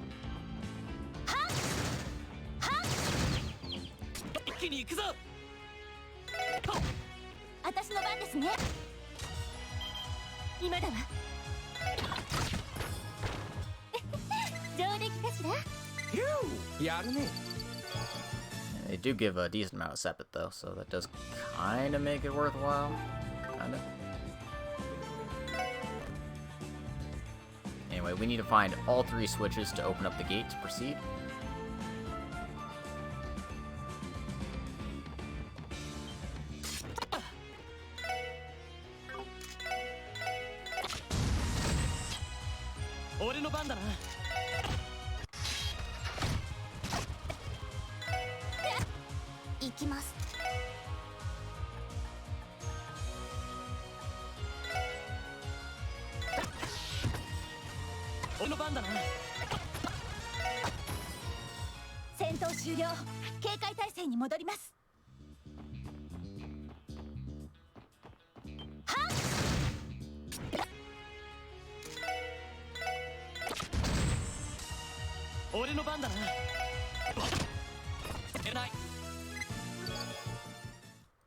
一気に行くぞ。私の番ですね。今だわ。上出来かしら。やるね。 They do give a decent amount of sepet though, so that does kind of make it worthwhile. Kind of. Anyway, we need to find all 3 switches to open up the gate to proceed.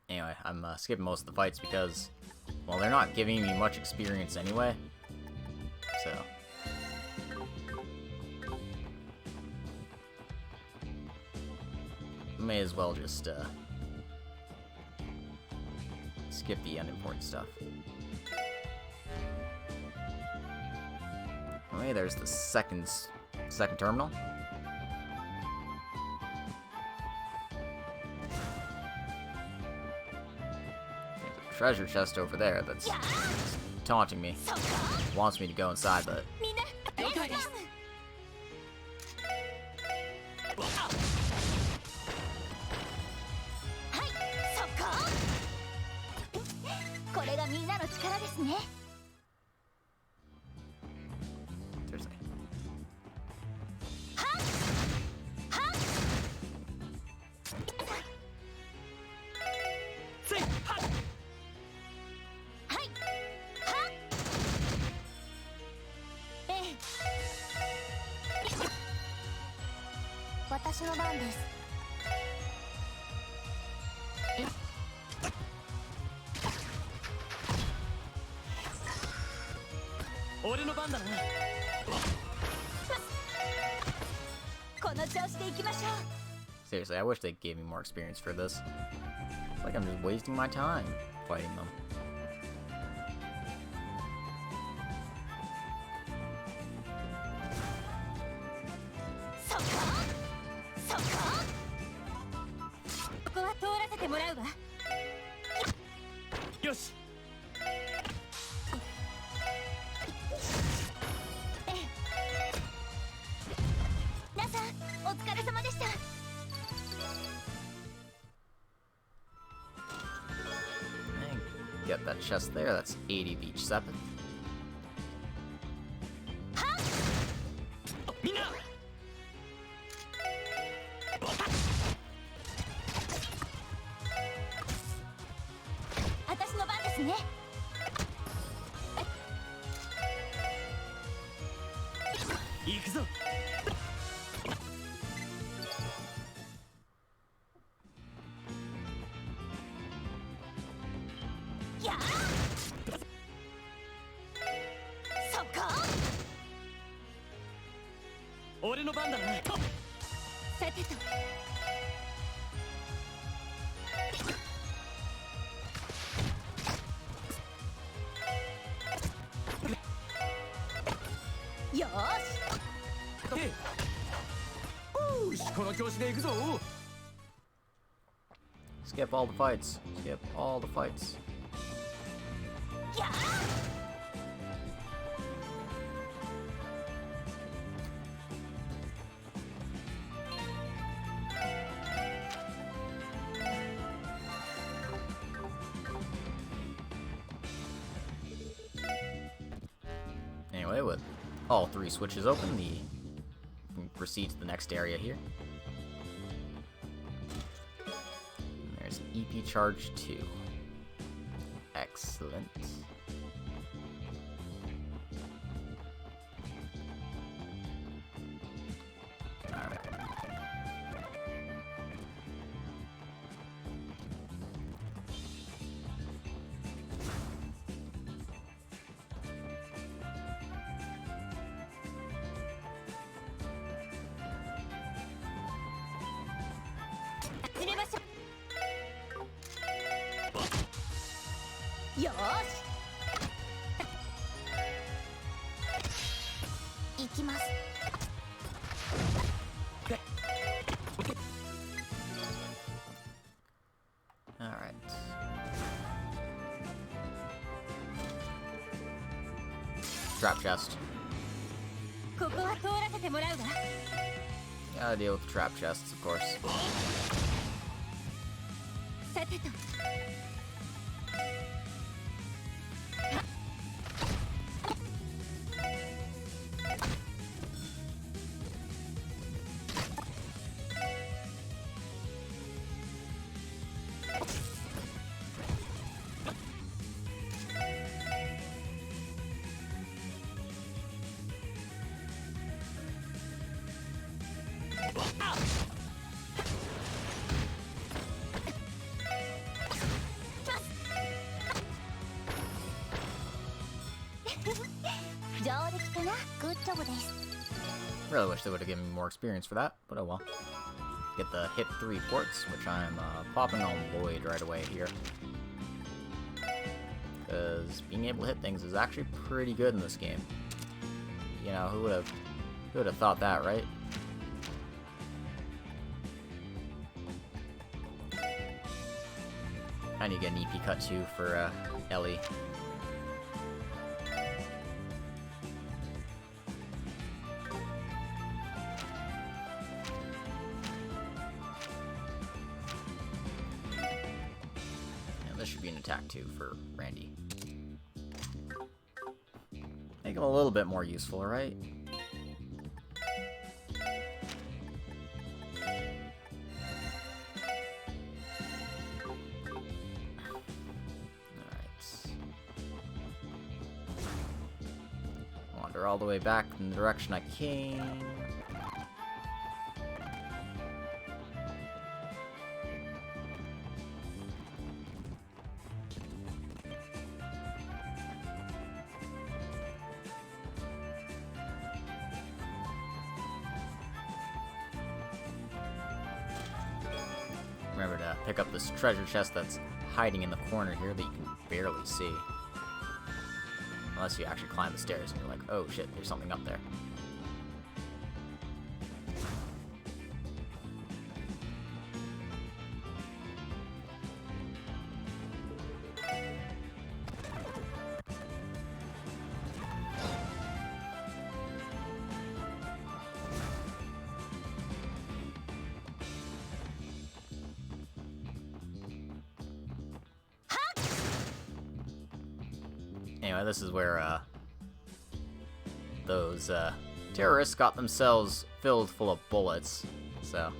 Anyway, I'm skipping most of the fights because, well, they're not giving me much experience anyway, so... may as well just, skip the unimportant stuff. Okay, there's the second terminal. Treasure chest over there that's taunting me. Wants me to go inside, but... Seriously. の調子でいきましょう。 Seriously, I wish they gave me more experience for this. It's like I'm just wasting my time fighting them. そこそこ、ここは通らせてもらうわ。よし。皆さんお疲れ様でした。 And get that chest there, that's 80 of each 7. みんな。私の番ですね。 行くぞ。やあ、そこ俺の番だな。さてと。 よーし、よし、この調子で行くぞ。 Skip all the fights. Skip all the fights. やあ、 Anyway, with all 3 switches open, we can proceed to the next area here. And there's EP Charge 2. Excellent. Alright.よーし、行きます。 Alright. Trap chest. ここは通らせてもらうわ。 Gotta deal with the trap chests, of course. さてと。 上出来かな。グッジョブです。 Really wish they would have given me more experience for that, but oh well. Get the hit 3 ports, which I'm popping on Void right away here. Because being able to hit things is actually pretty good in this game. You know, who would have thought that, right? I need to get an EP cut too for Ellie. And this should be an attack too for Randy. Make him a little bit more useful, right? Wander all the way back in the direction I came. pick up this treasure chest that's hiding in the corner here that you can barely see. Unless you actually climb the stairs and you're like, oh shit, there's something up there. Anyway, this is where, those, terrorists got themselves filled full of bullets, so...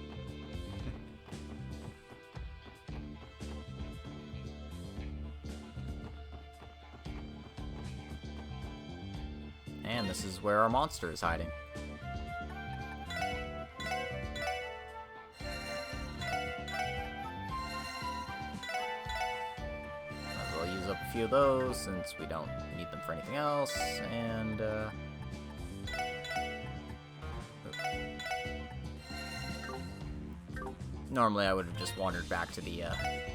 And this is where our monster is hiding. Use up a few of those since we don't need them for anything else, and normally I would have just wandered back to the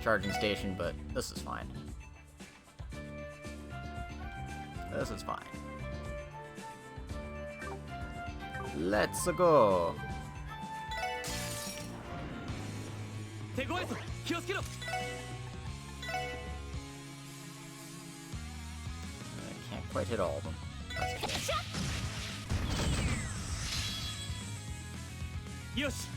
charging station, but this is fine. This is fine. Let's go. I can't quite hit all of them. That's okay. Yoshi.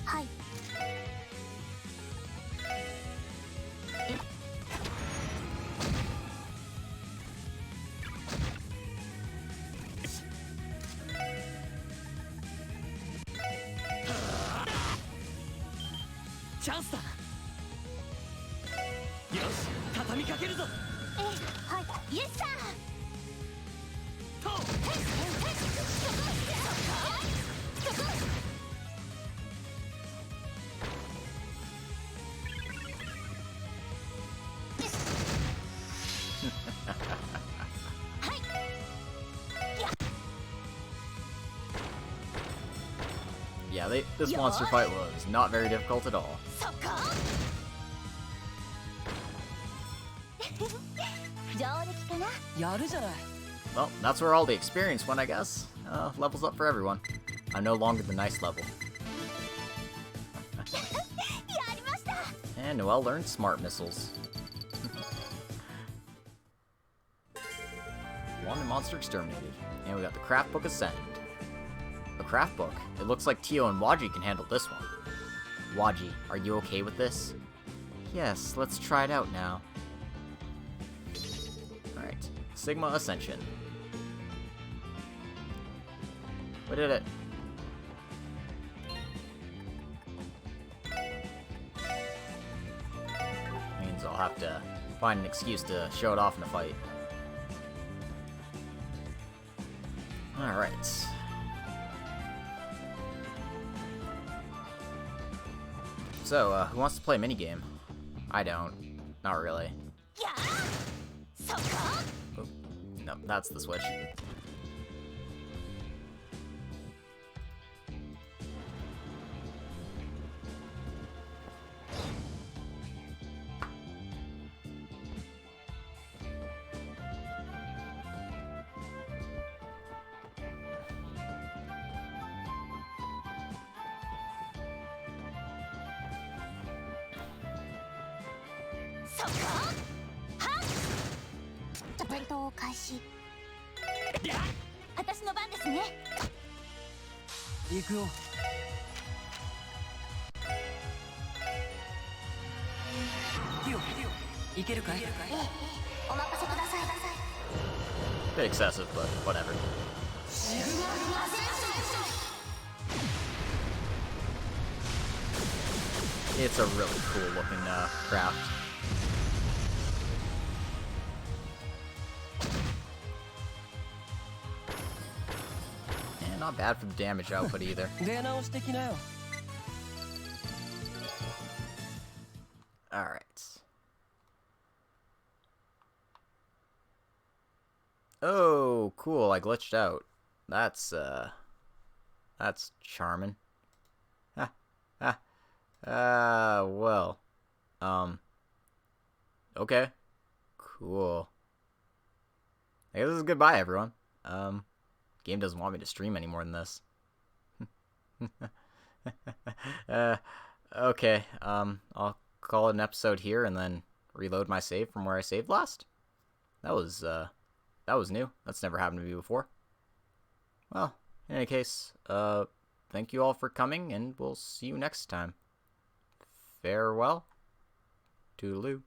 Hi. Chance だ。よし、畳みかけるぞ。はい。イエスサー。と。Yeah, this monster fight was not very difficult at all. Well, that's where all the experience went, I guess. Levels up for everyone. I'm no longer the nice level. And Noelle learned smart missiles. Wanted monster exterminated. And we got the craft book Ascend. A craft book? It looks like Tio and Waji can handle this one. Waji, are you okay with this? Yes, let's try it out now. Alright. Sigma Ascension. We did it. Means I'll have to find an excuse to show it off in a fight. Alright. So, who wants to play a minigame? I don't. Not really. Oh, no, that's the switch. Bit excessive, but whatever. It's a really cool looking craft. And not bad for the damage output either. Alright. Oh, cool, I glitched out. That's charming. Ah, ah, well, okay, cool. I guess this is goodbye, everyone. Game doesn't want me to stream any more than this. uh, okay, I'll call it an episode here and then reload my save from where I saved last. That was new. That's never happened to me before. Well, in any case, thank you all for coming, and we'll see you next time. Farewell. Toodaloo.